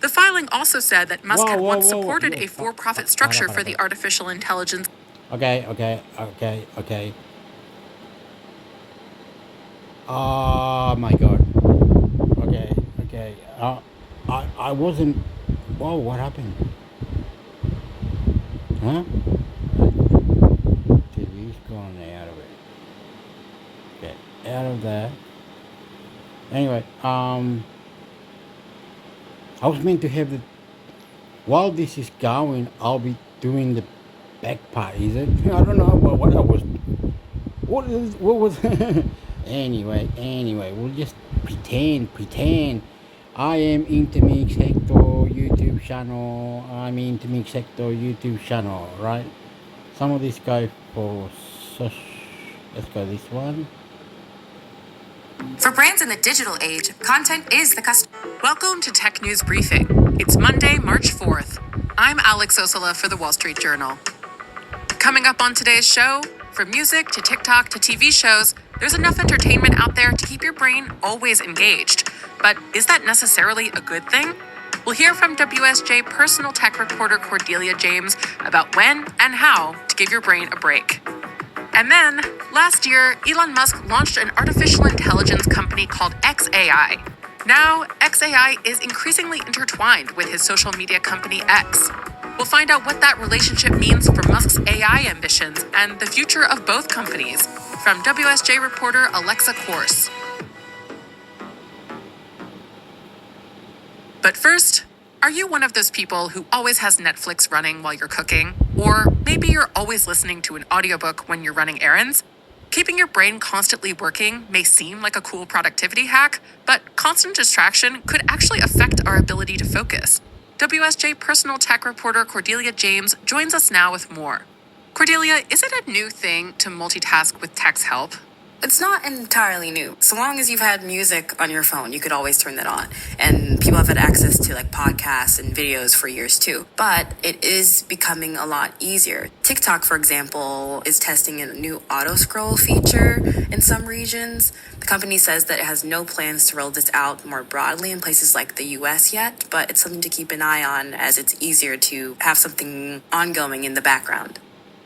The filing also said that Musk had once supported Whoa. a for-profit structure for the artificial intelligence. Okay. Oh my God. Okay. I wasn't. Whoa, what happened? Huh? TV's gone out of it. Okay, out of there. Anyway, I was meant to have the. While this is going, I'll be doing the back part. Is it? I don't know what I was. What was? Anyway, we'll just pretend. I am Intermix Hector YouTube channel. I'm Intermix Hector YouTube channel, right? Some of this go for such. Let's go this one. For brands in the digital age, content is the customer. Welcome to Tech News Briefing. It's Monday, March 4th. I'm Alex Osola for the Wall Street Journal. Coming up on today's show, from music to TikTok to TV shows, there's enough entertainment out there to keep your brain always engaged. But is that necessarily a good thing? We'll hear from WSJ personal tech reporter Cordelia James about when and how to give your brain a break. And then, last year, Elon Musk launched an artificial intelligence company called xAI. Now, xAI is increasingly intertwined with his social media company X. We'll find out what that relationship means for Musk's AI ambitions and the future of both companies. From WSJ reporter Alexa Korse. But first, are you one of those people who always has Netflix running while you're cooking? Or maybe you're always listening to an audiobook when you're running errands? Keeping your brain constantly working may seem like a cool productivity hack, but constant distraction could actually affect our ability to focus. WSJ personal tech reporter Cordelia James joins us now with more. Cordelia, is it a new thing to multitask with tech's help? It's not entirely new. So long as you've had music on your phone, you could always turn that on. And people have had access to like podcasts and videos for years too. But it is becoming a lot easier. TikTok, for example, is testing a new auto scroll feature in some regions. The company says that it has no plans to roll this out more broadly in places like the US yet, but it's something to keep an eye on as it's easier to have something ongoing in the background.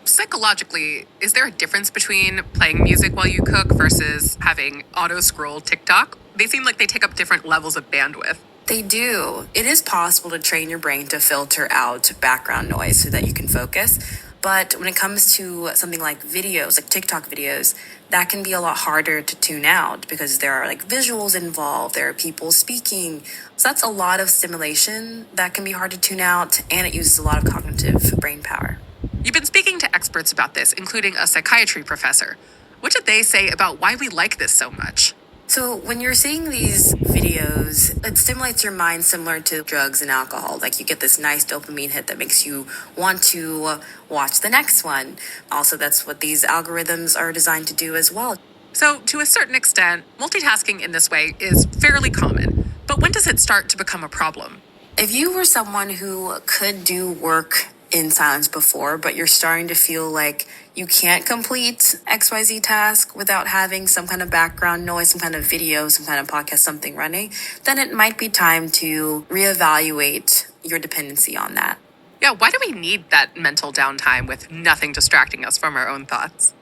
Psychologically, is there a difference between playing music while you cook versus having auto-scroll TikTok? They seem like they take up different levels of bandwidth. They do. It is possible to train your brain to filter out background noise so that you can focus. But when it comes to something like videos, like TikTok videos, that can be a lot harder to tune out because there are like visuals involved, there are people speaking. So that's a lot of stimulation that can be hard to tune out, and it uses a lot of cognitive brain power. You've been speaking to experts about this, including a psychiatry professor. What did they say about why we like this so much? So when you're seeing these videos, it stimulates your mind similar to drugs and alcohol. Like you get this nice dopamine hit that makes you want to watch the next one. Also, that's what these algorithms are designed to do as well. So to a certain extent, multitasking in this way is fairly common. But when does it start to become a problem? If you were someone who could do work in silence before, but you're starting to feel like you can't complete XYZ task without having some kind of background noise, some kind of video, some kind of podcast, something running, then it might be time to reevaluate your dependency on that. Yeah, why do we need that mental downtime with nothing distracting us from our own thoughts?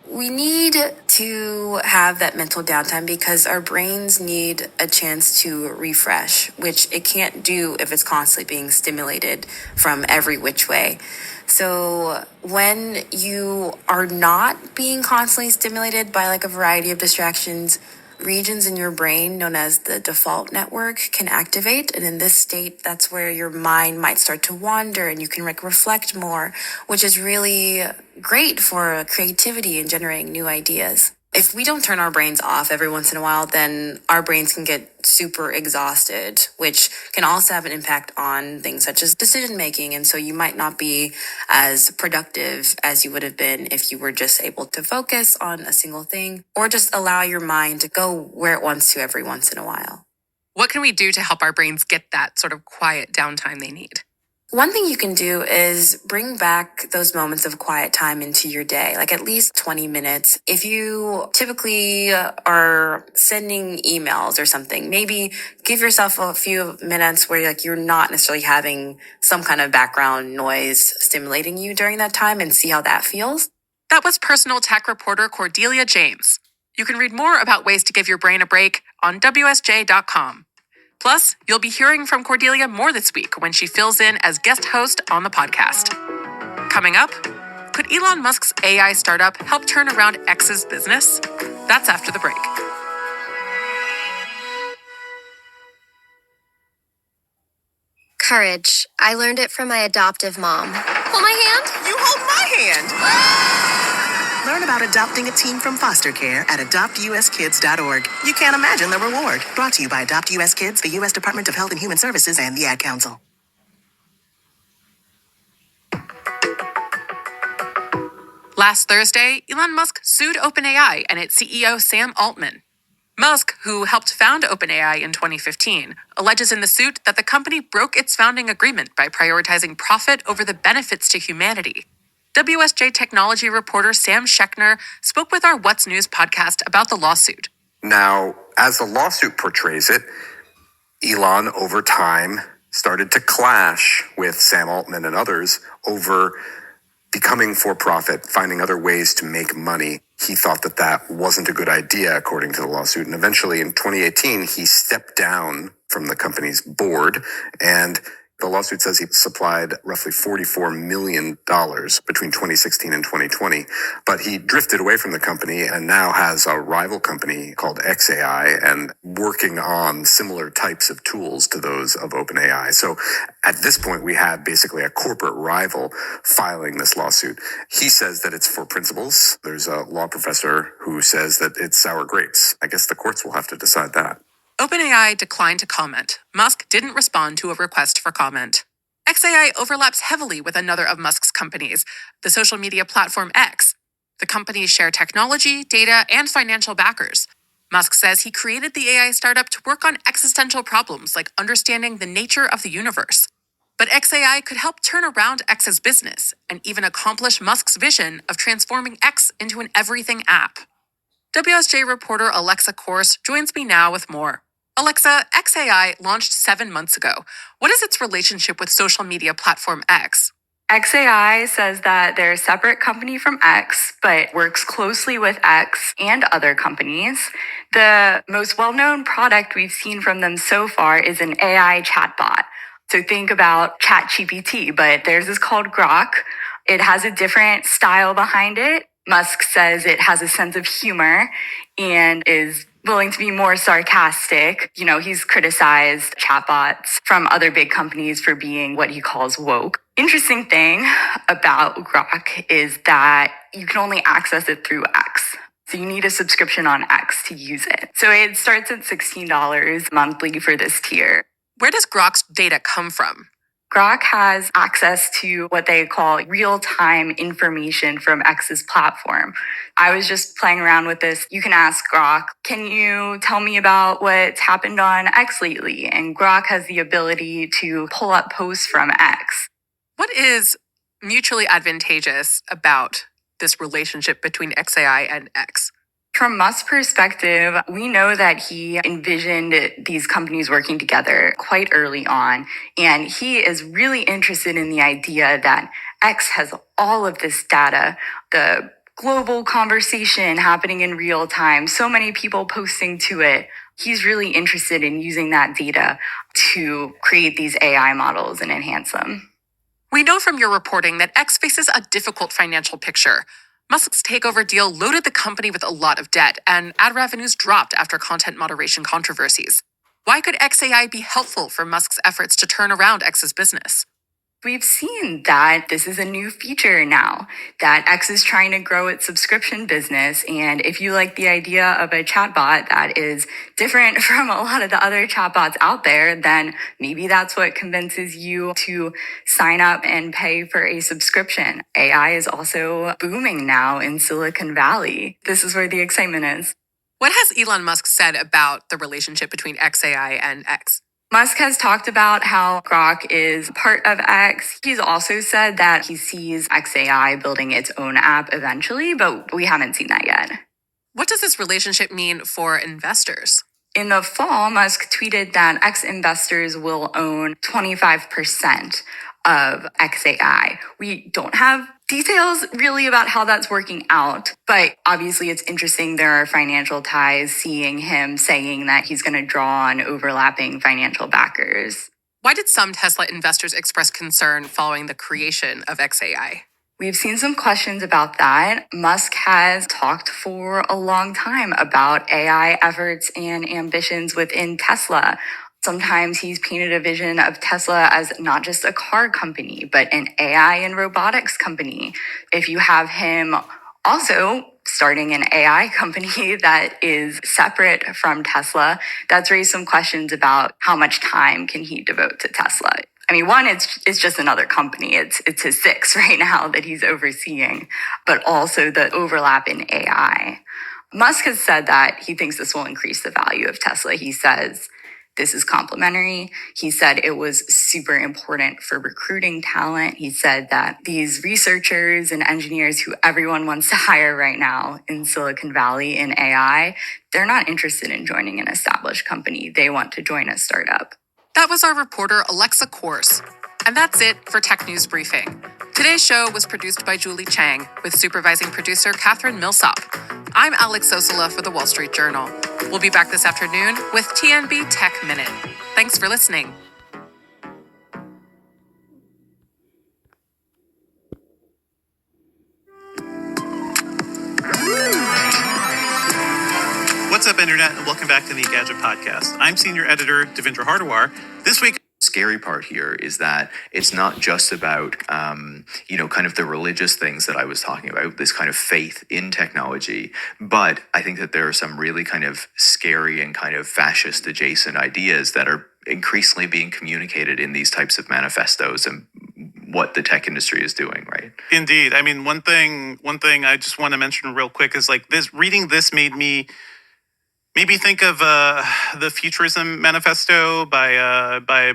We need to have that mental downtime because our brains need a chance to refresh, which it can't do if it's constantly being stimulated from every which way. So when you are not being constantly stimulated by like a variety of distractions, regions in your brain known as the default network can activate. And in this state, that's where your mind might start to wander and you can reflect more, which is really great for creativity and generating new ideas. If we don't turn our brains off every once in a while, then our brains can get super exhausted, which can also have an impact on things such as decision making. And so you might not be as productive as you would have been if you were just able to focus on a single thing or just allow your mind to go where it wants to every once in a while. What can we do to help our brains get that sort of quiet downtime they need? One thing you can do is bring back those moments of quiet time into your day, like at least 20 minutes. If you typically are sending emails or something, maybe give yourself a few minutes where you're not necessarily having some kind of background noise stimulating you during that time and see how that feels. That was personal tech reporter Cordelia James. You can read more about ways to give your brain a break on WSJ.com. Plus, you'll be hearing from Cordelia more this week when she fills in as guest host on the podcast. Coming up, could Elon Musk's AI startup help turn around X's business? That's after the break. Courage. I learned it from my adoptive mom. Hold my hand. You hold my hand. Learn about adopting a teen from foster care at adoptuskids.org. You can't imagine the reward. Brought to you by Adopt US Kids, the U.S. Department of Health and Human Services, and the Ad Council. Last Thursday, Elon Musk sued OpenAI and its CEO Sam Altman. Musk, who helped found OpenAI in 2015, alleges in the suit that the company broke its founding agreement by prioritizing profit over the benefits to humanity. WSJ technology reporter Sam Schechner spoke with our What's News podcast about the lawsuit. Now, as the lawsuit portrays it, Elon, over time, started to clash with Sam Altman and others over becoming for-profit, finding other ways to make money. He thought that that wasn't a good idea, according to the lawsuit. And eventually, in 2018, he stepped down from the company's board, and the lawsuit says he supplied roughly $44 million between 2016 and 2020. But he drifted away from the company and now has a rival company called XAI and working on similar types of tools to those of OpenAI. So at this point, we have basically a corporate rival filing this lawsuit. He says that it's for principles. There's a law professor who says that it's sour grapes. I guess the courts will have to decide that. OpenAI declined to comment. Musk didn't respond to a request for comment. XAI overlaps heavily with another of Musk's companies, the social media platform X. The companies share technology, data, and financial backers. Musk says he created the AI startup to work on existential problems like understanding the nature of the universe. But XAI could help turn around X's business and even accomplish Musk's vision of transforming X into an everything app. WSJ reporter Alexa Korse joins me now with more. Alexa, XAI launched 7 months ago. What is its relationship with social media platform X? XAI says that they're a separate company from X, but works closely with X and other companies. The most well-known product we've seen from them so far is an AI chatbot. So think about ChatGPT, but theirs is called Grok. It has a different style behind it. Musk says it has a sense of humor and is willing to be more sarcastic. You know, he's criticized chatbots from other big companies for being what he calls woke. Interesting thing about Grok is that you can only access it through X. So you need a subscription on X to use it. So it starts at $16 monthly for this tier. Where does Grok's data come from? Grok has access to what they call real-time information from X's platform. I was just playing around with this. You can ask Grok, can you tell me about what's happened on X lately? And Grok has the ability to pull up posts from X. What is mutually advantageous about this relationship between XAI and X? From Musk's perspective, we know that he envisioned these companies working together quite early on, and he is really interested in the idea that X has all of this data, the global conversation happening in real time, so many people posting to it. He's really interested in using that data to create these AI models and enhance them. We know from your reporting that X faces a difficult financial picture. Musk's takeover deal loaded the company with a lot of debt, and ad revenues dropped after content moderation controversies. Why could XAI be helpful for Musk's efforts to turn around X's business? We've seen that this is a new feature now, that X is trying to grow its subscription business. And if you like the idea of a chatbot that is different from a lot of the other chatbots out there, then maybe that's what convinces you to sign up and pay for a subscription. AI is also booming now in Silicon Valley. This is where the excitement is. What has Elon Musk said about the relationship between XAI and X? Musk has talked about how Grok is part of X. He's also said that he sees XAI building its own app eventually, but we haven't seen that yet. What does this relationship mean for investors? In the fall, Musk tweeted that X investors will own 25% of XAI. We don't have details really about how that's working out, but obviously it's interesting there are financial ties, seeing him saying that he's going to draw on overlapping financial backers. Why did some Tesla investors express concern following the creation of XAI? We've seen some questions about that. Musk has talked for a long time about AI efforts and ambitions within Tesla. Sometimes he's painted a vision of Tesla as not just a car company, but an AI and robotics company. If you have him also starting an AI company that is separate from Tesla, that's raised some questions about how much time can he devote to Tesla. I mean, one, it's just another company. It's his six right now that he's overseeing, but also the overlap in AI. Musk has said that he thinks this will increase the value of Tesla. He says this is complementary. He said it was super important for recruiting talent. He said that these researchers and engineers who everyone wants to hire right now in Silicon Valley in AI, they're not interested in joining an established company. They want to join a startup. That was our reporter, Alexa Kors. And that's it for Tech News Briefing. Today's show was produced by Julie Chang with supervising producer Catherine Millsop. I'm Alex Sosola for the Wall Street Journal. We'll be back this afternoon with TNB Tech Minute. Thanks for listening. What's up, Internet, and welcome back to the Gadget Podcast. I'm Senior Editor Devendra Hardawar. This week, scary part here is that it's not just about, kind of the religious things that I was talking about, this kind of faith in technology, but I think that there are some really kind of scary and kind of fascist adjacent ideas that are increasingly being communicated in these types of manifestos and what the tech industry is doing, right? Indeed. I mean, one thing I just want to mention real quick is like this, reading this made me think of the Futurism Manifesto by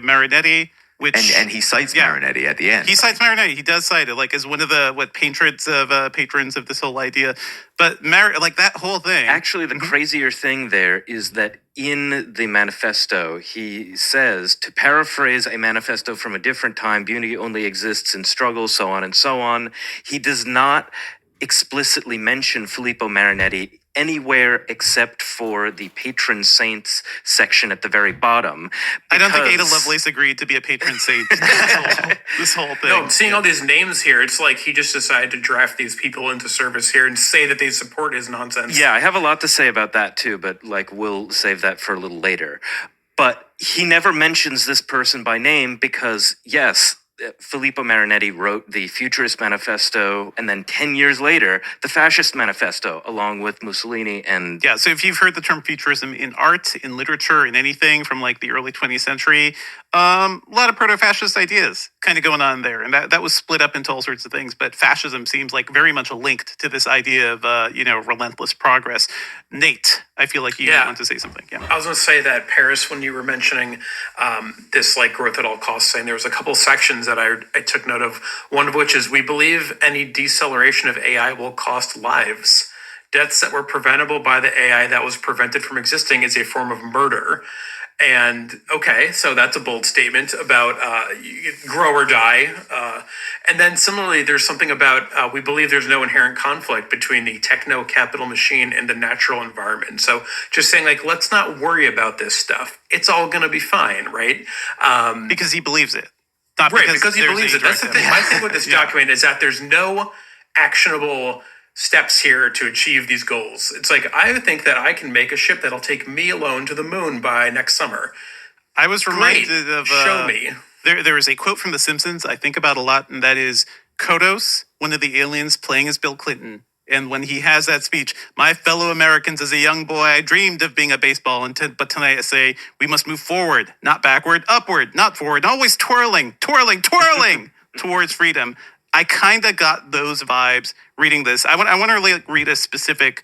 Marinetti, which and he cites Marinetti at the end. He cites Marinetti. He does cite it like as one of the patrons of this whole idea. But that whole thing. Actually, the crazier thing there is that in the manifesto, he says, to paraphrase a manifesto from a different time, beauty only exists in struggle, so on and so on. He does not explicitly mention Filippo Marinetti anywhere except for the patron saints section at the very bottom. I don't think Ada Lovelace agreed to be a patron saint. this whole thing. No, seeing all these names here, it's like he just decided to draft these people into service here and say that they support his nonsense. Yeah, I have a lot to say about that too, but we'll save that for a little later. But he never mentions this person by name because, yes, Filippo Marinetti wrote the Futurist Manifesto, and then 10 years later, the Fascist Manifesto, along with Mussolini and... Yeah, so if you've heard the term futurism in art, in literature, in anything from the early 20th century, a lot of proto-fascist ideas kind of going on there. And that was split up into all sorts of things, but fascism seems very much linked to this idea of, relentless progress. Nate, I feel like you want to say something. Yeah, I was going to say that, Paris, when you were mentioning this growth at all costs thing, there was a couple sections that I took note of, one of which is, we believe any deceleration of AI will cost lives. Deaths that were preventable by the AI that was prevented from existing is a form of murder. And okay, so that's a bold statement about grow or die. And then similarly, there's something about we believe there's no inherent conflict between the techno-capital machine and the natural environment. So just saying let's not worry about this stuff. It's all going to be fine, right? Because he believes it. Because he believes it. That's the thing. My thing with this document is that there's no actionable steps here to achieve these goals. It's I think that I can make a ship that'll take me alone to the moon by next summer. I was reminded of... Show me. There is a quote from The Simpsons I think about a lot, and that is Kodos, one of the aliens playing as Bill Clinton. And when he has that speech, my fellow Americans, as a young boy, I dreamed of being a baseball, but tonight I say, we must move forward, not backward, upward, not forward, always twirling towards freedom. I kind of got those vibes reading this. I want to read a specific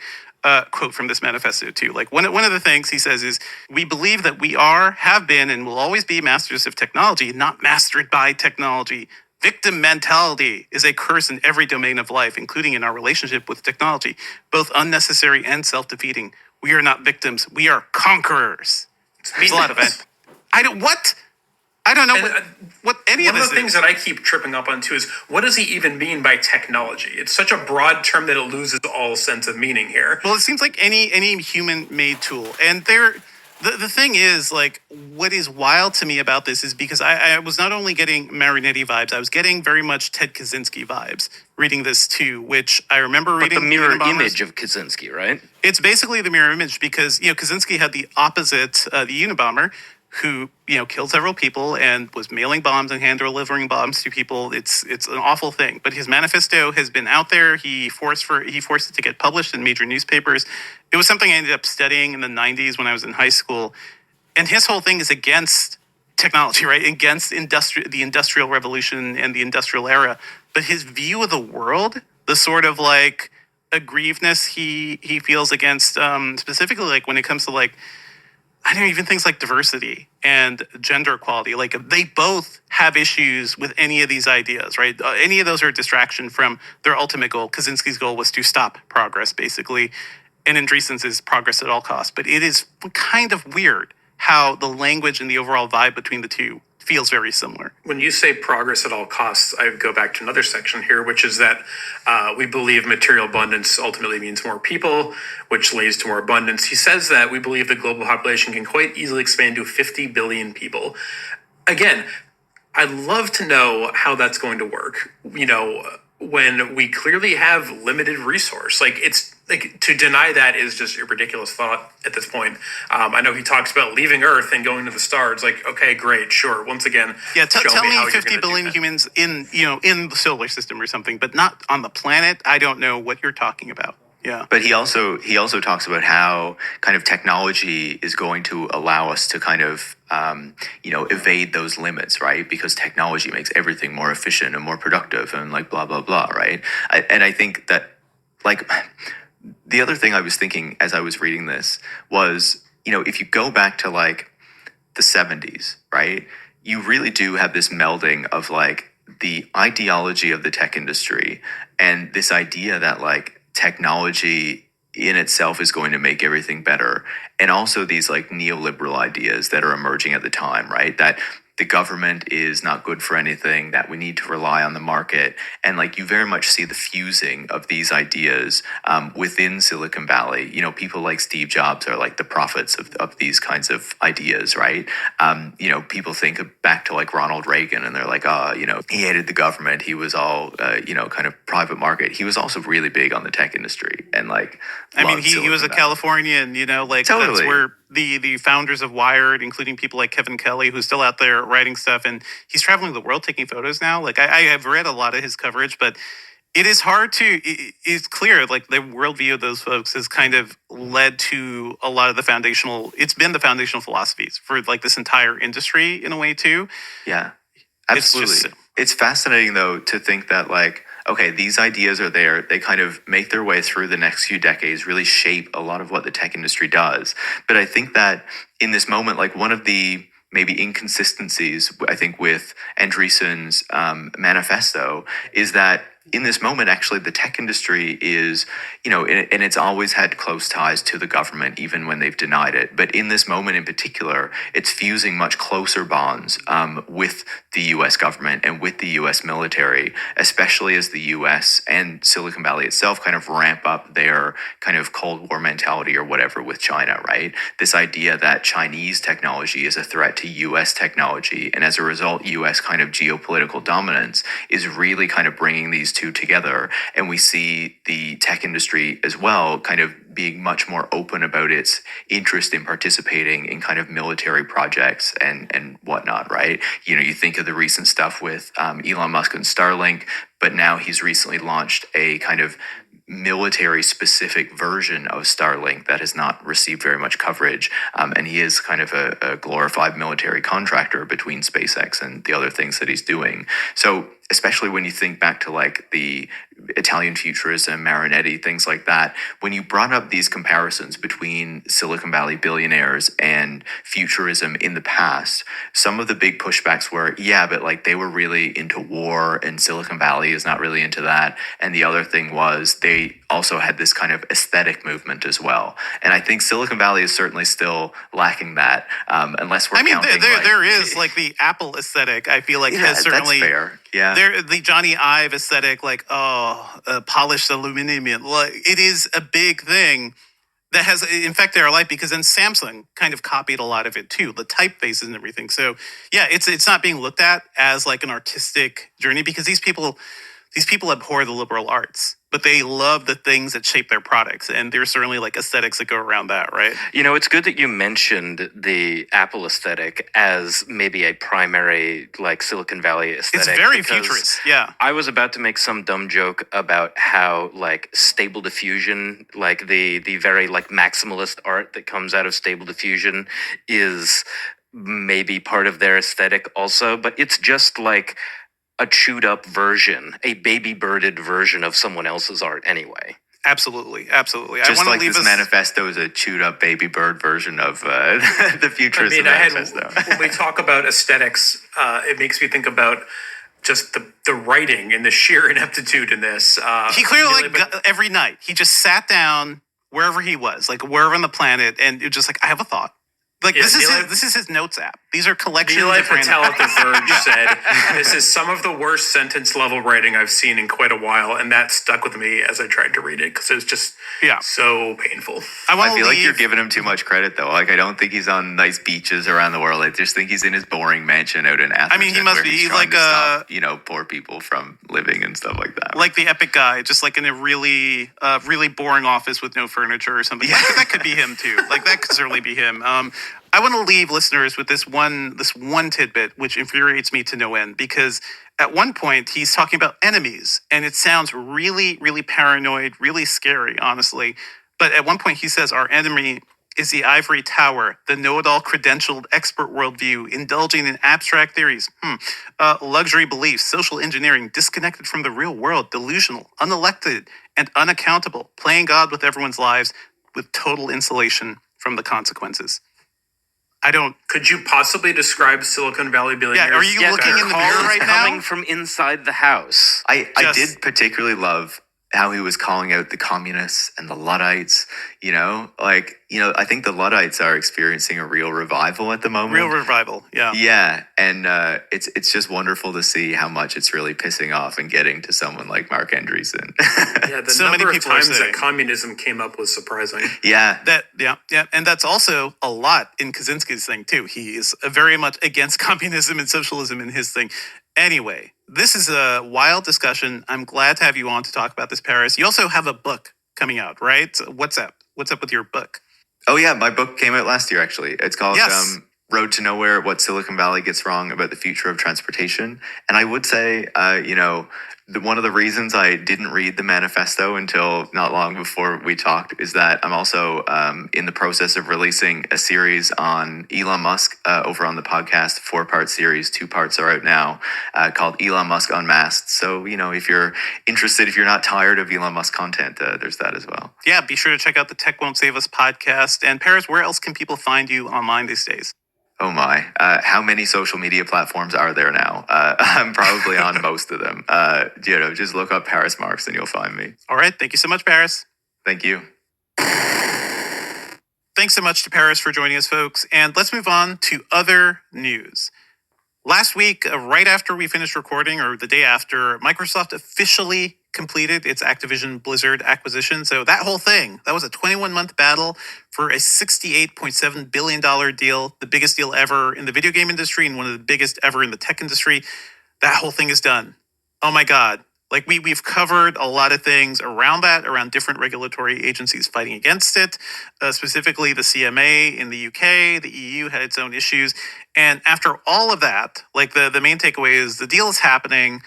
quote from this manifesto too. Like one of the things he says is, we believe that we are, have been, and will always be masters of technology, not mastered by technology. Victim mentality is a curse in every domain of life, including in our relationship with technology, both unnecessary and self-defeating. We are not victims. We are conquerors. There's a lot of it. I don't know And, what any one of of this the things is. that I keep tripping up on too is, what does he even mean by technology? It's such a broad term that it loses all sense of meaning here. Well, it seems like any human-made tool, and the thing is, like, what is wild to me about this is because I was not only getting Marinetti vibes, I was getting very much Ted Kaczynski vibes reading this too, which I remember But reading the mirror Unabomber's. image of Kaczynski, right? It's basically the mirror image because, Kaczynski had the opposite, the Unabomber, who, killed several people and was mailing bombs and hand delivering bombs to people. It's an awful thing. But his manifesto has been out there. He forced it to get published in major newspapers. It was something I ended up studying in the 90s when I was in high school. And his whole thing is against technology, right? Against the industrial revolution and the industrial era. But his view of the world, the sort of like aggrievedness he feels against, specifically like when it comes to like, I don't know, even things like diversity and gender equality, like they both have issues with any of these ideas, right? Any of those are a distraction from their ultimate goal. Kaczynski's goal was to stop progress, basically. And Andreessen's is progress at all costs. But it is kind of weird how the language and the overall vibe between the two feels very similar. When you say progress at all costs, I go back to another section here, which is that we believe material abundance ultimately means more people, which leads to more abundance. He says that we believe the global population can quite easily expand to 50 billion people. Again, I'd love to know how that's going to work. When we clearly have limited resource, like it's like to deny that is just a ridiculous thought at this point. I know he talks about leaving Earth and going to the stars. Like, okay, great, sure. Once again, Yeah, show tell how me you're 50 gonna do billion that. humans in the solar system or something, but not on the planet. I don't know what you're talking about. Yeah. But he also talks about how kind of technology is going to allow us to kind of evade those limits, right? Because technology makes everything more efficient and more productive and like blah blah blah, right? I think that like the other thing I was thinking as I was reading this was, if you go back to like the 70s, right? You really do have this melding of like the ideology of the tech industry and this idea that like technology in itself is going to make everything better. And also these like neoliberal ideas that are emerging at the time, right? That the government is not good for anything, that we need to rely on the market. And like you very much see the fusing of these ideas within Silicon Valley. People like Steve Jobs are like the prophets of these kinds of ideas, right? People think back to like Ronald Reagan and they're like, he hated the government. He was all, kind of private market. He was also really big on the tech industry and like, I mean, loved he was a Silicon Valley. Californian, like Totally. that's where the founders of Wired, including people like Kevin Kelly, who's still out there writing stuff, and he's traveling the world taking photos now. Like I have read a lot of his coverage, but it is hard to. It's clear, like the worldview of those folks has kind of led to a lot of the foundational. It's been the foundational philosophies for like this entire industry in a way too. Yeah, It's absolutely. just- It's fascinating though to think that like, okay, these ideas are there. They kind of make their way through the next few decades, really shape a lot of what the tech industry does. But I think that in this moment, like one of the maybe inconsistencies, I think, with Andreessen's manifesto is that in this moment, actually, the tech industry is, and it's always had close ties to the government, even when they've denied it. But in this moment in particular, it's fusing much closer bonds with the US government and with the US military, especially as the US and Silicon Valley itself kind of ramp up their kind of Cold War mentality or whatever with China, right? This idea that Chinese technology is a threat to US technology. And as a result, US kind of geopolitical dominance is really kind of bringing these two together. And we see the tech industry as well kind of being much more open about its interest in participating in kind of military projects and whatnot, right? You think of the recent stuff with Elon Musk and Starlink, but now he's recently launched a kind of military specific version of Starlink that has not received very much coverage. And he is kind of a glorified military contractor between SpaceX and the other things that he's doing. So especially when you think back to like the Italian futurism, Marinetti, things like that, when you brought up these comparisons between Silicon Valley billionaires and futurism in the past, some of the big pushbacks were, yeah, but like they were really into war and Silicon Valley is not really into that. And the other thing was they also had this kind of aesthetic movement as well. And I think Silicon Valley is certainly still lacking that, unless we're counting there is like the Apple aesthetic, I feel like has certainly... That's fair. Yeah. The Johnny Ive aesthetic, like, polished aluminum. Like, it is a big thing that has infected our life, because then Samsung kind of copied a lot of it too, the typefaces and everything. So yeah, it's not being looked at as like an artistic journey, because these people abhor the liberal arts, but they love the things that shape their products, and there's certainly like aesthetics that go around that, right? You know, it's good that you mentioned the Apple aesthetic as maybe a primary like Silicon Valley aesthetic. It's very because futurist, yeah. I was about to make some dumb joke about how like Stable Diffusion, like the very like maximalist art that comes out of Stable Diffusion, is maybe part of their aesthetic also, but it's just like a chewed up version, a baby birded version of someone else's art anyway. Absolutely. Just like this manifesto is a chewed up baby bird version of the futurism manifesto. When we talk about aesthetics, it makes me think about just the writing and the sheer ineptitude in this. He clearly every night, he just sat down wherever he was, like wherever on the planet, and it was just like, I have a thought. Like, this is his notes app. These are collections Nilay of random... Patel at The Verge said, this is some of the worst sentence level writing I've seen in quite a while, and that stuck with me as I tried to read it, because it was just so painful. I feel like you're giving him too much credit, though. Like, I don't think he's on nice beaches around the world. I just think he's in his boring mansion out in Athens. I mean, he must be. He's like stop, poor people from living and stuff like that. Like the epic guy, just like in a really boring office with no furniture or something. Yeah. That could be him, too. Like, that could certainly be him. I want to leave listeners with this one tidbit, which infuriates me to no end, because at one point he's talking about enemies, and it sounds really, really paranoid, really scary, honestly. But at one point he says our enemy is the ivory tower, the know-it-all credentialed expert worldview, indulging in abstract theories, luxury beliefs, social engineering, disconnected from the real world, delusional, unelected, and unaccountable, playing God with everyone's lives with total insulation from the consequences. Could you possibly describe Silicon Valley billionaires? Yeah, are you looking in the mirror right now? Coming from inside the house. I did particularly love how he was calling out the communists and the Luddites, I think the Luddites are experiencing a real revival at the moment. Real revival, yeah. Yeah, and it's just wonderful to see how much it's really pissing off and getting to someone like Mark Andreesen. Yeah, the number of times that communism came up was surprising. Yeah. And that's also a lot in Kaczynski's thing, too. He is very much against communism and socialism in his thing. Anyway, this is a wild discussion. I'm glad to have you on to talk about this, Paris. You also have a book coming out, right? What's up? What's up with your book? Oh, yeah. My book came out last year, actually. It's called Road to Nowhere, What Silicon Valley Gets Wrong About the Future of Transportation. And I would say, one of the reasons I didn't read the manifesto until not long before we talked is that I'm also in the process of releasing a series on Elon Musk over on the podcast, 4-part series. 2 parts are out now called Elon Musk Unmasked. So, if you're interested, if you're not tired of Elon Musk content, there's that as well. Yeah, be sure to check out the Tech Won't Save Us podcast. And Paris, where else can people find you online these days? Oh my, how many social media platforms are there now? I'm probably on most of them. Just look up Paris Marks and you'll find me. All right. Thank you so much, Paris. Thank you. Thanks so much to Paris for joining us, folks. And let's move on to other news. Last week, right after we finished recording, or the day after, Microsoft officially completed its Activision Blizzard acquisition. So that whole thing, that was a 21-month battle for a $68.7 billion deal, the biggest deal ever in the video game industry and one of the biggest ever in the tech industry. That whole thing is done. Oh my God. Like we've covered a lot of things around that, around different regulatory agencies fighting against it, specifically the CMA in the UK, the EU had its own issues. And after all of that, like the main takeaway is the deal is happening.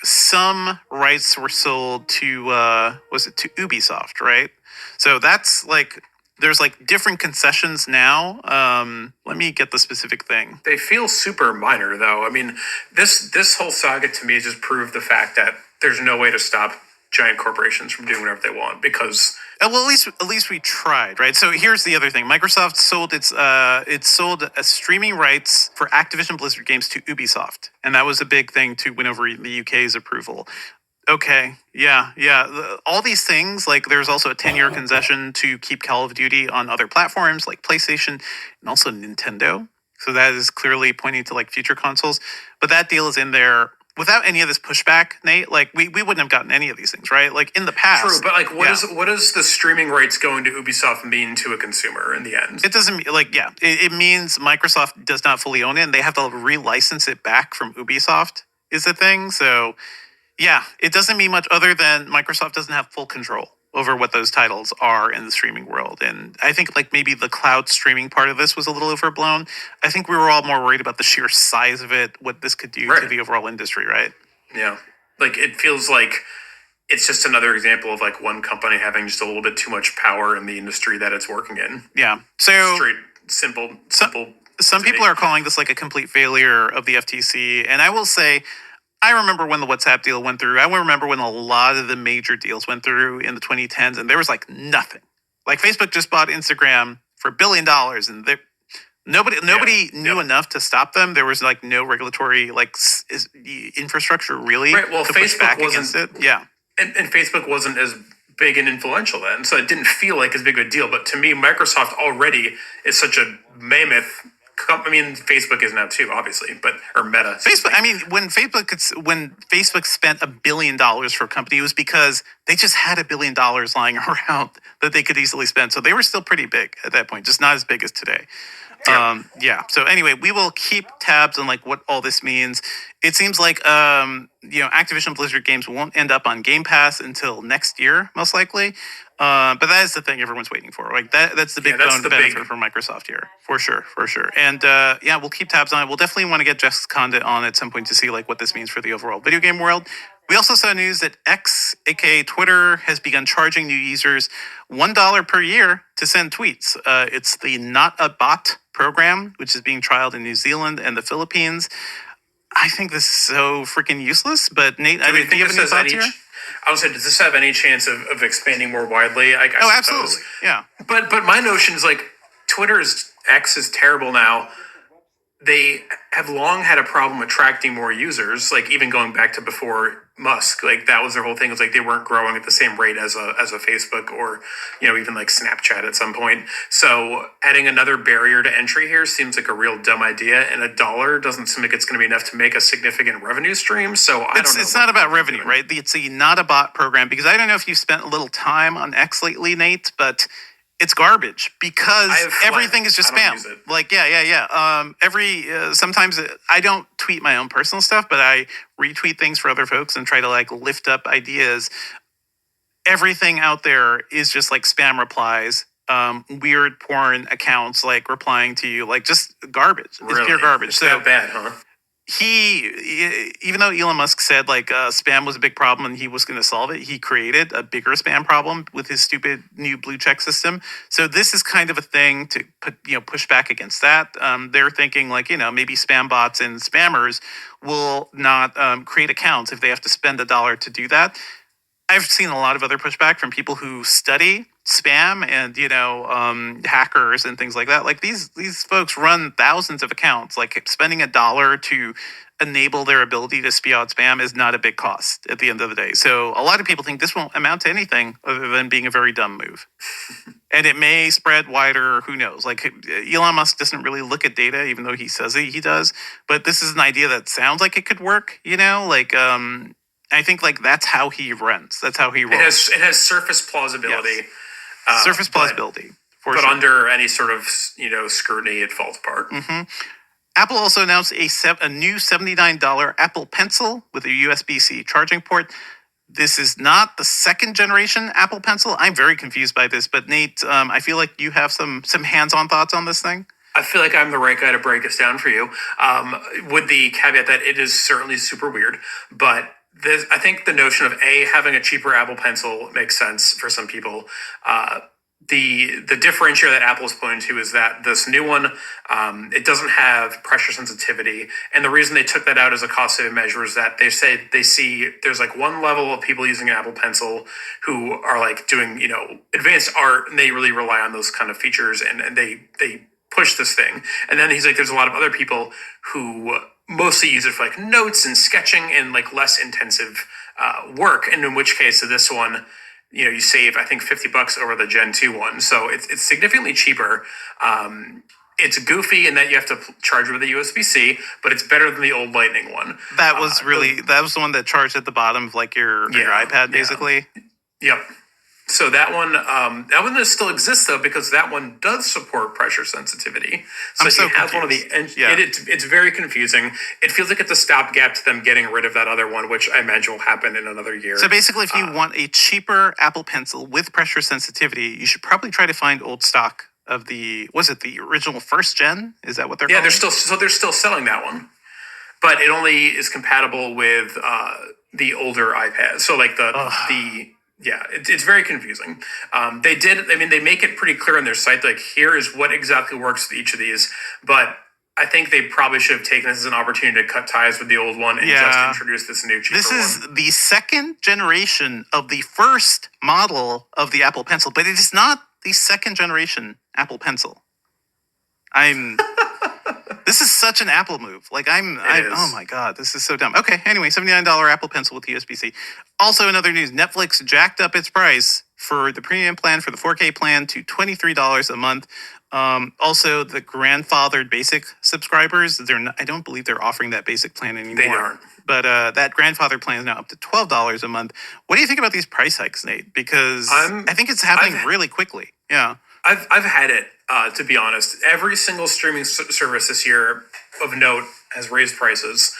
Some rights were sold to, to Ubisoft, right? So that's like there's like different concessions now. Let me get the specific thing. They feel super minor, though. I mean, this whole saga to me just proved the fact that there's no way to stop giant corporations from doing whatever they want because Well, at least we tried, right? So here's the other thing: Microsoft sold it sold streaming rights for Activision Blizzard games to Ubisoft, and that was a big thing to win over the UK's approval. Okay, yeah. All these things, like there's also a 10-year concession to keep Call of Duty on other platforms like PlayStation and also Nintendo. So that is clearly pointing to like future consoles. But that deal is in there without any of this pushback, Nate. Like we wouldn't have gotten any of these things, right? Like in the past. true, but like what does the streaming rights going to Ubisoft mean to a consumer in the end? It doesn't it means Microsoft does not fully own it and they have to relicense it back from Ubisoft is the thing. So yeah, it doesn't mean much other than Microsoft doesn't have full control over what those titles are in the streaming world. And I think like maybe the cloud streaming part of this was a little overblown. I think we were all more worried about the sheer size of it, what this could do to the overall industry, right? Yeah. Like it feels like it's just another example of like one company having just a little bit too much power in the industry that it's working in. Yeah. So straight, simple. Some people are calling this like a complete failure of the FTC. And I will say, I remember when the WhatsApp deal went through. I remember when a lot of the major deals went through in the 2010s, and there was like nothing. Like Facebook just bought Instagram for $1 billion, and nobody knew enough to stop them. There was like no regulatory like infrastructure really. Right. Well, to push back against it. Yeah. And Facebook wasn't as big and influential then, so it didn't feel like as big of a deal. But to me, Microsoft already is such a mammoth. I mean, Facebook is now too, obviously, or Meta. Facebook. I mean, when Facebook spent $1 billion for a company, it was because they just had $1 billion lying around that they could easily spend. So they were still pretty big at that point, just not as big as today. So anyway, we will keep tabs on like what all this means. It seems like Activision Blizzard games won't end up on Game Pass until next year, most likely. But that is the thing everyone's waiting for. Like that's the big benefit for Microsoft here, for sure. And we'll keep tabs on it. We'll definitely want to get Jeff Condit on at some point to see like what this means for the overall video game world. We also saw news that X, aka Twitter, has begun charging new users $1 per year to send tweets. It's the Not a Bot program, which is being trialed in New Zealand and the Philippines. I think this is so freaking useless. But Nate, do you have any thoughts here? I would say, does this have any chance of expanding more widely? I suppose. Absolutely. Yeah. But my notion is like Twitter's X is terrible now. They have long had a problem attracting more users, like even going back to before Musk. Like that was their whole thing. It was like they weren't growing at the same rate as a Facebook or even like Snapchat at some point. So adding another barrier to entry here seems like a real dumb idea. And $1 doesn't seem like it's going to be enough to make a significant revenue stream. So I don't know. It's not about revenue, right? It's a Not a Bot program because I don't know if you've spent a little time on X lately, Nate, but it's garbage because everything is just spam. Like, sometimes I don't tweet my own personal stuff, but I retweet things for other folks and try to like lift up ideas. Everything out there is just like spam replies, weird porn accounts like replying to you, like just garbage. Really? It's pure garbage. It's that bad, huh? Even though Elon Musk said like spam was a big problem and he was going to solve it, he created a bigger spam problem with his stupid new blue check system. So this is kind of a thing to push back against that. They're thinking like maybe spam bots and spammers will not create accounts if they have to spend $1 to do that. I've seen a lot of other pushback from people who study spam and hackers and things like that. Like these folks run thousands of accounts. Like spending $1 to enable their ability to spew out spam is not a big cost at the end of the day. So a lot of people think this won't amount to anything other than being a very dumb move. And it may spread wider. Who knows? Like Elon Musk doesn't really look at data, even though he says he does. But this is an idea that sounds like it could work. I think like that's how he runs. That's how he rolls. It has surface plausibility. Yes. Surface plausibility. But sure. Under any sort of scrutiny, it falls apart. Mm-hmm. Apple also announced a new $79 Apple Pencil with a USB-C charging port. This is not the second generation Apple Pencil. I'm very confused by this, but Nate, I feel like you have some hands-on thoughts on this thing. I feel like I'm the right guy to break this down for you, with the caveat that it is certainly super weird, but I think the notion of having a cheaper Apple Pencil makes sense for some people. the differentiator that Apple is pointing to is that this new one, it doesn't have pressure sensitivity, and the reason they took that out as a cost saving measure is that they say they see there's like one level of people using an Apple Pencil who are like doing advanced art, and they really rely on those kind of features, and they push this thing. And then he's like, there's a lot of other people who mostly use it for like notes and sketching and like less intensive work, and in which case, so this one, you save, I think, $50 over the Gen 2 one. So it's significantly cheaper. It's goofy in that you have to charge with a USB-C, but it's better than the old Lightning one. That was that was the one that charged at the bottom of like your iPad, basically. Yep. So that one still exists though, because that one does support pressure sensitivity. So I'm it has one of the it's very confusing. It feels like it's a stopgap to them getting rid of that other one, which I imagine will happen in another year. So basically, if you want a cheaper Apple Pencil with pressure sensitivity, you should probably try to find old stock of the original first gen? Is that what they're calling? They're still selling that one, but it only is compatible with the older iPads. So like it's very confusing. They make it pretty clear on their site, like here is what exactly works with each of these. But I think they probably should have taken this as an opportunity to cut ties with the old one and just introduce this new cheaper one. This is the second generation of the first model of the Apple Pencil, but it is not the second generation Apple Pencil. This is such an Apple move. Like oh my God, this is so dumb. Okay, anyway, $79 Apple Pencil with USB-C. Also, in other news, Netflix jacked up its price for the premium plan, for the 4K plan, to $23 a month. Also, the grandfathered basic subscribers, I don't believe they're offering that basic plan anymore. They aren't. But that grandfather plan is now up to $12 a month. What do you think about these price hikes, Nate? Because I think it's happening really quickly. Yeah. I've had it, to be honest. Every single streaming service this year of note has raised prices.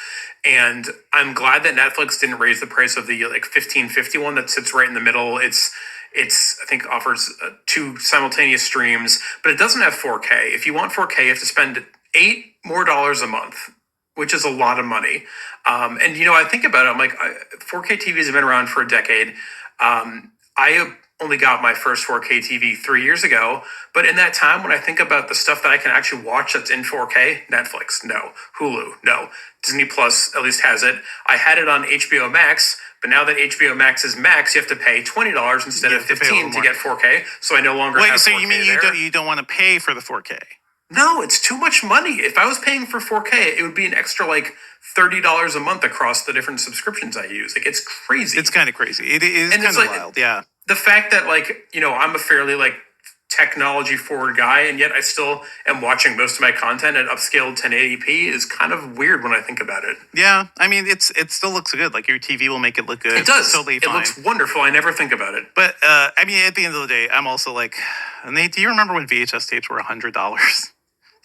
And I'm glad that Netflix didn't raise the price of the like 1550 one that sits right in the middle. It's I think offers 2 simultaneous streams, but it doesn't have 4K. If you want 4K, you have to spend $8 more a month, which is a lot of money. And I think about it, I'm like, 4K TVs have been around for a decade. I only got my first 4K TV 3 years ago, but in that time, when I think about the stuff that I can actually watch that's in 4K, Netflix, no. Hulu, no. Disney Plus at least has it. I had it on HBO Max, but now that HBO Max is Max, you have to pay $20 instead of $15 to get 4K. So I no longer have 4K. So you mean you don't want to pay for the 4K? No, it's too much money. If I was paying for 4K, it would be an extra like $30 a month across the different subscriptions I use. Like, it's crazy. It's kind of crazy. It is kind of wild. Yeah. The fact that I'm a fairly technology forward guy, and yet I still am watching most of my content at upscaled 1080p is kind of weird when I think about it. Yeah, I mean it still looks good. Like your TV will make it look good. It does. It's totally fine. It looks wonderful. I never think about it. But at the end of the day, I'm also like, Nate, do you remember when VHS tapes were $100?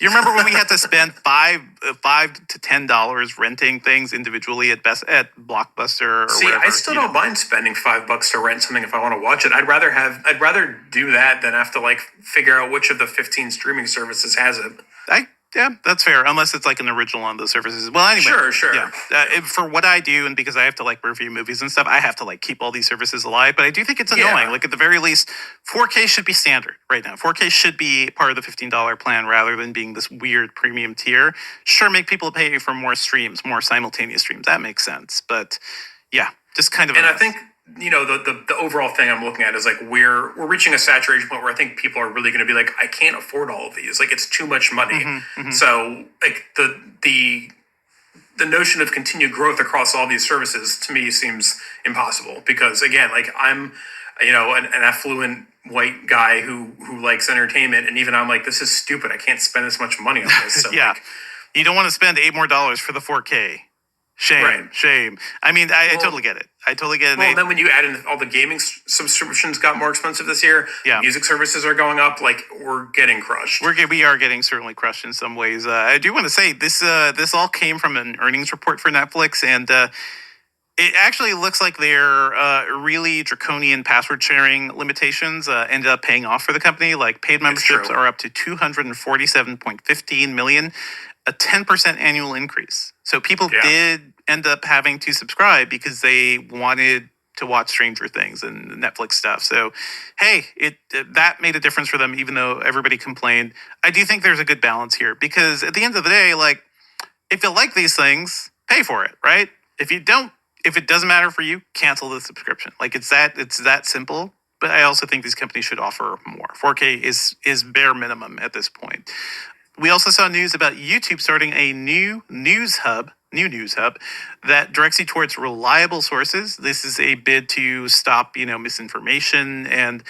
You remember when we had to spend $5 to $10 renting things individually at Blockbuster or whatever? I still don't mind spending $5 to rent something if I want to watch it. I'd rather do that than have to figure out which of the 15 streaming services has it. Yeah, that's fair. Unless it's like an original on those services. Well, anyway. Sure. Yeah. For what I do, and because I have to review movies and stuff, I have to keep all these services alive. But I do think it's annoying. At the very least, 4K should be standard right now. 4K should be part of the $15 plan rather than being this weird premium tier. Sure, make people pay for more streams, more simultaneous streams. That makes sense. But yeah, just kind of. And I think the overall thing I'm looking at is we're reaching a saturation point where I think people are really going to be like, I can't afford all of these. It's too much money. Mm-hmm. So the notion of continued growth across all these services to me seems impossible, because again, I'm an affluent white guy who likes entertainment, and even I'm like, this is stupid. I can't spend this much money on this. So yeah, you don't want to spend $8 more for the 4K. Shame. I mean, I totally get it. Well, then when you add in all the gaming subscriptions got more expensive this year, music services are going up, we're getting crushed. We are getting certainly crushed in some ways. I do want to say this all came from an earnings report for Netflix, and it actually looks like their really draconian password sharing limitations ended up paying off for the company. Paid memberships are up to 247.15 million, a 10% annual increase. So people did end up having to subscribe because they wanted to watch Stranger Things and Netflix stuff. So, hey, that made a difference for them, even though everybody complained. I do think there's a good balance here because at the end of the day, like, if you like these things, pay for it, right? If you don't, if it doesn't matter for you, cancel the subscription. Like it's that simple. But I also think these companies should offer more. 4K is bare minimum at this point. We also saw news about YouTube starting a new news hub that directs you towards reliable sources. This is a bid to stop, misinformation, and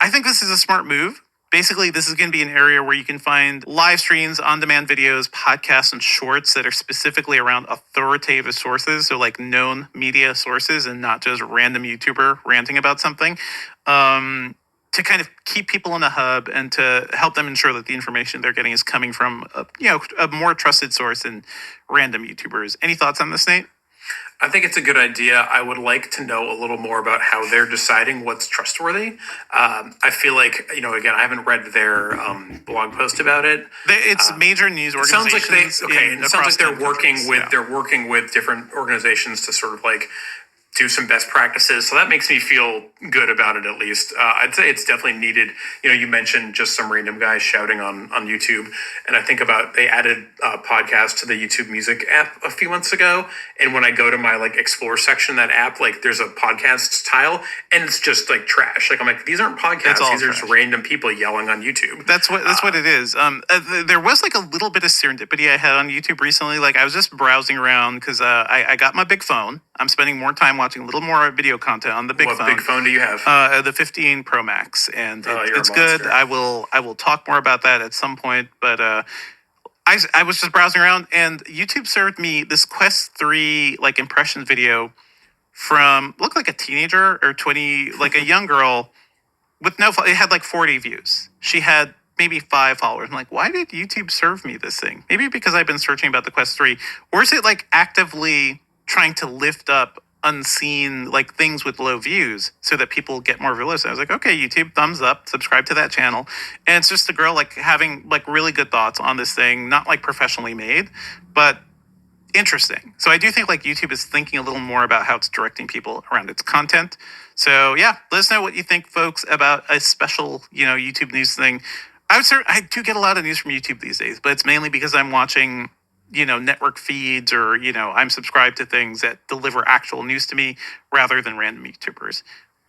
I think this is a smart move. Basically, this is going to be an area where you can find live streams, on-demand videos, podcasts, and shorts that are specifically around authoritative sources, so like known media sources, and not just random YouTuber ranting about something. To kind of keep people in the hub and to help them ensure that the information they're getting is coming from a more trusted source than random YouTubers. Any thoughts on this, Nate? I think it's a good idea. I would like to know a little more about how they're deciding what's trustworthy. I feel like, again, I haven't read their blog post about it. It's major news organizations. It sounds like they're working with different organizations to sort of like do some best practices. So that makes me feel good about it, at least. I'd say it's definitely needed. You mentioned just some random guy shouting on YouTube. And I think about they added podcasts to the YouTube Music app a few months ago. And when I go to my like explore section, that app, like there's a podcasts tile and it's just like trash. Like I'm like, these aren't podcasts. These are just random people yelling on YouTube. That's what it is. There was like a little bit of serendipity I had on YouTube recently. Like I was just browsing around because I got my big phone. I'm spending more time watching a little more video content on the big phone. What big phone do you have? The 15 Pro Max, and it's good. I will talk more about that at some point. But I was just browsing around, and YouTube served me this Quest 3 like impressions video from looked like a teenager or 20, like a young girl with it had like 40 views. She had maybe 5 followers. I'm like, why did YouTube serve me this thing? Maybe because I've been searching about the Quest 3, or is it like actively trying to lift up unseen like things with low views so that people get more views? I was like, okay, YouTube, thumbs up, subscribe to that channel. And it's just a girl like having like really good thoughts on this thing, not like professionally made, but interesting. So I do think like YouTube is thinking a little more about how it's directing people around its content. So yeah, let us know what you think, folks, about a special, YouTube news thing. I do get a lot of news from YouTube these days, but it's mainly because I'm watching network feeds or, I'm subscribed to things that deliver actual news to me rather than random YouTubers.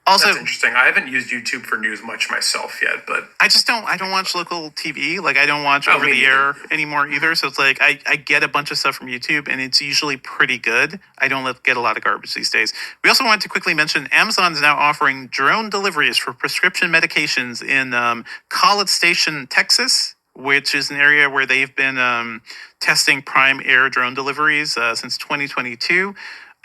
Also, that's interesting. I haven't used YouTube for news much myself yet, but I don't watch local TV. Like I don't watch over the air anymore either. So it's like I get a bunch of stuff from YouTube and it's usually pretty good. I don't get a lot of garbage these days. We also wanted to quickly mention Amazon is now offering drone deliveries for prescription medications in College Station, Texas, which is an area where they've been testing prime air drone deliveries since 2022.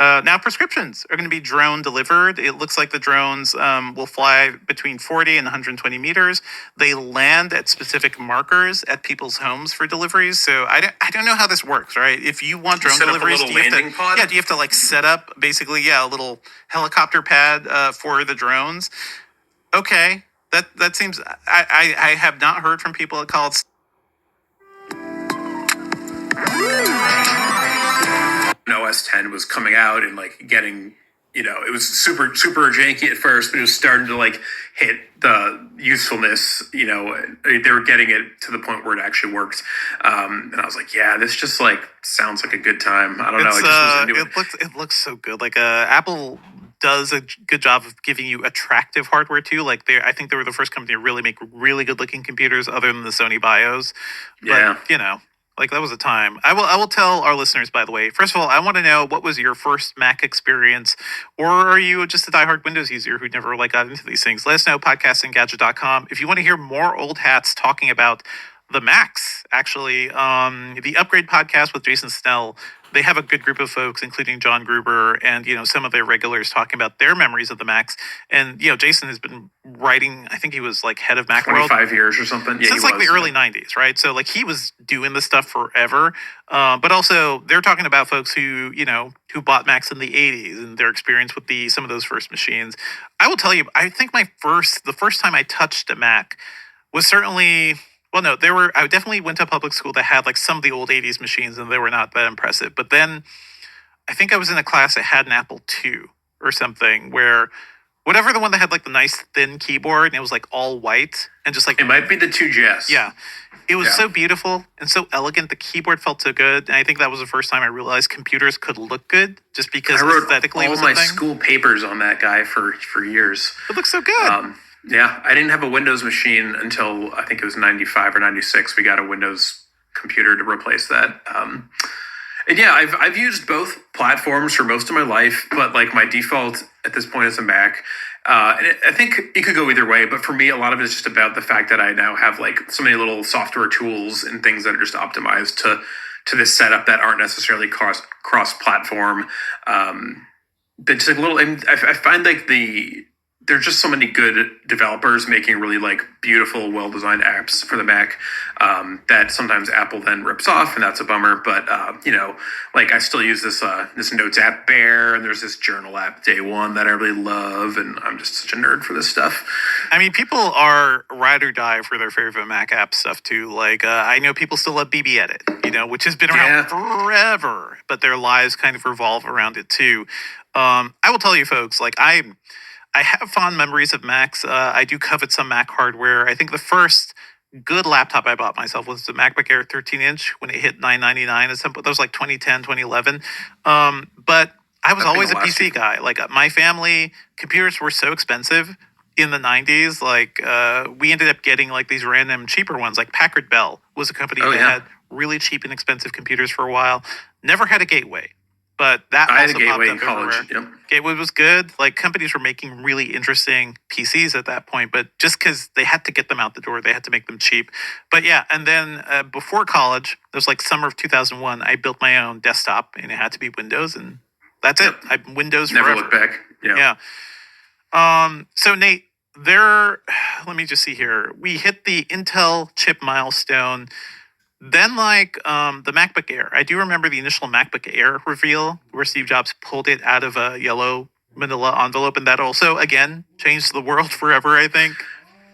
Now prescriptions are going to be drone delivered. It looks like the drones will fly between 40 and 120 meters. They land at specific markers at people's homes for deliveries. So I don't know how this works, right? If you want drone deliveries, do you have to like set up basically, a little helicopter pad for the drones? Okay, that seems. I have not heard from people at College. OS 10 was coming out and like getting, it was super janky at first, but it was starting to like hit the usefulness, they were getting it to the point where it actually worked. And I was like, yeah, this just like sounds like a good time. I don't know. I just was into it looks so good. Like Apple does a good job of giving you attractive hardware too. Like I think they were the first company to really make really good looking computers other than the Sony BIOS. But, yeah. Like that was a time. I will tell our listeners, by the way, first of all, I want to know what was your first Mac experience, or are you just a diehard Windows user who never got into these things? Let us know, podcastinggadget.com. If you want to hear more old hats talking about the Macs, actually, the Upgrade podcast with Jason Snell, they have a good group of folks, including John Gruber and, some of their regulars talking about their memories of the Macs. And, Jason has been writing, I think he was like head of Macworld. 25 years or something. Yeah, since like the early 90s, right? So like he was doing this stuff forever. But also they're talking about folks who bought Macs in the 80s and their experience with some of those first machines. I will tell you, I think the first time I touched a Mac was certainly... Well, no, I definitely went to a public school that had like some of the old 80s machines and they were not that impressive. But then I think I was in a class that had an Apple II or something, where whatever the one that had like the nice thin keyboard and it was like all white and just like It might be the 2GS. yeah. It was Yeah. so beautiful and so elegant. The keyboard felt so good. And I think that was the first time I realized computers could look good just because I wrote aesthetically it all was my something. school papers on that guy for years. It looks so good. Yeah, I didn't have a Windows machine until I think it was 95 or 96. We got a Windows computer to replace that. And yeah, I've used both platforms for most of my life, but like my default at this point is a Mac. I think it could go either way, but for me, a lot of it is just about the fact that I now have like so many little software tools and things that are just optimized to this setup that aren't necessarily cross platform. But just like little, and I find like there's just so many good developers making really like beautiful, well-designed apps for the Mac that sometimes Apple then rips off, and that's a bummer. But like I still use this Notes app Bear, and there's this Journal app Day One that I really love, and I'm just such a nerd for this stuff. I mean, people are ride or die for their favorite Mac app stuff too. Like I know people still love BB Edit, which has been around forever, but their lives kind of revolve around it too. I will tell you, folks, like I have fond memories of Macs. I do covet some Mac hardware. I think the first good laptop I bought myself was the MacBook Air 13-inch when it hit $999 at some point. That was like 2010, 2011. But I was always a PC guy. Like my family, computers were so expensive in the 90s. Like we ended up getting like these random cheaper ones. Like Packard Bell was a company that had really cheap and expensive computers for a while. Never had a Gateway. But that I had also a Gateway popped in up college. everywhere. Yep. Gateway was good. Like companies were making really interesting PCs at that point, but just because they had to get them out the door, they had to make them cheap. But yeah, and then before college, it was like summer of 2001. I built my own desktop, and it had to be Windows, and that's it. I'm Windows Never forever. look back. Yeah. So Nate, let me just see here. We hit the Intel chip milestone. Then, like the MacBook Air, I do remember the initial MacBook Air reveal where Steve Jobs pulled it out of a yellow manila envelope, and that also, again, changed the world forever, I think.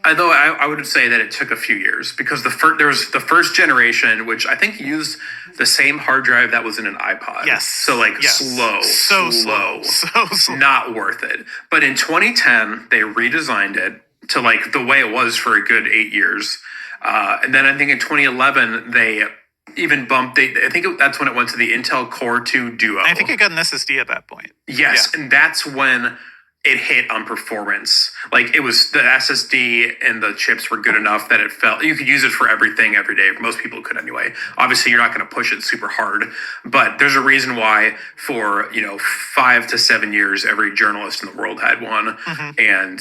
Although I would say that it took a few years because there was the first generation, which I think used the same hard drive that was in an iPod. Yes. So like slow, so slow. not worth it. But in 2010, they redesigned it to like the way it was for a good 8 years. And then I think in 2011, they even bumped, that's when it went to the Intel Core 2 Duo. I think it got an SSD at that point. Yes, Yeah. and that's when it hit on performance. Like it was the SSD and the chips were good enough that it felt you could use it for everything every day. Most people could anyway. Obviously, you're not going to push it super hard, but there's a reason why for 5 to 7 years, every journalist in the world had one, and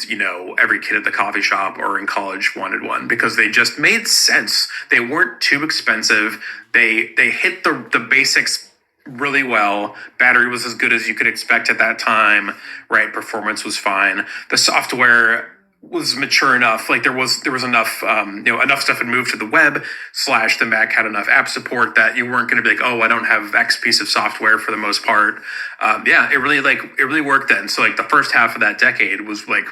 every kid at the coffee shop or in college wanted one because they just made sense. They weren't too expensive. They hit the basics really well. Battery was as good as you could expect at that time, right? Performance was fine. The software was mature enough. Like there was enough, enough stuff had moved to the web / the Mac had enough app support that you weren't going to be like, oh, I don't have X piece of software for the most part. It really worked then. So like the first half of that decade was like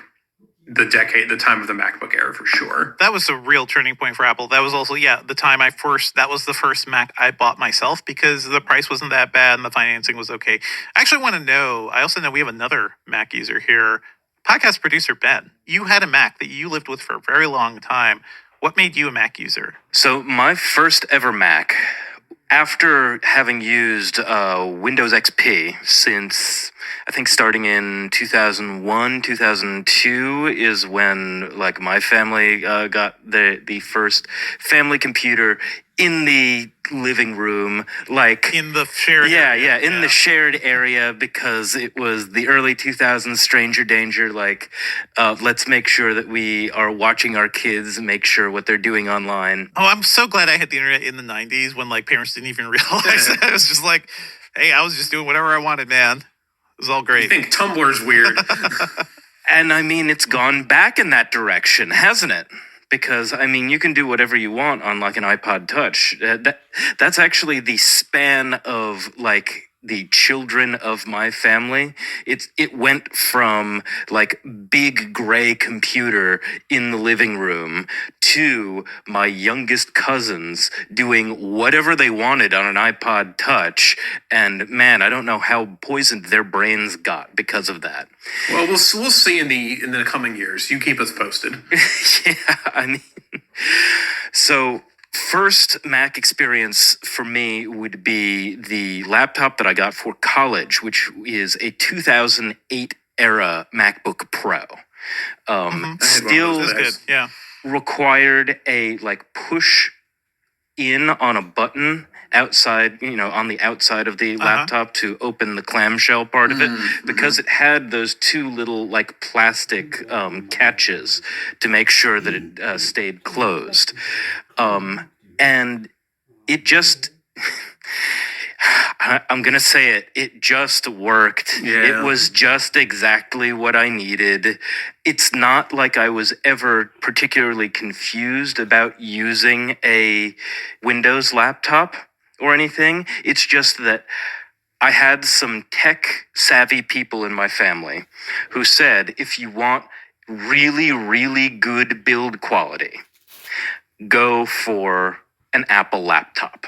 the time of the MacBook Air for sure. That was a real turning point for Apple. That was also, the time that was the first Mac I bought myself because the price wasn't that bad and the financing was okay. I actually want to know, I also know we have another Mac user here, podcast producer Ben. You had a Mac that you lived with for a very long time. What made you a Mac user? So my first ever Mac, after having used Windows XP since I think starting in 2001, 2002 is when like my family got the first family computer in the living room, like in the shared area. in the shared area because it was the early 2000s, stranger danger. Like, let's make sure that we are watching our kids, make sure what they're doing online. Oh, I'm so glad I had the internet in the 90s when like parents didn't even realize that. It was just like, hey, I was just doing whatever I wanted, man. It was all great. You think Tumblr's weird. And I mean, it's gone back in that direction, hasn't it? Because, I mean, you can do whatever you want on, like, an iPod Touch. That's actually the span of, like, the children of my family, it went from like big gray computer in the living room to my youngest cousins doing whatever they wanted on an iPod Touch, and man, I don't know how poisoned their brains got because of that. Well, we'll see in the coming years. You keep us posted. Yeah, I mean, so first Mac experience for me would be the laptop that I got for college, which is a 2008 era MacBook Pro. Still That's Good. Yeah. required a like push in on a button outside, on the outside of the laptop to open the clamshell part of it, because it had those two little like plastic catches to make sure that it stayed closed. And it just, I'm going to say it, it just worked. Yeah. It was just exactly what I needed. It's not like I was ever particularly confused about using a Windows laptop or anything. It's just that I had some tech savvy people in my family who said, if you want really, really good build quality, go for an Apple laptop.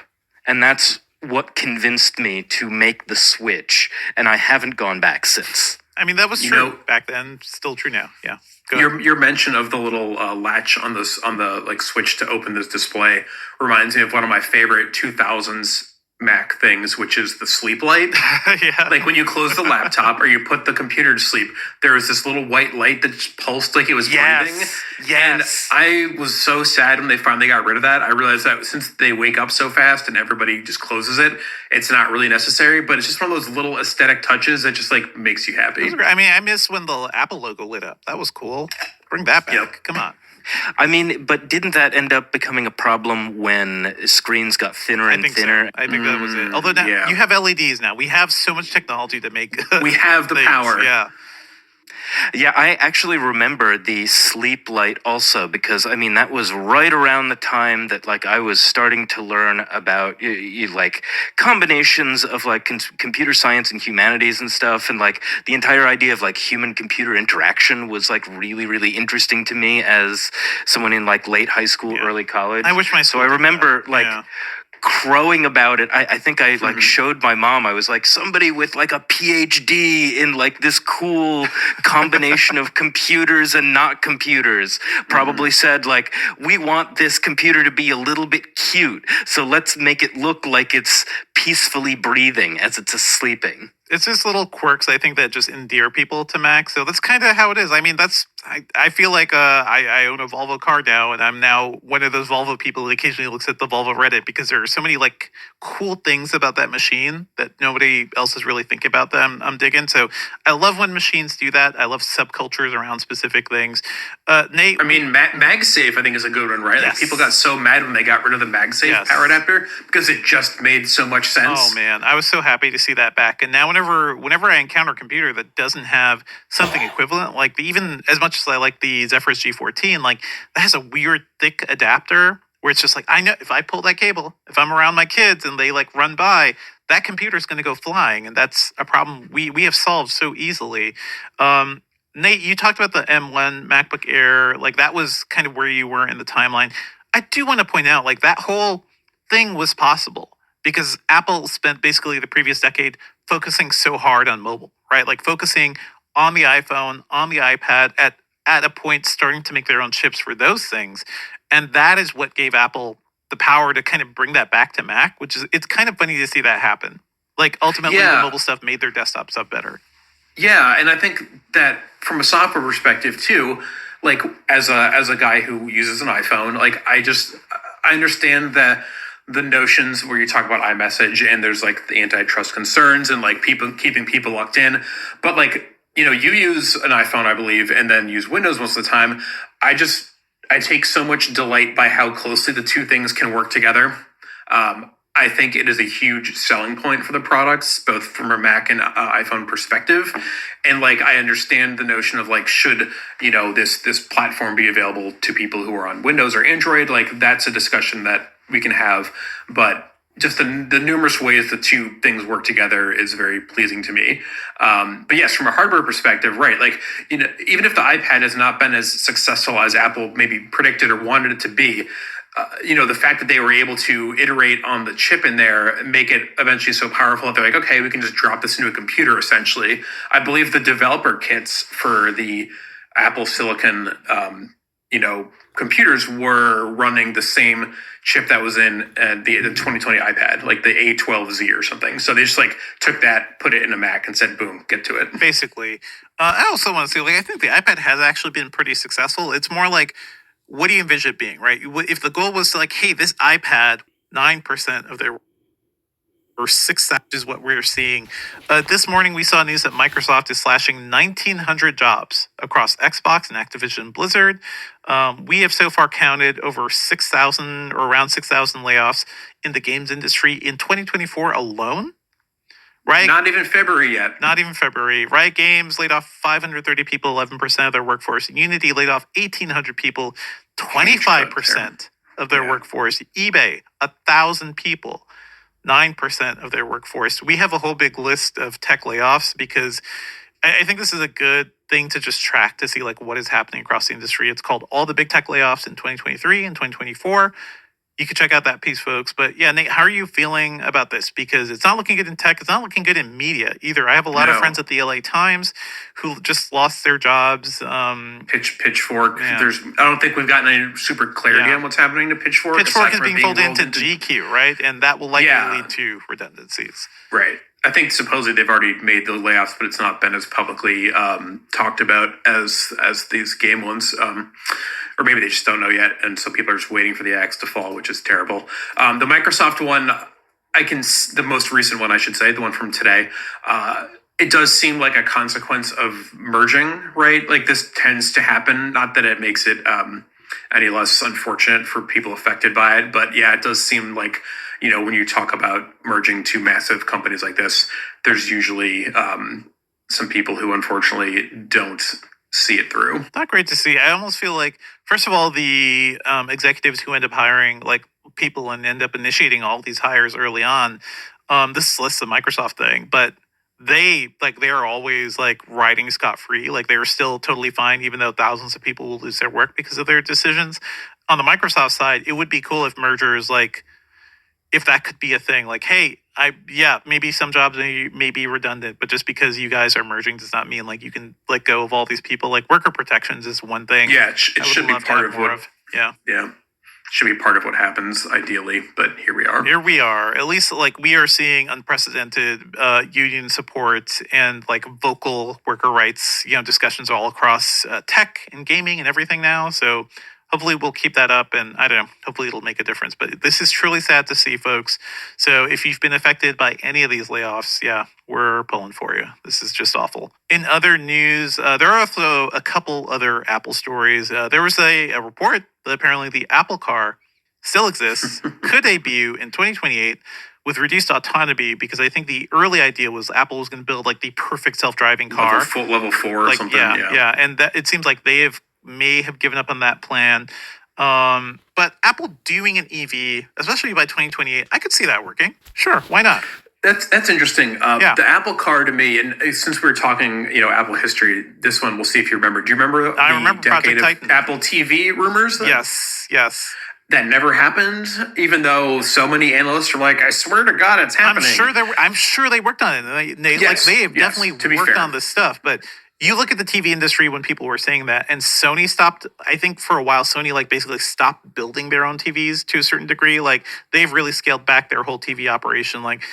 And that's what convinced me to make the switch, and I haven't gone back since. I mean, that was true back then, still true now. Yeah. Go ahead. Your mention of the little latch on the like switch to open this display reminds me of one of my favorite 2000s Mac things, which is the sleep light. Yeah. Like when you close the laptop or you put the computer to sleep, there was this little white light that just pulsed like it was breathing. Yes. And I was so sad when they finally got rid of that. I realized that since they wake up so fast and everybody just closes it, it's not really necessary. But it's just one of those little aesthetic touches that just like makes you happy. I mean, I miss when the Apple logo lit up. That was cool. Bring that back. Yep. Come on. I mean, but didn't that end up becoming a problem when screens got thinner and thinner? So. I think that was it. Although now you have LEDs now. We have so much technology to make. We have the power. Yeah. Yeah, I actually remember the sleep light also, because I mean that was right around the time that like I was starting to learn about like combinations of like computer science and humanities and stuff, and like the entire idea of like human computer interaction was like really, really interesting to me as someone in like late high school, early college. I wish my so I remember like crowing about it. I think I like showed my mom. I was like, somebody with like a PhD in like this cool combination of computers and not computers probably said like, we want this computer to be a little bit cute, so let's make it look like it's peacefully breathing as it's sleeping. It's just little quirks, I think, that just endear people to Mac. So that's kind of how it is. I mean, I feel like I own a Volvo car now, and I'm now one of those Volvo people who occasionally looks at the Volvo Reddit, because there are so many like cool things about that machine that nobody else is really thinking about them. I'm digging. So I love when machines do that. I love subcultures around specific things. Nate, I mean, MagSafe, I think, is a good one, right? Yes. Like people got so mad when they got rid of the MagSafe power adapter because it just made so much sense. Oh man, I was so happy to see that back. And now whenever I encounter a computer that doesn't have something equivalent, like even as much as I like the Zephyrus G14, like that has a weird thick adapter where it's just like, I know if I pull that cable, if I'm around my kids and they like run by, that computer's going to go flying, and that's a problem we have solved so easily. Nate, you talked about the M1 MacBook Air, like that was kind of where you were in the timeline. I do want to point out, like that whole thing was possible because Apple spent basically the previous decade focusing so hard on mobile, right? Like focusing on the iPhone, on the iPad, at a point starting to make their own chips for those things. And that is what gave Apple the power to kind of bring that back to Mac, which is, it's kind of funny to see that happen. Like ultimately the mobile stuff made their desktop stuff better. Yeah, and I think that from a software perspective too, like as a guy who uses an iPhone, like I understand that the notions where you talk about iMessage and there's like the antitrust concerns and like people keeping people locked in, but like, you use an iPhone, I believe, and then use Windows most of the time. I take so much delight by how closely the two things can work together. I think it is a huge selling point for the products, both from a Mac and iPhone perspective. And like, I understand the notion of like, should, this platform be available to people who are on Windows or Android? Like, that's a discussion that we can have. But just the numerous ways the two things work together is very pleasing to me. But yes, from a hardware perspective, right? Like, even if the iPad has not been as successful as Apple maybe predicted or wanted it to be, the fact that they were able to iterate on the chip in there and make it eventually so powerful that they're like, okay, we can just drop this into a computer. Essentially, I believe the developer kits for the Apple Silicon, computers were running the same chip that was in the 2020 iPad, like the A12Z or something. So they just like took that, put it in a Mac, and said, "Boom, get to it." Basically, I also want to say, like, I think the iPad has actually been pretty successful. It's more like, what do you envision it being, right? If the goal was to, like, hey, this iPad, 9% of their or 6,000 is what we're seeing. This morning, we saw news that Microsoft is slashing 1,900 jobs across Xbox and Activision Blizzard. We have so far counted over 6,000 or around 6,000 layoffs in the games industry in 2024 alone. Right? Not even February yet. Not even February. Riot Games laid off 530 people, 11% of their workforce. Unity laid off 1,800 people, 25% of their workforce. eBay, 1,000 people, 9% of their workforce. We have a whole big list of tech layoffs because I think this is a good thing to just track to see like what is happening across the industry. It's called All the Big Tech Layoffs in 2023 and 2024. You can check out that piece, folks. But yeah, Nate, how are you feeling about this? Because it's not looking good in tech. It's not looking good in media either. I have a lot of friends at the LA Times who just lost their jobs. Pitchfork. I don't think we've gotten any super clarity on what's happening to Pitchfork. Pitchfork is being folded into GQ, right? And that will likely lead to redundancies. Right. I think supposedly they've already made those layoffs, but it's not been as publicly talked about as these game ones. Or maybe they just don't know yet, and so people are just waiting for the axe to fall, which is terrible. The Microsoft one, the most recent one, I should say, the one from today, it does seem like a consequence of merging, right? Like this tends to happen. Not that it makes it any less unfortunate for people affected by it, but yeah, it does seem like, when you talk about merging two massive companies like this, there's usually some people who unfortunately don't see it through. Not great to see. I almost feel like, first of all, the executives who end up hiring like people and end up initiating all these hires early on, this is less the Microsoft thing, but they are always like riding scot-free. Like they're still totally fine, even though thousands of people will lose their work because of their decisions. On the Microsoft side, it would be cool if mergers, like if that could be a thing, like, hey, maybe some jobs may be redundant, but just because you guys are merging does not mean like you can let go of all these people. Like worker protections is one thing. Yeah, it should be part of what. Yeah. Should be part of what happens ideally, but here we are. Here we are. At least like we are seeing unprecedented union support and like vocal worker rights, discussions all across tech and gaming and everything now. So hopefully we'll keep that up, and I don't know, hopefully it'll make a difference. But this is truly sad to see, folks. So if you've been affected by any of these layoffs, we're pulling for you. This is just awful. In other news, there are also a couple other Apple stories. There was a report that apparently the Apple Car still exists, could debut in 2028 with reduced autonomy, because I think the early idea was Apple was going to build like the perfect self-driving car. Level 4 or something. Yeah. And that, it seems like they may have given up on that plan. But Apple doing an EV, especially by 2028, I could see that working. Sure, why not? That's interesting. The Apple Car to me, and since we're talking, Apple history, this one, we'll see if you remember. Do you remember I remember decade Project of Titan. Apple TV rumors? Yes. That never happened, even though so many analysts are like, I swear to God, it's happening. I'm sure they worked on it. They have definitely worked on this stuff, but you look at the TV industry when people were saying that, and Sony stopped. I think for a while, Sony basically stopped building their own TVs to a certain degree. Like they've really scaled back their whole TV operation. Like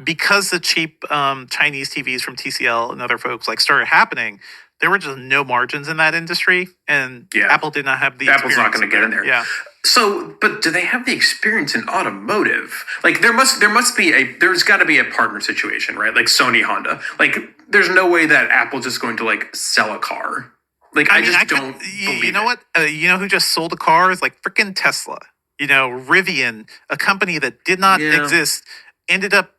because the cheap Chinese TVs from TCL and other folks started happening, there were just no margins in that industry, and Apple did not have the. Apple's not going to get in there. Yeah. So, but do they have the experience in automotive? Like there's got to be a partner situation, right? Like Sony, Honda. Like there's no way that Apple's just going to sell a car. Like I don't believe you know what? You know who just sold a car is freaking Tesla. Rivian, a company that did not exist,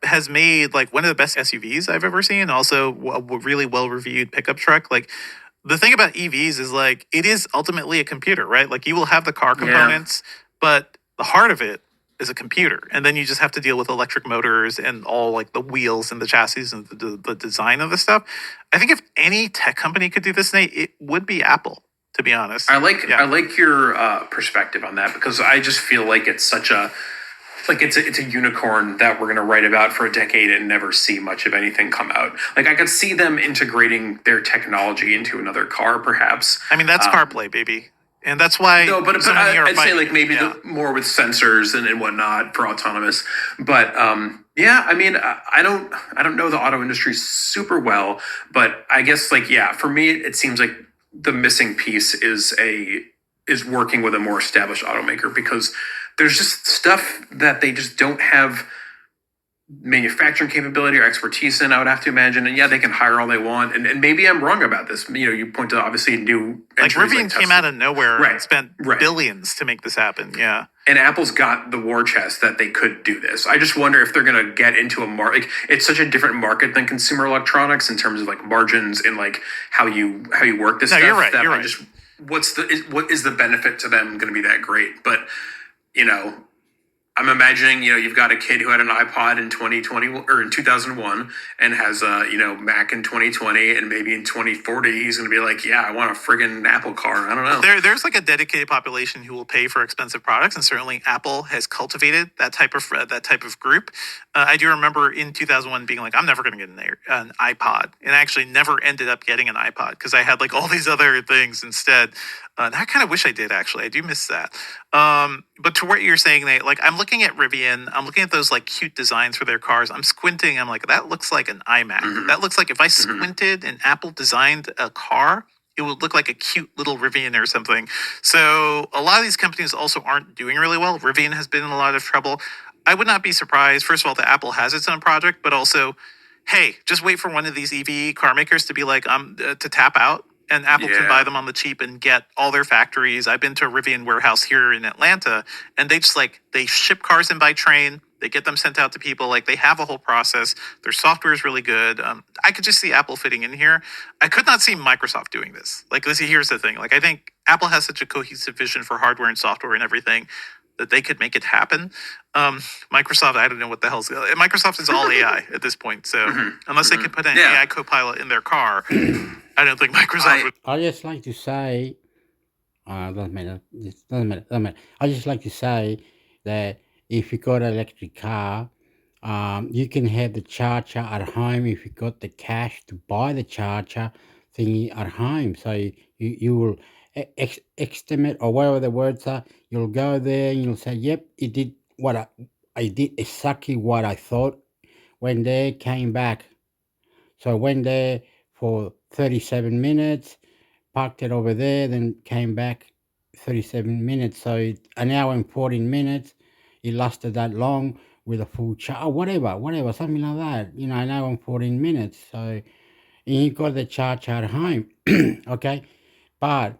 has made one of the best SUVs I've ever seen. Also a really well-reviewed pickup truck. The thing about EVs is it is ultimately a computer, right? You will have the car components, but the heart of it is a computer, and then you just have to deal with electric motors and all like the wheels and the chassis and the design of the stuff. I think if any tech company could do this, Nate, it would be Apple. To be honest, I like your perspective on that, because I just feel like it's such a it's a unicorn that we're gonna write about for a decade and never see much of anything come out. Like, I could see them integrating their technology into another car, perhaps. I mean, that's CarPlay, baby. And that's why No, but so many are I'd say fighting. like maybe Yeah. more with sensors and whatnot for autonomous. But yeah, I mean, I don't know the auto industry super well, but I guess like, yeah, for me, it seems like the missing piece is working with a more established automaker, because there's just stuff that they just don't have manufacturing capability or expertise in, I would have to imagine. And yeah, they can hire all they want. And maybe I'm wrong about this. You know, you point to obviously new Like entries Rivian came Tesla. out of nowhere Right, and spent right. billions to make this happen. Yeah. And Apple's got the war chest that they could do this. I just wonder if they're going to get into a market. Like, it's such a different market than consumer electronics in terms of like margins and like how you work this No, stuff. you're right, that you're I right. Just what is the benefit to them going to be that great? But you know, I'm imagining, you know, you've got a kid who had an iPod in 2020 or in 2001 and has a, you know, Mac in 2020, and maybe in 2040 he's going to be like, yeah, I want a friggin' Apple car. I don't know. There's like a dedicated population who will pay for expensive products, and certainly Apple has cultivated that type of group. I do remember in 2001 being like, I'm never going to get an iPod, and I actually never ended up getting an iPod because I had like all these other things instead. And I kind of wish I did, actually. I do miss that. But to what you're saying, Nate, like I'm looking at Rivian, I'm looking at those like cute designs for their cars. I'm squinting. I'm like, that looks like an iMac. That looks like if I squinted and Apple designed a car, it would look like a cute little Rivian or something. So a lot of these companies also aren't doing really well. Rivian has been in a lot of trouble. I would not be surprised, first of all, that Apple has its own project, but also, hey, just wait for one of these EV car makers to be like, to tap out. And Apple can Yeah. buy them on the cheap and get all their factories. I've been to a Rivian warehouse here in Atlanta, and they just like, they ship cars in by train. They get them sent out to people. Like they have a whole process. Their software is really good. I could just see Apple fitting in here. I could not see Microsoft doing this. Like, here's the thing. Like, I think Apple has such a cohesive vision for hardware and software and everything that they could make it happen. Microsoft, I don't know what the hell's Microsoft is all AI at this point. So unless they can put an Yeah. AI copilot in their car, I don't think Microsoft would. I just like to say, doesn't matter. It doesn't matter. Doesn't matter. I just like to say that if you got an electric car, you can have the charger at home if you got the cash to buy the charger thingy at home. So you will estimate or whatever the words are. You'll go there and you'll say, "Yep, it did what I did exactly what I thought." Went there, came back. So I went there for 37 minutes, parked it over there, then came back 37 minutes. So an hour and 14 minutes. It lasted that long with a full charge, whatever, something like that. You know, an hour and 14 minutes. So and you got the charge at home. Okay. But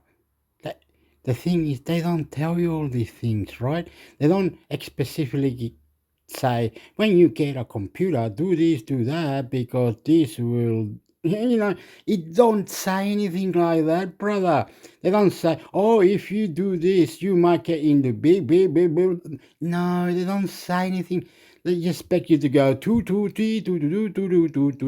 the thing is, they don't tell you all these things, right? They don't specifically say, when you get a computer, do this, do that, because this will, you know, it don't say anything like that, brother. They don't say, oh, if you do this, you might get in the big. No, they don't say anything. They just expect you to go 2, 2, 3, 2, 2, 2, 2, 2, 2,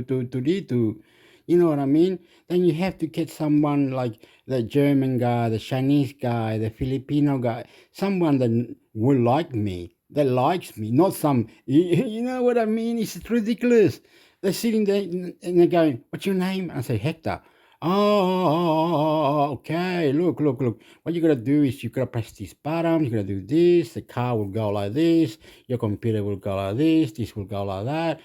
2, 2, 2, you know what I mean? Then you have to get someone like the German guy, the Chinese guy, the Filipino guy, someone that will like me, that likes me, not some, you know what I mean? It's ridiculous. They're sitting there and they're going, what's your name? I say, Hector. Oh, okay. Look. What you gotta do is you gotta press this button, you gotta do this, the car will go like this, your computer will go like this will go like that.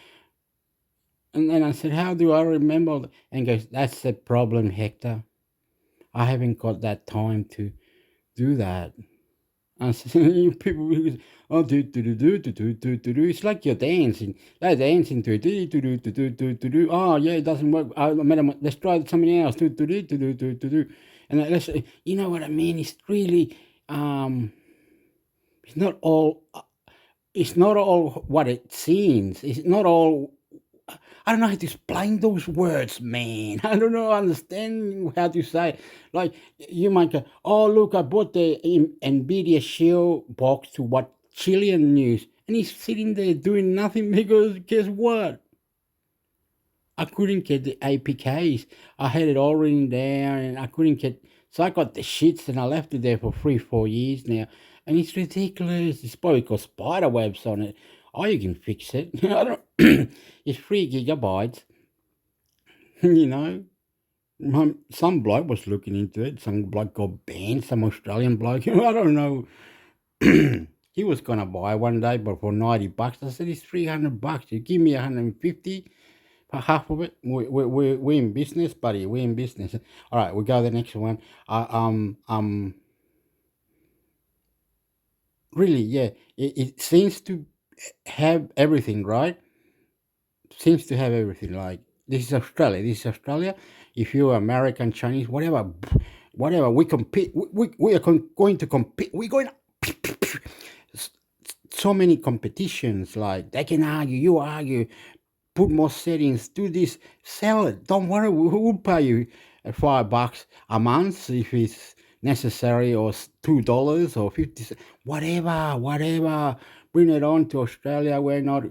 And then I said, how do I remember? And he goes, that's the problem, Hector. I haven't got that time to do that. I said, you people, oh, do. It's like you're dancing. They're dancing to do. Oh, yeah, it doesn't work. Let's try something else. Do. And let's, you know what I mean? It's really, it's not all what it seems. It's not all. I don't know how to explain those words, man. I don't know, understand how to say it. Like, you might go, oh, look, I bought the NVIDIA Shield box to watch Chilean news. And he's sitting there doing nothing because guess what? I couldn't get the APKs. I had it all written down and I couldn't get. So I got the shits and I left it there for 3-4 years now. And it's ridiculous. It's probably got spider webs on it. Oh, you can fix it. I don't. It's 3 gigabytes. You know, some bloke was looking into it. Some bloke got banned. Some Australian bloke. I don't know. He was gonna buy one day, but for $90. I said it's $300. You give me 150 for half of it. We're in business, buddy. We're in business. All right, we go to the next one. Really, yeah. It seems to have everything, right? Seems to have everything. Like, this is Australia. This is Australia. If you're American, Chinese, whatever, we compete. We are going to compete. We're going to so many competitions. Like, they can argue, you argue, put more settings, do this, sell it. Don't worry, we'll pay you $5 a month if it's necessary, or $2 or 50 cents, whatever. Bring it on to Australia. We're not,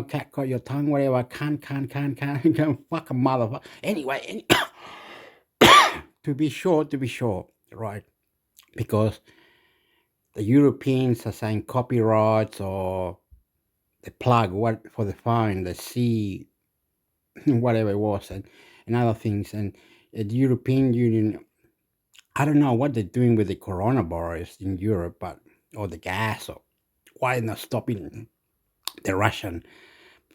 cat got your tongue, whatever. Can't, fuck a motherfucker. Anyway, to be sure, right? Because the Europeans are saying copyrights or the plug for the phone, the C, whatever it was, and other things. And the European Union, I don't know what they're doing with the coronavirus in Europe, or the gas, or why they're not stopping the Russian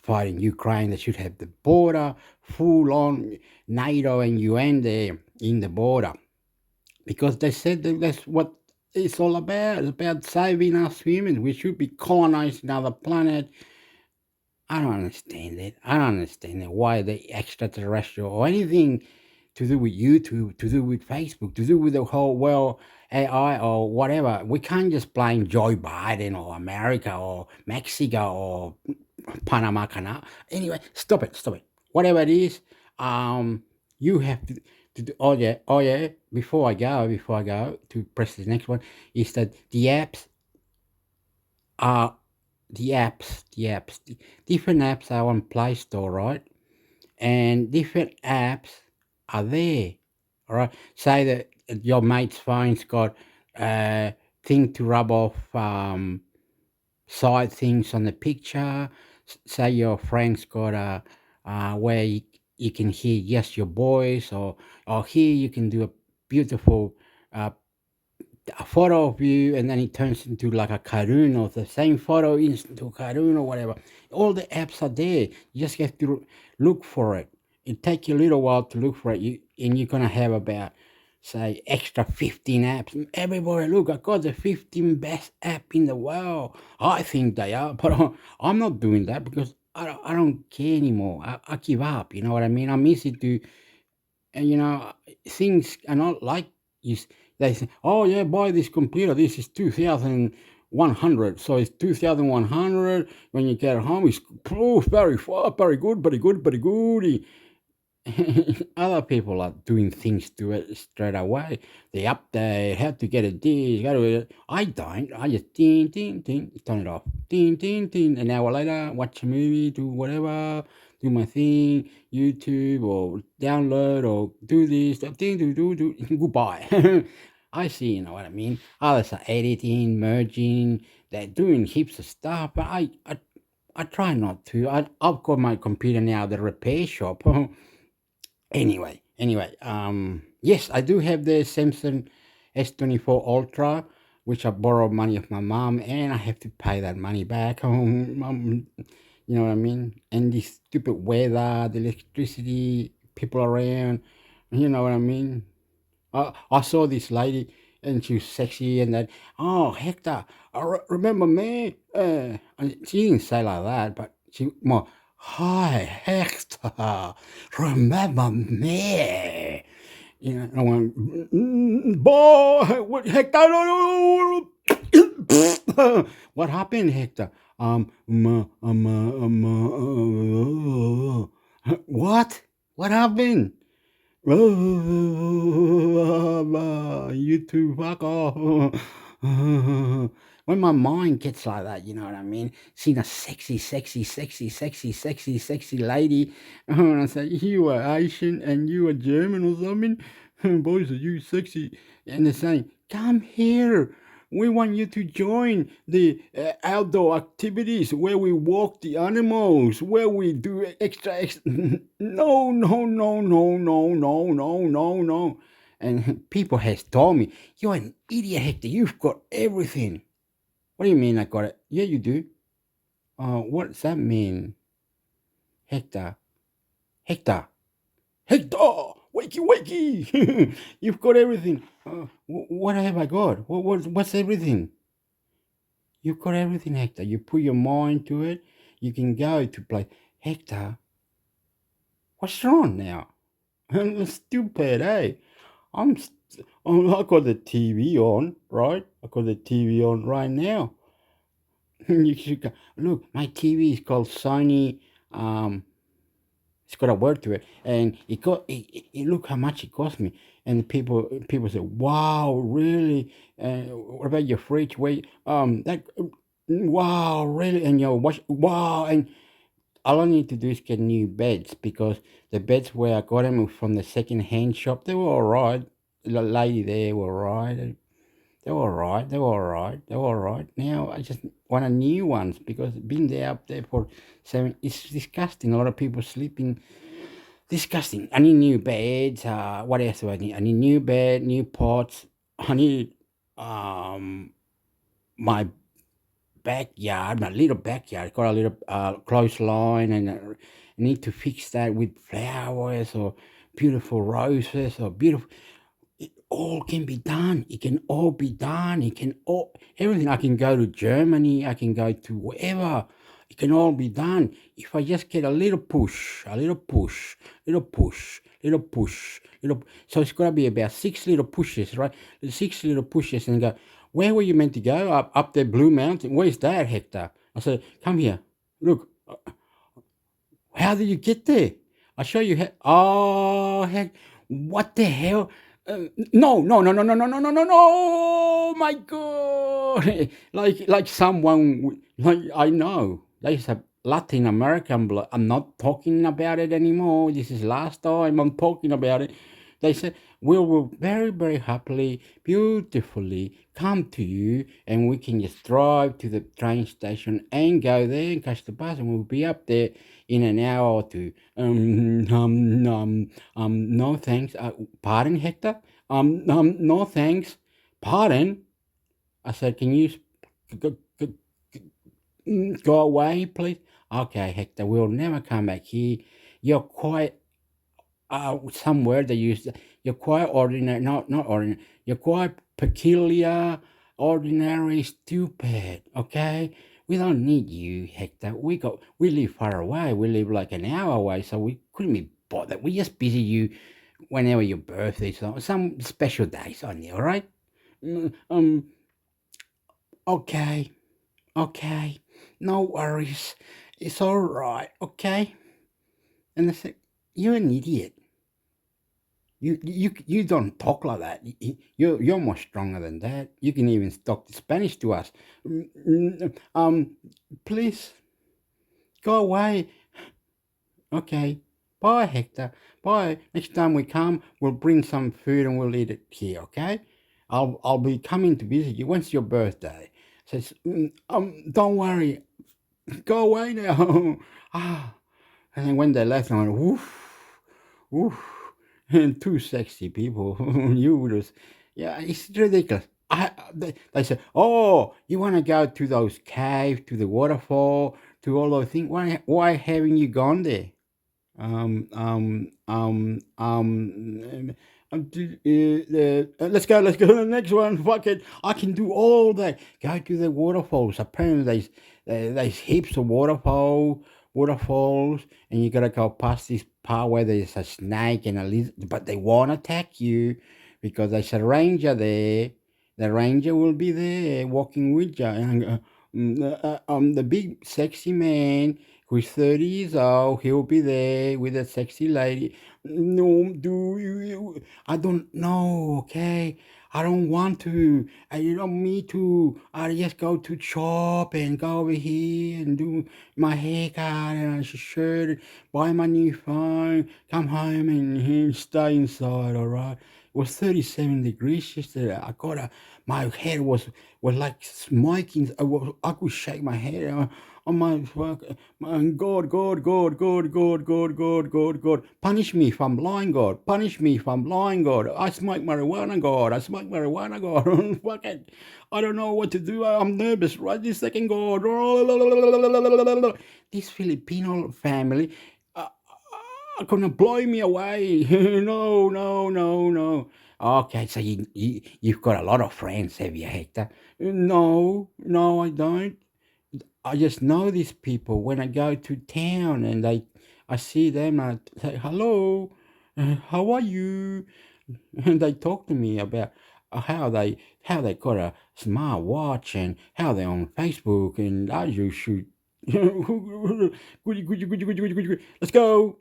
fight in Ukraine. They should have the border full on, NATO and UN there in the border, because they said that's what it's all about. It's about saving us humans. We should be colonizing another planet. I don't understand it. Why the extraterrestrial or anything to do with YouTube, to do with Facebook, to do with the whole world AI or whatever. We can't just blame Joe Biden or America or Mexico or Panama Canal. Anyway, stop it. Whatever it is, you have to do. Oh yeah. Before I go to press the next one, is that the apps are different apps are on Play Store, right? And different apps are there, all right? Say that your mate's phone's got a thing to rub off side things on the picture. Say your friend's got a where you can hear yes your voice, or here you can do a beautiful a photo of you, and then it turns into like a cartoon, or the same photo into a cartoon or whatever. All the apps are there. You just have to look for it. It takes you a little while to look for it, and you're gonna have about, say, extra 15 apps. Everybody, look, I got the 15 best app in the world. I think they are, but I'm not doing that because I don't care anymore. I give up. You know what I mean? I'm easy to, and things are not like you. They say, oh yeah, buy this computer. This is 2,100. So it's 2,100. When you get home, it's very good. Other people are doing things to it straight away. They update, have to get a this, got to. I don't. I just turn it off. An hour later, watch a movie, do whatever, do my thing, YouTube or download or do this, do. Goodbye. I see, you know what I mean. Others are editing, merging. They're doing heaps of stuff, but I try not to. I've got my computer now, the repair shop. Anyway, yes, I do have the Samsung S24 Ultra, which I borrowed money of my mom, and I have to pay that money back. You know what I mean? And this stupid weather, the electricity, people around, you know what I mean? I saw this lady, and she was sexy, and that, oh, Hector, remember me? And she didn't say like that, but she more, hi, Hector, remember me? And I went, boy, what, Hector? What happened, Hector? What? What happened? You two fuck off. When my mind gets like that, you know what I mean? Seeing a sexy lady, and I say, you are Asian and you are German or something. Boys, are you sexy? And they're saying, come here. We want you to join the outdoor activities where we walk the animals, where we do extra. No, no, no, no, no, no, no, no, no. And people has told me, you're an idiot, Hector. You've got everything. What do you mean I got it? Yeah, you do. What does that mean? Hector. Hector. Hector! Wakey, wakey! You've got everything. What have I got? What's everything? You've got everything, Hector. You put your mind to it. You can go to play. Hector, what's wrong now? Stupid, eh? I got the TV on, right? I got the TV on right now. You should go, look, my TV is called Sony. It's got a word to it, and look how much it cost me. And people say, wow, really? What about your fridge? Wait, wow, really? And your wash, wow, and all I need to do is get new beds, because the beds where I got them from the second-hand shop, they were all right. The lady there were all right. They were all right. They were all right. They were all right. Now I just want a new ones, because being there up there for 7, it's disgusting. A lot of people sleeping. Disgusting. I need new beds. What else do I need? I need new bed, new pots. I need my backyard, my little backyard. Got a little clothesline, and I need to fix that with flowers or beautiful roses or beautiful. It all can be done. It can all be done. It can all everything. I can go to Germany. I can go to wherever. It can all be done if I just get a little push, a little push, little push, little push, little. So it's got to be about 6 little pushes, right? 6 little pushes, and go. Where were you meant to go? Up there, Blue Mountain. Where's that, Hector? I said, come here. Look. How did you get there? I'll show you. Oh, heck. What the hell? No, no, no, no, no, no, no, no, no, no! My God! like someone, like I know. There's a Latin American blood. I'm not talking about it anymore. This is last time I'm talking about it. They said, we will very, very happily, beautifully come to you, and we can just drive to the train station and go there and catch the bus, and we'll be up there in an hour or two. No thanks. Pardon, Hector? No thanks. Pardon? I said, can you go away, please? Okay, Hector, we'll never come back here. You're quite some word they use. You're quite ordinary, not ordinary. You're quite peculiar, ordinary, stupid. Okay, we don't need you, Hector. We live far away. We live like an hour away, so we couldn't be bothered. We just busy you whenever your birthday, so some special days on you. All right? Okay, okay, no worries. It's all right. Okay. And I said, you're an idiot. You don't talk like that. You're more stronger than that. You can even talk Spanish to us. Please go away. Okay. Bye, Hector. Bye. Next time we come, we'll bring some food and we'll eat it here. Okay. I'll be coming to visit you. When's your birthday? Says, don't worry. Go away now. And then when they left, I went, woof, woof. And 2 sexy people. You just, yeah, it's ridiculous. They said, oh, you want to go to those caves, to the waterfall, to all those things. Why haven't you gone there? Let's go to the next one. Fuck it. I can do all that. Go to the waterfalls. Apparently there's heaps of waterfalls, and you gotta go past this part where there's a snake and a lizard, but they won't attack you because there's a ranger there. The ranger will be there walking with you. And The big sexy man who's 30 years old. He'll be there with a sexy lady. No, I don't know, okay? I don't want to. You know, me too. I just go to shop and go over here and do my haircut and a shirt, buy my new phone, come home and stay inside, all right? It was 37 degrees yesterday. My head was like smoking. I could shake my head. On my fuck, God, God, God, God, God, God, God, God, God. Punish me if I'm lying, God. Punish me if I'm lying, God. I smoke marijuana, God. I smoke marijuana, God. Fuck it. I don't know what to do. I'm nervous right this second, God. This Filipino family are gonna blow me away. No, no, no, no. Okay, so you've got a lot of friends, have you, Hector? No, no, I don't. I just know these people when I go to town and I see them. I say hello, how are you? And they talk to me about how they got a smart watch and how they're on Facebook and I you should. Goody, goody, goody, goody, goody, goody, goody. Let's go.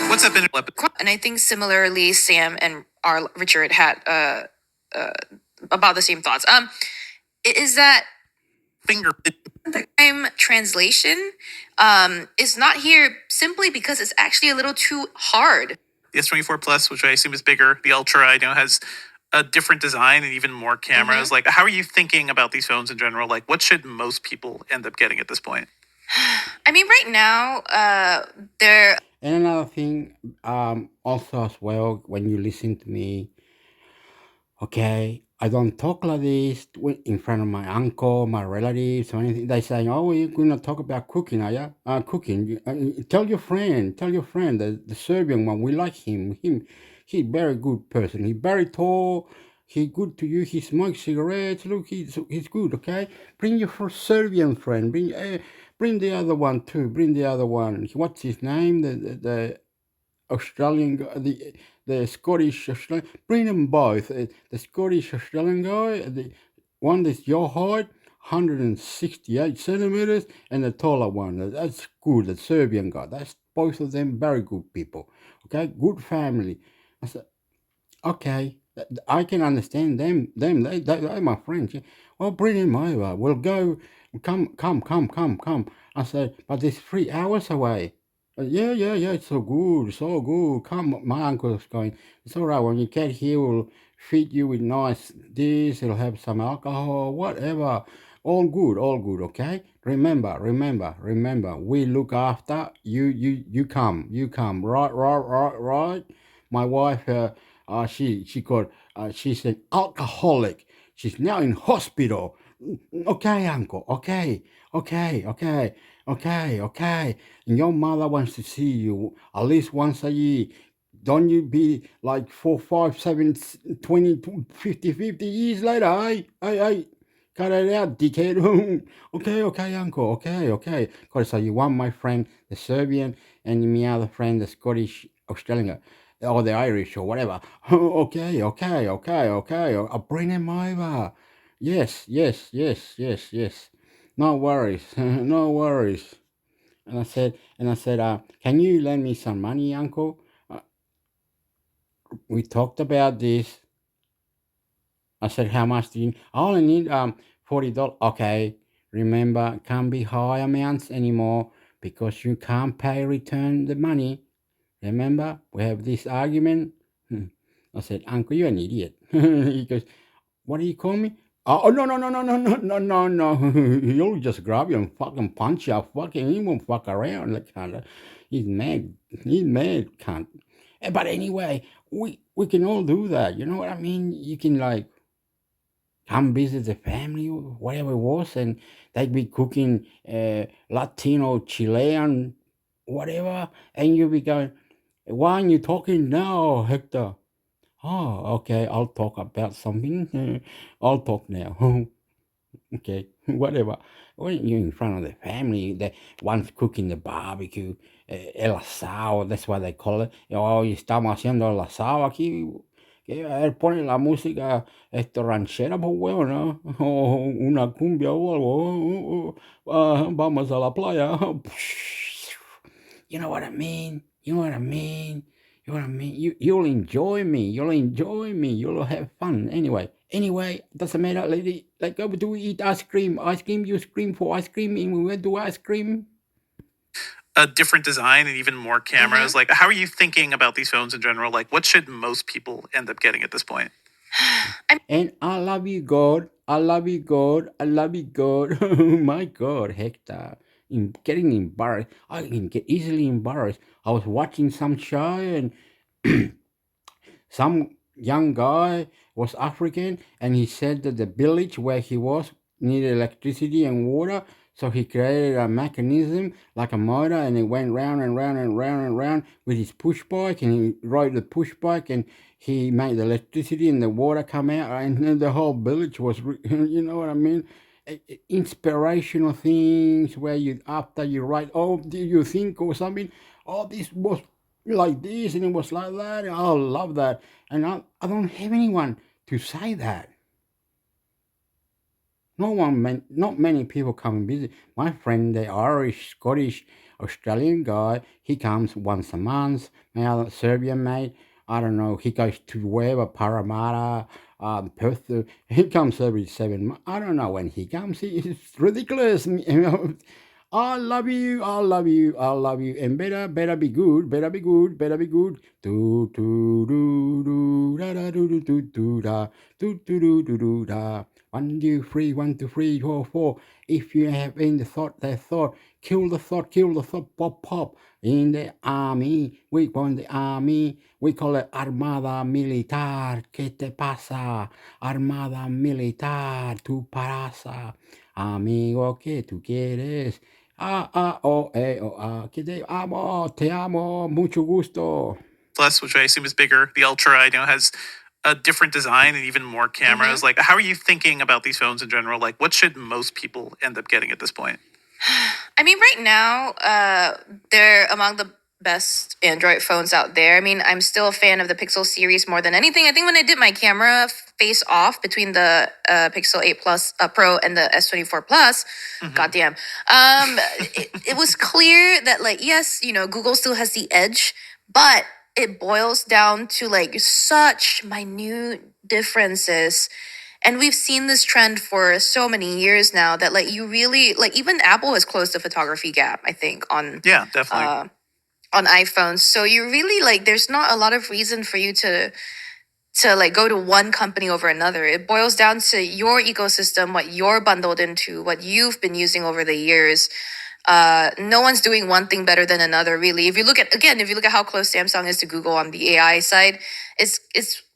What's up in And I think similarly, Sam and our Richard had about the same thoughts. Is that finger? time translation is not here simply because it's actually a little too hard. The S24 Plus, which I assume is bigger, the Ultra, I know has a different design and even more cameras. Like, how are you thinking about these phones in general? Like, what should most people end up getting at this point? I mean, right now, they're And another thing, also as well, when you listen to me, okay, I don't talk like this in front of my uncle, my relatives, or anything. They say, "Oh, you're gonna talk about cooking, are ya? Cooking. Tell your friend, the Serbian one. We like him. He's very good person. He's very tall. He good to you. He smokes cigarettes. Look, he's good. Okay, bring your Serbian friend. Bring the other one too. Bring the other one. What's his name? The Australian guy, the Scottish Australian, bring them both. The Scottish Australian guy, the one that's your height, 168 centimeters, and the taller one. That's good. The Serbian guy. That's both of them very good people. Okay, good family. I said, okay, I can understand them. They're my friends. Yeah. Well, bring them over. We'll go. Come. I said, but it's 3 hours away. Yeah. It's so good, so good. Come, my uncle's going. It's all right. When you get here, we'll feed you with nice this. It'll have some alcohol, whatever. All good. Okay. Remember. We look after you. You come. Right. My wife. She's an alcoholic. She's now in hospital. Okay, uncle. Okay. And your mother wants to see you at least once a year. Don't you be like 4, 5, 7, 20, 50 years later, hey. Cut it out, dickhead. Okay, uncle. Okay. Cause so you want my friend, the Serbian, and my other friend, the Scottish Australian, or the Irish, or whatever. Okay. I'll bring him over. Yes. No worries. No worries. And I said, can you lend me some money, uncle? We talked about this. I said, how much do you need? I only need $40. Okay. Remember, can't be high amounts anymore because you can't return the money. Remember, we have this argument. I said, Uncle, you're an idiot. He goes, what do you call me? Oh, no. He'll just grab you and fucking punch you. He won't fuck around. Like, he's mad, cunt. But anyway, we can all do that. You know what I mean? You can, like, come visit the family, whatever it was, and they'd be cooking Latino, Chilean, whatever, and you'll be going, why aren't you talking now, Hector? Oh, okay, I'll talk about something. I'll talk now. Okay, whatever. When you're in front of the family, the one's cooking the barbecue, el asado, that's what they call it. Oh, estamos haciendo el asado aquí. Pone la música ranchera, pues huevo, ¿no? O una cumbia o algo. Vamos a la playa. You know what I mean? You know what I mean? You know what I mean? You'll enjoy me. You'll enjoy me. You'll have fun. Anyway, doesn't matter, lady. Like, do we eat ice cream? Ice cream, you scream for ice cream, and we went to ice cream. A different design and even more cameras. Like, how are you thinking about these phones in general? Like, what should most people end up getting at this point? And I love you, God. I love you, God. I love you, God. My God, Hector. Getting embarrassed. I can get easily embarrassed. I was watching some show and some young guy was African and he said that the village where he was needed electricity and water. So he created a mechanism like a motor and it went round and round and round and round with his push bike and he rode the push bike and he made the electricity and the water come out and then the whole village was, you know what I mean? Inspirational things where you, after you write, oh, do you think or something? Oh, this was like this and it was like that. I love that. And I don't have anyone to say that. Not many people come and visit. My friend, the Irish, Scottish, Australian guy, he comes once a month. My other Serbian mate, I don't know, he goes to wherever, Parramatta, Perth. He comes every 7 months. I don't know when he comes. It's ridiculous. I love you, I love you, I love you, and better be good, better be good, better be good. Do do do do da da do do do do da do do do do do da. 1, 2, 3, 1, 2, 3, 4, 4. If you have in the thought, kill the thought, pop, pop. In the army, we want the army, we call it Armada Militar. ¿Qué te pasa? Armada Militar, tu parasa. Amigo, ¿qué tú quieres? Que te amo, mucho gusto. Plus, which I assume is bigger. The Ultra, I know, has a different design and even more cameras. Like, how are you thinking about these phones in general? Like, what should most people end up getting at this point? I mean, right now, they're among the best Android phones out there. I mean, I'm still a fan of the Pixel series more than anything. I think when I did my camera face off between the Pixel 8 Plus Pro and the S24 Plus, goddamn, it was clear that, like, yes, you know, Google still has the edge, but it boils down to like such minute differences. And we've seen this trend for so many years now that like you really like even Apple has closed the photography gap, I think, on Yeah, definitely. on iPhones. So you really like there's not a lot of reason for you to like go to one company over another. It boils down to your ecosystem, what you're bundled into, what you've been using over the years. No one's doing one thing better than another, really. If you look at how close Samsung is to Google on the AI side, it's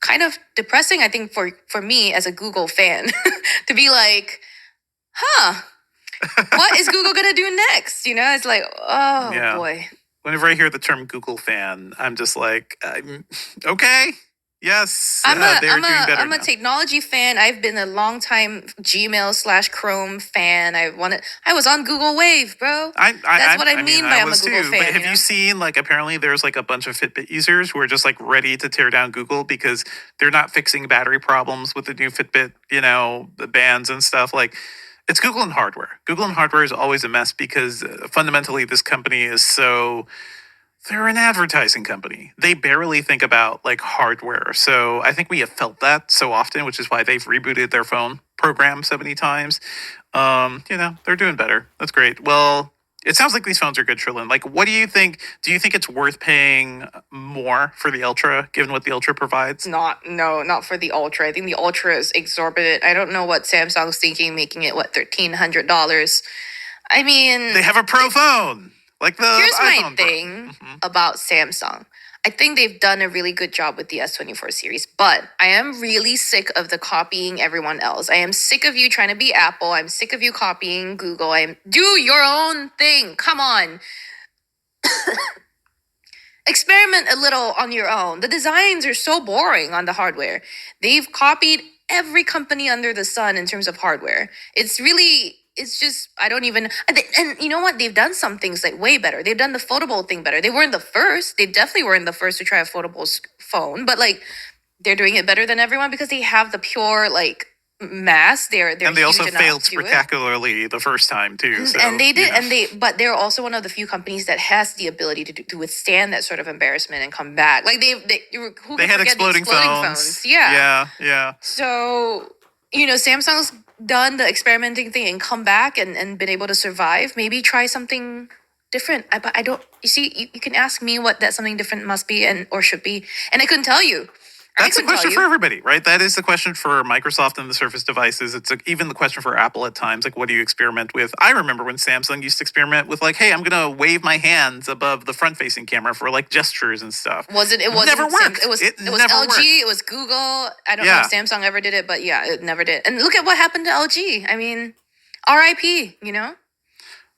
kind of depressing, I think, for me as a Google fan to be like, what is Google gonna do next? You know, it's like, oh Yeah. boy. Whenever I hear the term Google fan, I'm just like, okay, yes, they're doing better I'm a now. technology fan. I've been a long time Gmail/Chrome fan. I was on Google Wave, bro. That's what I mean by I'm a was Google too, fan. But have you seen, like, apparently there's like a bunch of Fitbit users who are just like ready to tear down Google because they're not fixing battery problems with the new Fitbit, you know, the bands and stuff. Like, it's Google and hardware. Google and hardware is always a mess because fundamentally this company is so, they're an advertising company. They barely think about like hardware. So I think we have felt that so often, which is why they've rebooted their phone program so many times. You know, they're doing better. That's great. Well, it sounds like these phones are good, Trillin. Like, what do you think? Do you think it's worth paying more for the Ultra, given what the Ultra provides? Not for the Ultra. I think the Ultra is exorbitant. I don't know what Samsung's thinking, making it what $1,300. I mean, They have a Pro phone, like the here's my iPhone Pro. thing about Samsung. I think they've done a really good job with the S24 series, but I am really sick of the copying everyone else. I am sick of you trying to be Apple. I'm sick of you copying Google. Do your own thing. Come on. Experiment a little on your own. The designs are so boring on the hardware. They've copied every company under the sun in terms of hardware. It's just, I don't even, and you know what? They've done some things like way better. They've done the foldable thing better. They weren't the first. They definitely weren't the first to try a foldable phone, but like, they're doing it better than everyone because they have the pure like mass. They're and they also huge enough failed to do it. spectacularally the first time too. So, And they did, you know. and but they're also one of the few companies that has the ability to withstand that sort of embarrassment and come back. Like who They can had forget the exploding phones. Yeah. So, Samsung's done the experimenting thing and come back and been able to survive. Maybe try something different. But I don't, you see, you can ask me what that something different must be or should be. And I couldn't tell you. That's the question for everybody, right? That is the question for Microsoft and the Surface devices. It's even the question for Apple at times. Like, what do you experiment with? I remember when Samsung used to experiment with, like, hey, I'm going to wave my hands above the front-facing camera for, like, gestures and stuff. It wasn't never worked. It was never LG, worked. it was Google. I don't know if Samsung ever did it, but yeah, it never did. And look at what happened to LG. I mean, RIP,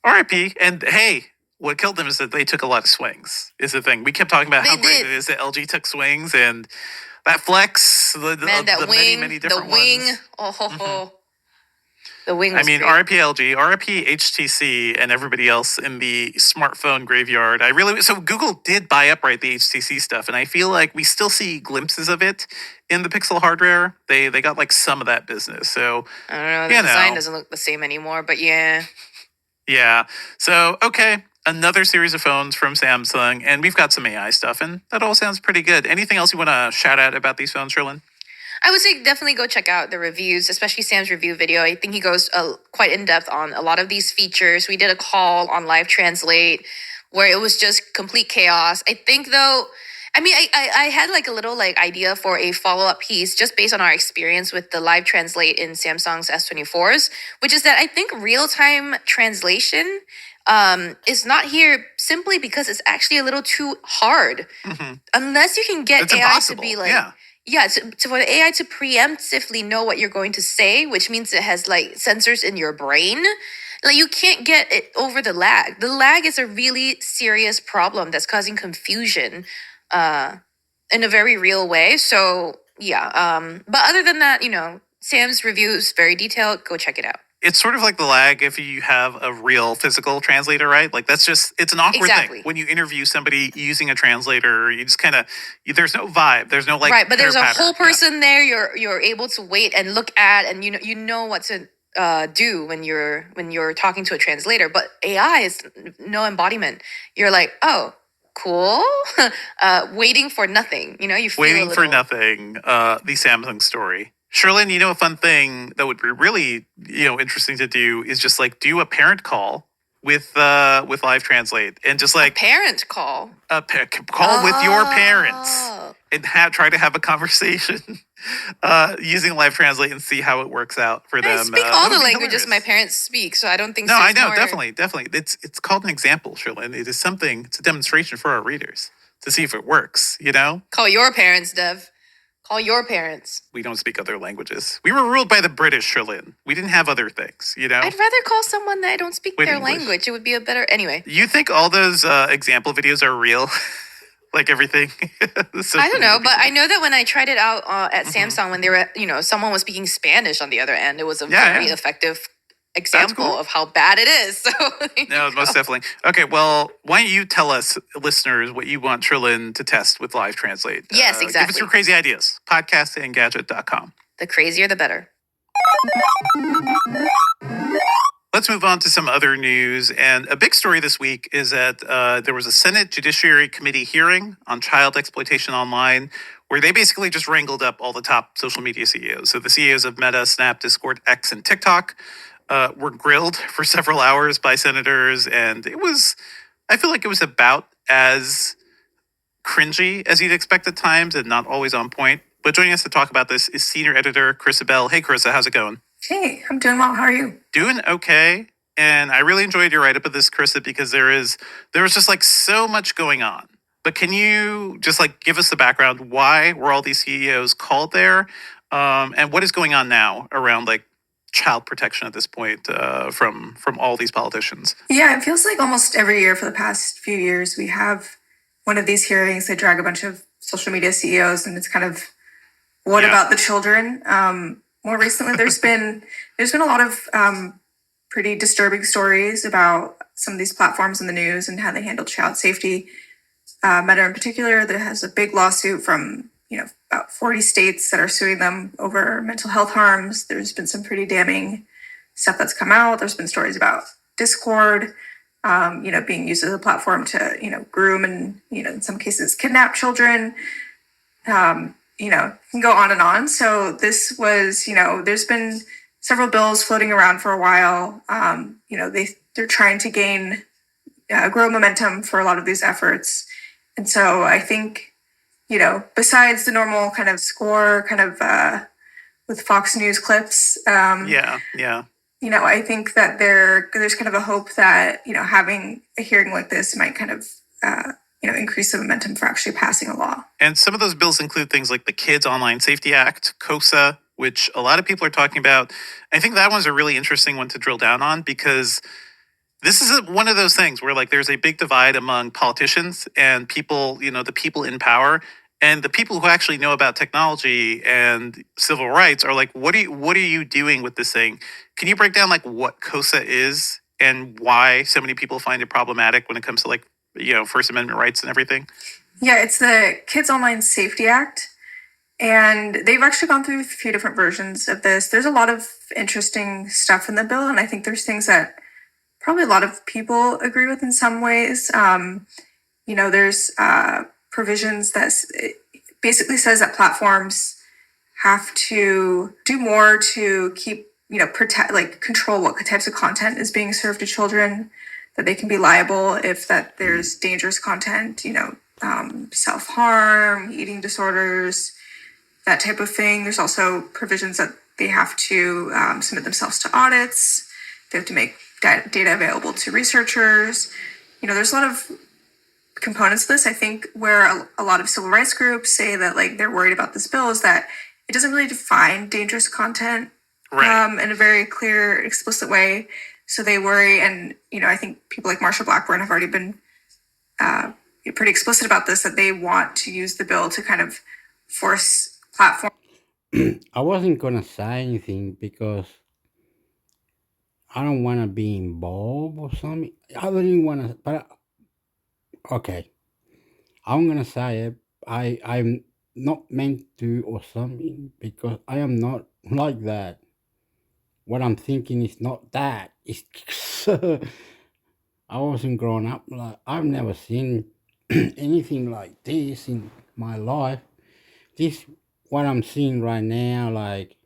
RIP. And hey, what killed them is that they took a lot of swings, is the thing. We kept talking about how great it is that LG took swings, and that flex, the wing, many different the wing. ones. The wing was great. RIP LG, RIP HTC, and everybody else in the smartphone graveyard. So Google did buy upright the HTC stuff, and I feel like we still see glimpses of it in the Pixel hardware. They got like some of that business. So I don't know. The design doesn't look the same anymore, but yeah. Yeah. So okay. Another series of phones from Samsung, and we've got some AI stuff, and that all sounds pretty good. Anything else you want to shout out about these phones, Sherlyn? I would say definitely go check out the reviews, especially Sam's review video. I think he goes quite in depth on a lot of these features. We did a call on Live Translate where it was just complete chaos. I think though, I had like a little like idea for a follow-up piece just based on our experience with the Live Translate in Samsung's S24s, which is that I think real-time translation is not here simply because it's actually a little too hard. Unless you can get AI to be like, for the AI to preemptively know what you're going to say, which means it has like sensors in your brain. Like you can't get it over the lag. The lag is a really serious problem that's causing confusion in a very real way. So but other than that, Sam's review is very detailed. Go check it out. It's sort of like the lag if you have a real physical translator, right? Like it's an awkward thing. When you interview somebody using a translator, you just kind of, there's no vibe. There's no like, right. But there's a whole person there you're able to wait and look at, and you know what to do when you're talking to a translator. But AI is no embodiment. You're like, oh, cool. Waiting for nothing. You feel waiting for nothing. The Samsung story. Sherlyn, a fun thing that would be really, interesting to do is just like do a parent call with Live Translate and just like parent call, call with your parents and try to have a conversation using Live Translate and see how it works out for them. I speak all the languages my parents speak, so I don't think. No, I know, definitely. It's called an example, Sherlyn. It is something. It's a demonstration for our readers to see if it works. Call your parents, Dev. Call your parents. We don't speak other languages. We were ruled by the British, Sherlyn. We didn't have other things, I'd rather call someone that I don't speak their language. It would be a better... Anyway. You think all those example videos are real? Like everything? I don't know, but I know that when I tried it out at Samsung, when they were, someone was speaking Spanish on the other end, it was a very effective example of how bad it is. So no, most definitely. Okay, well, why don't you tell us, listeners, what you want Sherlyn to test with Live Translate? Yes, exactly. Give us your crazy ideas. Podcast@engadget.com. The crazier, the better. Let's move on to some other news. And a big story this week is that there was a Senate Judiciary Committee hearing on child exploitation online, where they basically just wrangled up all the top social media CEOs. So the CEOs of Meta, Snap, Discord, X, and TikTok were grilled for several hours by senators. And I feel like it was about as cringy as you'd expect at times and not always on point. But joining us to talk about this is senior editor Carissa Bell. Hey, Carissa, how's it going? Hey, I'm doing well. How are you? Doing okay. And I really enjoyed your write-up of this, Carissa, because there was just like so much going on. But can you just like give us the background? Why were all these CEOs called there? And what is going on now around like child protection at this point from all these politicians? Yeah, it feels like almost every year for the past few years, we have one of these hearings. They drag a bunch of social media CEOs, and it's kind of, what about the children? More recently, there's been a lot of pretty disturbing stories about some of these platforms in the news and how they handle child safety. Meta in particular, that has a big lawsuit from about 40 states that are suing them over mental health harms. There's been some pretty damning stuff that's come out. There's been stories about Discord, being used as a platform to, groom and, in some cases kidnap children. Can go on and on. So this was, there's been several bills floating around for a while. They're trying to grow momentum for a lot of these efforts. And so I think, besides the normal kind of score, with Fox News clips, Yeah. I think that there's kind of a hope that, having a hearing like this might kind of, increase the momentum for actually passing a law. And some of those bills include things like the Kids Online Safety Act, COSA, which a lot of people are talking about. I think that one's a really interesting one to drill down on because this is one of those things where like there's a big divide among politicians and people, the people in power, and the people who actually know about technology and civil rights are like, what are you doing with this thing? Can you break down like what COSA is and why so many people find it problematic when it comes to like, First Amendment rights and everything? Yeah, it's the Kids Online Safety Act. And they've actually gone through a few different versions of this. There's a lot of interesting stuff in the bill, and I think there's things that probably a lot of people agree with in some ways. There's provisions that basically says that platforms have to do more to keep, protect, like control what types of content is being served to children, that they can be liable if that there's dangerous content, self-harm, eating disorders, that type of thing. There's also provisions that they have to submit themselves to audits. They have to make data available to researchers. There's a lot of components to this. I think where a lot of civil rights groups say that like they're worried about this bill is that it doesn't really define dangerous content in a very clear, explicit way. So they worry, and I think people like Marsha Blackburn have already been pretty explicit about this, that they want to use the bill to kind of force platforms. I wasn't gonna say anything because I don't want to be involved or something. I don't even want to, but okay, I'm gonna say it. I'm not meant to or something because I am not like that. What I'm thinking is not that. It's I wasn't grown up like I've never seen anything like this in my life. This what I'm seeing right now, like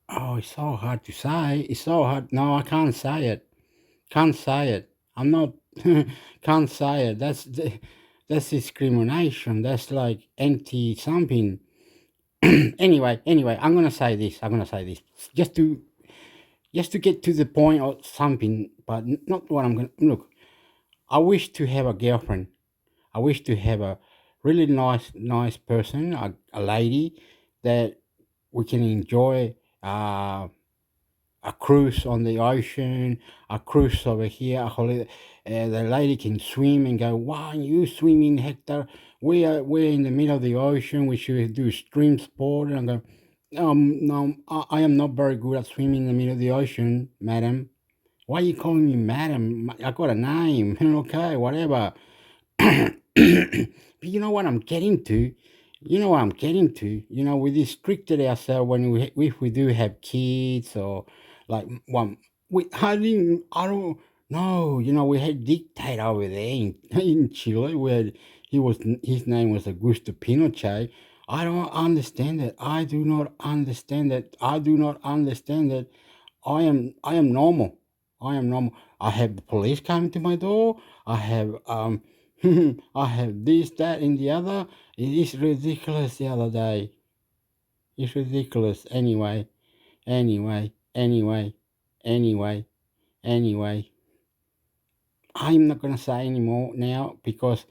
oh, it's so hard to say. It's so hard. No, I can't say it. Can't say it. I'm not. Can't say it. That's discrimination. That's like anti something. Anyway, I'm gonna say this. Just to get to the point or something, but not what I'm gonna look. I wish to have a girlfriend. I wish to have a really nice person, a lady that we can enjoy a cruise on the ocean, a cruise over here, a holiday. The lady can swim and go, wow, you swimming, Hector. We're in the middle of the ocean. We should do stream sport. And I go, no, I am not very good at swimming in the middle of the ocean, madam. Why are you calling me madam? I got a name. Okay, whatever. But you know what I'm getting to? We restricted ourselves when if we do have kids or like one. I don't know. We had dictator over there in Chile where his name was Augusto Pinochet. I don't understand it. I do not understand it. I am normal. I have the police coming to my door. I have I have this, that, and the other. It is ridiculous the other day. It's ridiculous. Anyway. I'm not gonna say anymore now because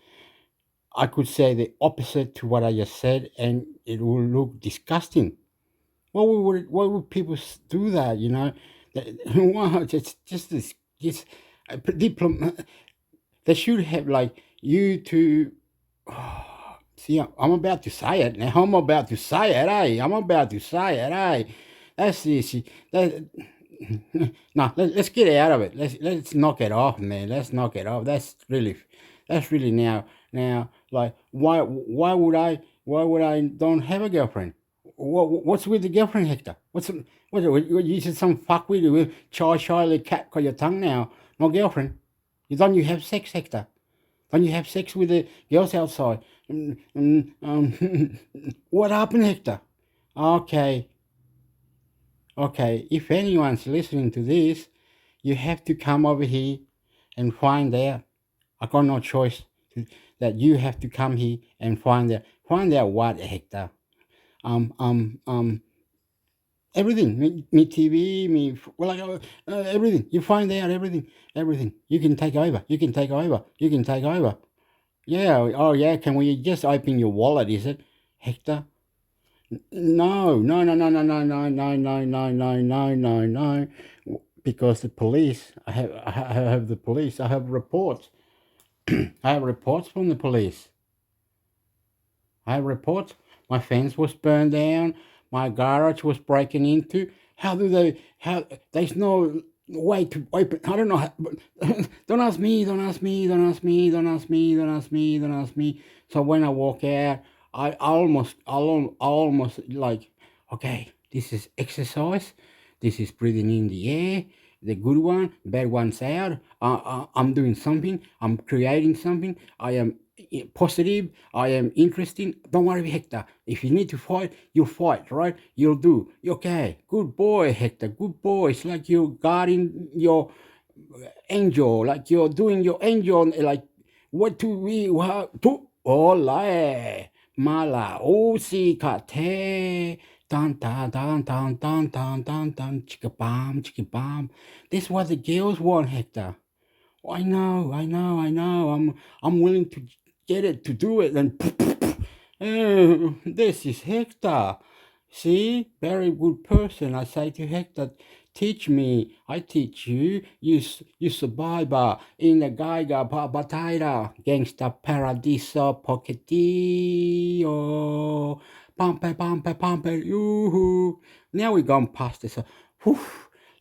I could say the opposite to what I just said, and it will look disgusting. Why would people do that? Wow, it's just this. It's They should have like YouTube. See, I'm about to say it now. I'm about to say it, eh? That's easy. No, let's get out of it. Let's knock it off, man. Let's knock it off. That's really That's really now like why would I don't have a girlfriend? What's with the girlfriend, Hector? What you said some fuck with you shy cat got your tongue now. No girlfriend. Don't you have sex, Hector? Don't you have sex with the girls outside? What happened, Hector? Okay, if anyone's listening to this, you have to come over here and find out. I got no choice. That you have to come here and find out. Find out what, Hector? Everything. Me TV, everything. You find out everything. You can take over. Yeah. Oh, yeah. Can we just open your wallet? Is it, Hector? No. Because the police. I have the police. I have reports. I have reports from the police. I have reports. My fence was burned down. My garage was broken into. How there's no way to open. I don't know. Don't ask me. So when I walk out, I almost like, okay, this is exercise. This is breathing in the air. The good one, bad one's out. I'm doing something. I'm creating something. I am positive. I am interesting. Don't worry, Hector. If you need to fight, you'll fight, right? You'll do. Okay, good boy, Hector. Good boy. It's like you're guarding your angel, like you're doing your angel, like what to we to ole mala osi kate. Dun dun dun dun dun dun dun dun chicka bomb. That's what the girls want, Hector. I know. I'm willing to get it to do it. And this is Hector. See, very good person. I say to Hector, teach me. I teach you. You survivor in the Geiger Bataira Gangsta Paradiso Pocketio. Pumpe, yoo-hoo. Now we gone past this. Whew.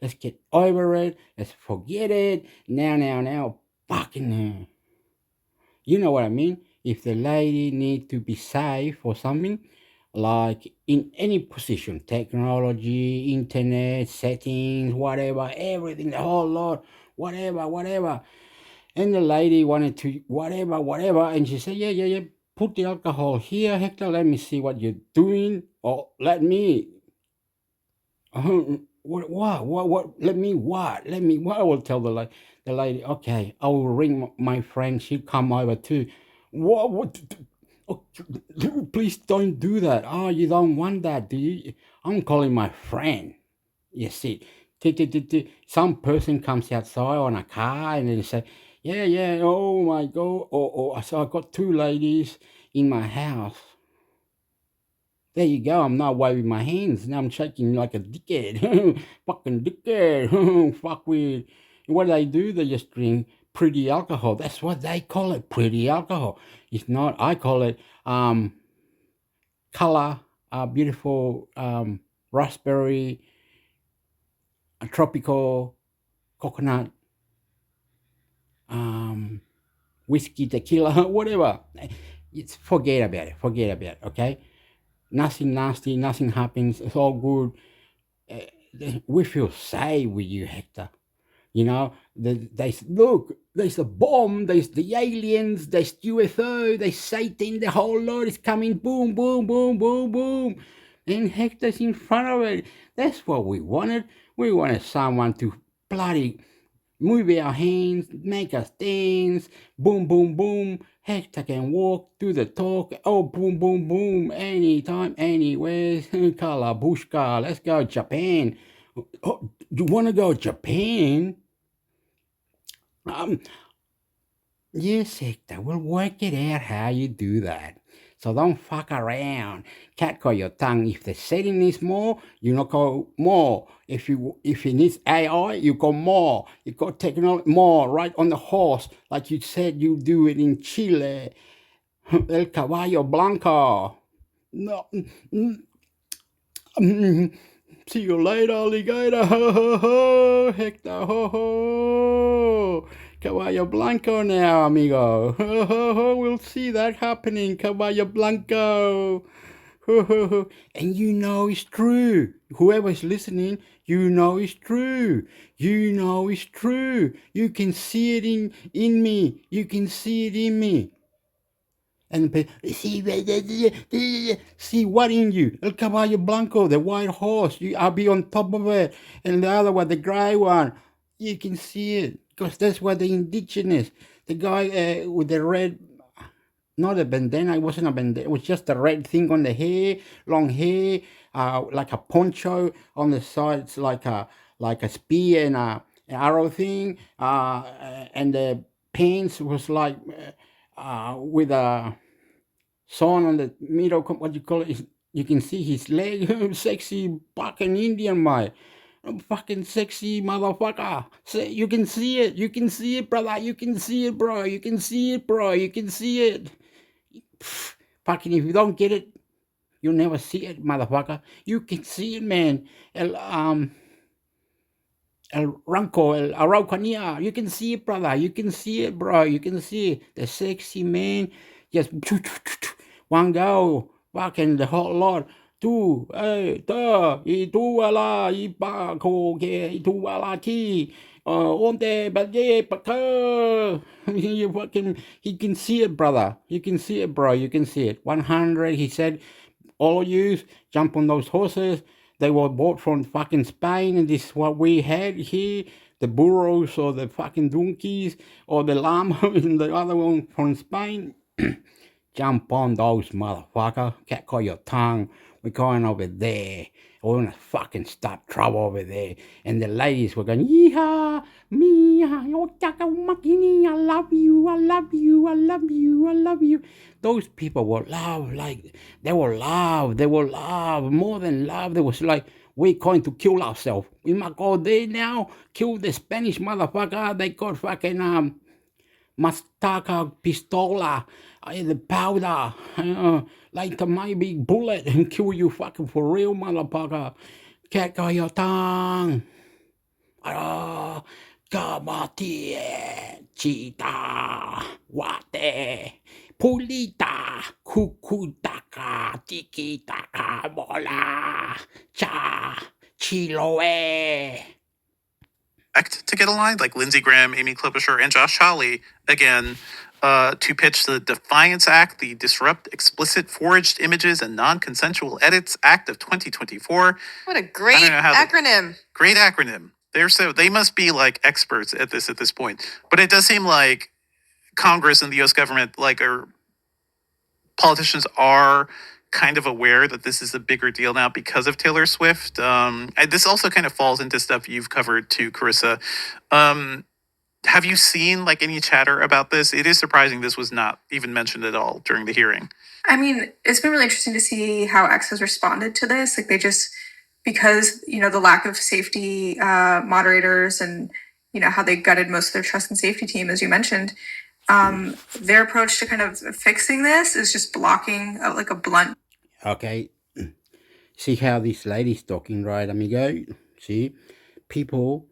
Let's get over it. Let's forget it. Now. Fucking hell. You know what I mean? If the lady need to be safe or something, like in any position, technology, internet, settings, whatever, everything, the whole lot, whatever. And the lady wanted to whatever, and she said, yeah, put the alcohol here, Hector, let me see what you're doing, or let me what? Let me what? I will tell the lady. Okay, I will ring my friend. She'll come over too. What? Oh, please don't do that. Oh, you don't want that, do you? I'm calling my friend. You see, some person comes outside on a car and they say, yeah. Oh my God. So I got two ladies in my house. There you go. I'm not waving my hands. Now I'm shaking like a dickhead. Fucking dickhead. Fuck with. What do? They just drink pretty alcohol. That's what they call it, pretty alcohol. It's not. I call it color, beautiful raspberry, tropical coconut, whiskey, tequila, whatever. It's forget about it. Okay. Nothing nasty. Nothing happens. It's all good. We feel safe with you, Hector. You know, look, there's a bomb, there's the aliens, there's UFO, there's Satan, the whole lot is coming, boom. And Hector's in front of it. That's what we wanted. We wanted someone to bloody move our hands, make us dance, boom. Hector can walk, do the talk, oh, boom, anytime, anywhere, Kalabushka, let's go Japan. Oh, you want to go Japan? Yes, Hector, we'll work it out how you do that. So don't fuck around. Cat call your tongue. If the setting needs more, you not go more. If it needs AI, you go more. You go technology more, right on the horse, like you said you do it in Chile. El Caballo Blanco. No. See you later, alligator. Ho, ho, ho. Hector, ho, ho. Caballo Blanco now, amigo. We'll see that happening, Caballo Blanco. And you know it's true. Whoever's listening, you know it's true. You know it's true. You can see it in me. You can see it in me. And see what in you? El Caballo Blanco, the white horse. I'll be on top of it. And the other one, the gray one. You can see it. Because that's what the indigenous, the guy with the red, not a bandana, it wasn't a bandana, it was just a red thing on the hair, long hair, like a poncho on the sides, like a spear and an arrow thing, and the pants was like with a sign on the middle. What you call it? You can see his leg. Sexy fucking Indian, mate. Fucking sexy motherfucker. You can see it. You can see it, brother. You can see it, bro. You can see it, bro. You can see it. Fucking if you don't get it, you'll never see it, motherfucker. You can see it, man. El Ranco, El Araucanía. You can see it, brother. You can see it, bro. You can see it. The sexy man. Just one go. Fucking the whole lot. Tú, y tú a la, y pa, co, que, y tú a la, ki. Onde, baye, paka. You fucking, he can see it, brother. You can see it, bro. You can see it. 100, he said, all of you jump on those horses. They were bought from fucking Spain, and this is what we had here. The burros or the fucking donkeys or the llama and the other one from Spain. Jump on those, motherfucker. Can't call your tongue. We're going over there. We're gonna fucking start trouble over there. And the ladies were going, yeehaw, Mia, I love you, I love you, I love you, I love you. Those people were love, like, they were love, more than love. They was like, we're going to kill ourselves. We might go there now, kill the Spanish motherfucker. They got fucking, Mastaca pistola, the powder, like my big bullet and kill you fucking for real, motherfucker. Can't go your tongue. Kabati, chita, wate, pulita, kukutaka, tiki-taka, bola, cha, chiloe. To get aligned, like Lindsey Graham, Amy Klobuchar, and Josh Hawley, again, to pitch the Defiance Act, the Disrupt Explicit Forged Images and Non-Consensual Edits Act of 2024. What a great acronym. Great acronym. They must be like experts at this point. But it does seem like Congress and the U.S. government, politicians are kind of aware that this is a bigger deal now because of Taylor Swift. This also kind of falls into stuff you've covered too, Carissa. Have you seen any chatter about this? It is surprising this was not even mentioned at all during the hearing. I mean, it's been really interesting to see how X has responded to this. Like, they just, because, the lack of safety moderators and, how they gutted most of their trust and safety team, as you mentioned, their approach to kind of fixing this is just blocking a blunt. Okay. See how this lady's talking, right, amigo? See? People,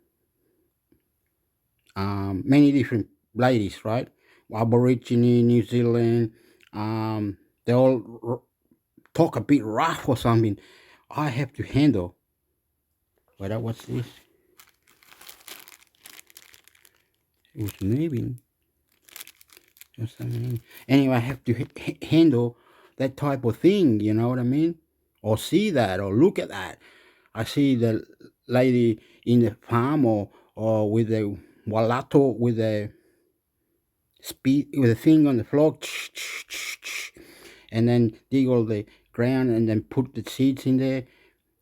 many different ladies, right? Aborigine, New Zealand, they all talk a bit rough or something. I have to handle. What's this? It was moving. Anyway, I have to handle that type of thing, you know what I mean? Or see that, or look at that. I see the lady in the farm or with the walato, with the speed, with a thing on the floor, and then dig all the ground and then put the seeds in there.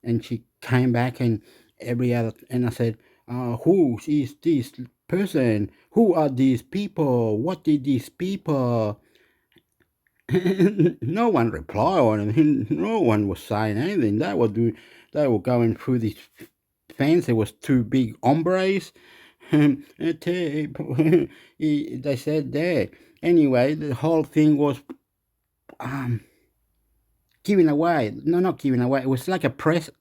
And she came back and and I said, who is this person? Who are these people? What did these people? No one replied or anything. No one was saying anything. They were going through this fence. There was two big hombres. They said there. Anyway, the whole thing was giving away. No, not giving away. It was like a present.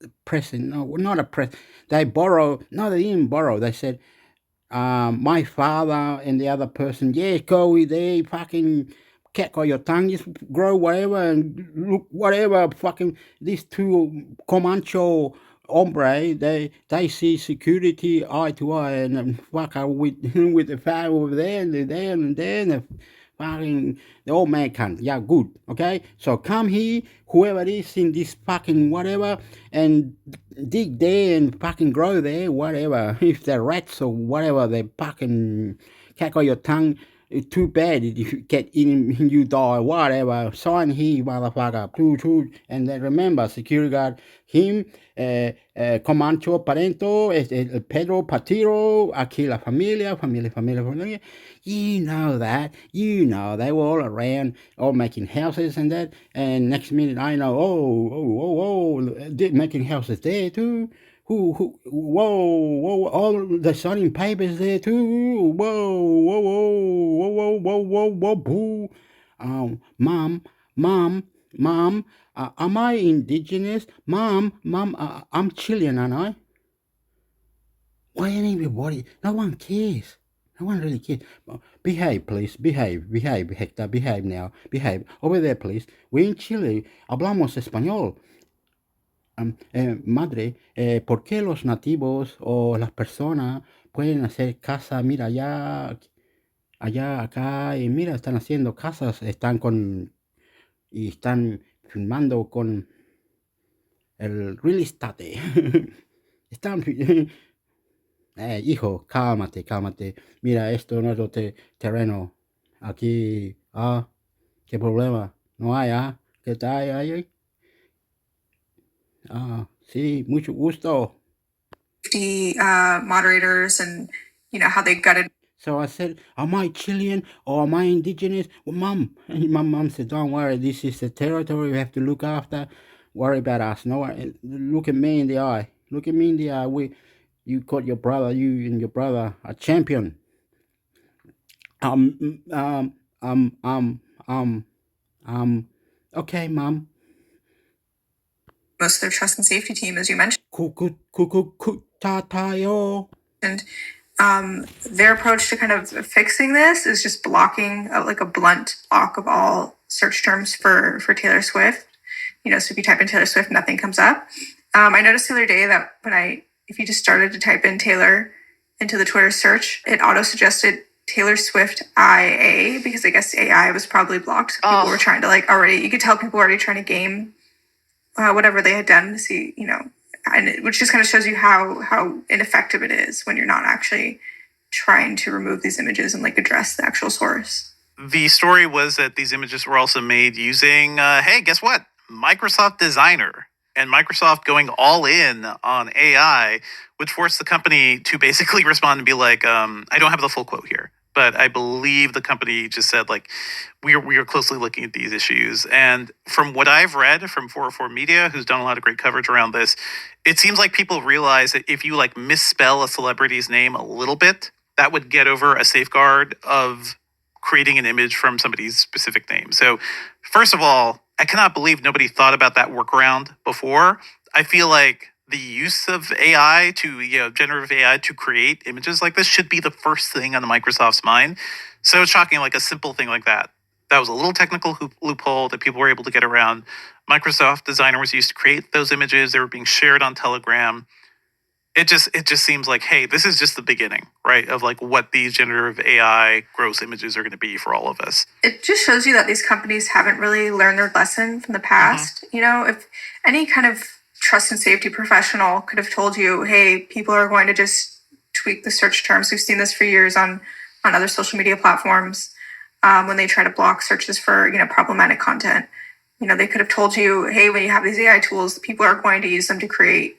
No, not a press. They borrowed. No, they didn't borrow. They said, my father and the other person, yeah, go with there, fucking cat got your tongue, just grow whatever and look whatever. Fucking these two Comancho hombre, they see security eye to eye and fuck with with the fire over there and there and there and fucking the old man can. Yeah, good. Okay, so come here, whoever it is in this fucking whatever, and dig there and fucking grow there, whatever. If they're rats or whatever, they fucking cackle your tongue. It's too bad if you get in, you die, whatever. Sign here, motherfucker. And then remember, security guard, him, Comancho Parento, Pedro Patiro, aquí la familia. You know that. You know they were all around, all making houses and that. And next minute I know, they're making houses there too. Whoa, all the signing papers there too. Whoa, boo. Mom, am I indigenous? Mom, I'm Chilean, aren't I? Why ain't everybody? No one cares. No one really cares. Behave, please. Behave, Hector. Behave now. Behave. Over there, please. We're in Chile. Hablamos español. Madre, ¿por qué los nativos o las personas pueden hacer casa? Mira, allá, acá, y mira, están haciendo casas, y están filmando con el real estate. Están, hijo, cálmate. Mira, esto no es otro terreno. Aquí, ¿qué problema? No hay, ¿qué tal ahí? Sí, mucho gusto. Moderators and how they gutted. So I said, am I Chilean or am I indigenous? Well, my mom said, don't worry, this is the territory we have to look after. Worry about us. No, look at me in the eye. Look at me in the eye. You got your brother, you and your brother are champion. Okay, Mom. Most of their trust and safety team, as you mentioned. And their approach to kind of fixing this is just blocking, like a blunt block of all search terms for Taylor Swift. So if you type in Taylor Swift, nothing comes up. I noticed the other day that if you just started to type in Taylor into the Twitter search, it auto-suggested Taylor Swift IA, because I guess AI was probably blocked. People were trying to you could tell people were already trying to game whatever they had done to see, which just kind of shows you how ineffective it is when you're not actually trying to remove these images and address the actual source. The story was that these images were also made using, hey, guess what? Microsoft Designer. And Microsoft going all in on AI, which forced the company to basically respond and be like, I don't have the full quote here, but I believe the company just said, we are closely looking at these issues. And from what I've read from 404 Media, who's done a lot of great coverage around this, it seems like people realize that if you misspell a celebrity's name a little bit, that would get over a safeguard of creating an image from somebody's specific name. So first of all, I cannot believe nobody thought about that workaround before. I feel like the use of AI generative AI to create images like this should be the first thing on the Microsoft's mind. So it's shocking, a simple thing like that. That was a little technical loophole that people were able to get around. Microsoft Designer was used to create those images. They were being shared on Telegram. It just seems like, hey, this is just the beginning, right? Of what these generative AI gross images are going to be for all of us. It just shows you that these companies haven't really learned their lesson from the past. If any kind of trust and safety professional could have told you, hey, people are going to just tweak the search terms. We've seen this for years on other social media platforms when they try to block searches for, problematic content. They could have told you, hey, when you have these AI tools, people are going to use them to create,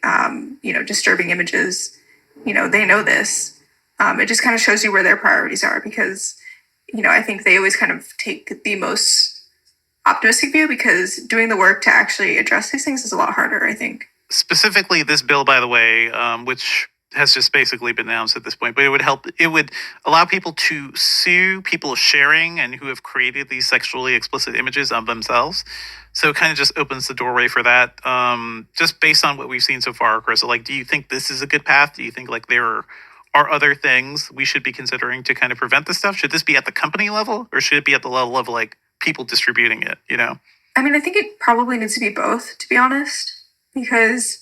disturbing images. They know this. It just kind of shows you where their priorities are, because, I think they always kind of take the most optimistic view, because doing the work to actually address these things is a lot harder, I think. Specifically, this bill, by the way, which has just basically been announced at this point, but it would allow people to sue people sharing and who have created these sexually explicit images of themselves. So it kind of just opens the doorway for that. Just based on what we've seen so far, Chris, do you think this is a good path? Do you think there are other things we should be considering to kind of prevent this stuff? Should this be at the company level, or should it be at the level of like people distributing it, you know? I mean, I think it probably needs to be both, to be honest, because,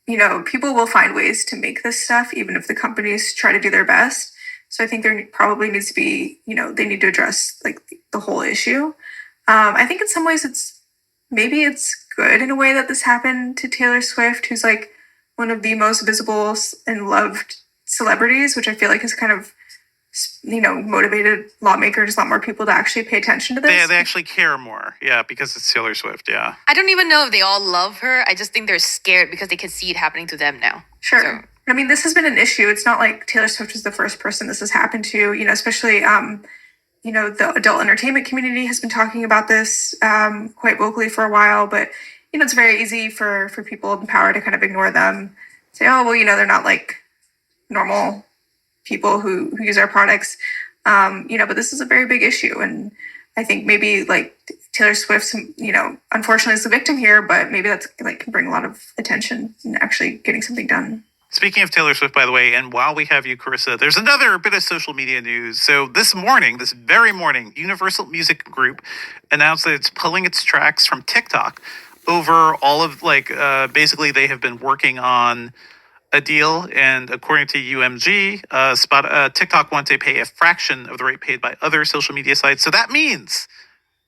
you know, people will find ways to make this stuff, even if the companies try to do their best. So I think there probably needs to be, you know, they need to address like the whole issue. I think in some ways maybe it's good in a way that this happened to Taylor Swift, who's like one of the most visible and loved celebrities, which I feel like has kind of, you know, motivated lawmakers, a lot more people to actually pay attention to this. They actually care more, yeah, because it's Taylor Swift, yeah. I don't even know if they all love her. I just think they're scared because they can see it happening to them now. Sure. So. I mean, this has been an issue. It's not like Taylor Swift was the first person this has happened to, you know, especially, you know, the adult entertainment community has been talking about this quite vocally for a while, but, you know, it's very easy for people in power to kind of ignore them, say, oh, well, you know, they're not like normal people who use our products, you know, but this is a very big issue. And I think maybe like Taylor Swift, you know, unfortunately is the victim here, but maybe that's like can bring a lot of attention and actually getting something done. Speaking of Taylor Swift, by the way, and while we have you, Carissa, there's another bit of social media news. So this very morning, Universal Music Group announced that it's pulling its tracks from TikTok over all of basically they have been working on a deal, and according to UMG, TikTok wants to pay a fraction of the rate paid by other social media sites. So that means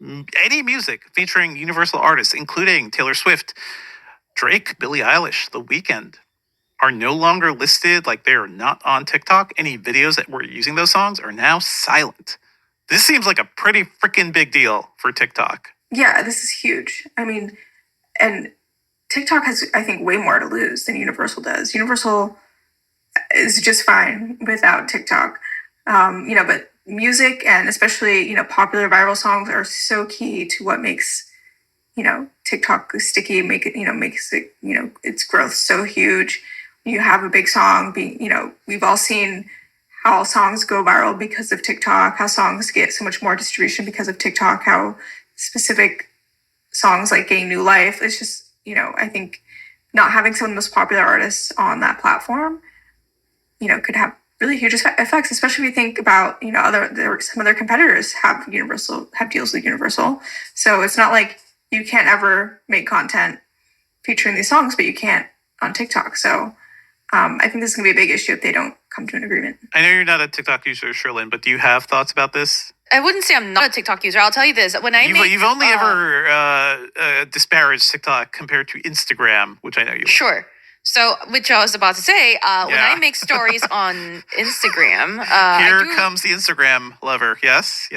any music featuring Universal artists, including Taylor Swift, Drake, Billie Eilish, The Weeknd, are no longer listed, like they are not on TikTok. Any videos that were using those songs are now silent. This seems like a pretty freaking big deal for TikTok. Yeah, this is huge. I mean, and TikTok has, I think, way more to lose than Universal does. Universal is just fine without TikTok. You know, but music and especially, you know, popular viral songs are so key to what makes, you know, TikTok sticky, makes it, you know, its growth so huge. You have a big song being, you know, we've all seen how songs go viral because of TikTok, how songs get so much more distribution because of TikTok, how specific songs like getting new life. It's just, you know, I think not having some of the most popular artists on that platform, you know, could have really huge effects, especially if you think about, you know, some other competitors have deals with Universal. So it's not like you can't ever make content featuring these songs, but you can't on TikTok. So I think this is going to be a big issue if they don't come to an agreement. I know you're not a TikTok user, Sherlyn, but do you have thoughts about this? I wouldn't say I'm not a TikTok user. I'll tell you this: you've only ever disparaged TikTok compared to Instagram, which I know you. Sure. So, which I was about to say, when I make stories on Instagram, here comes the Instagram lover. Yes.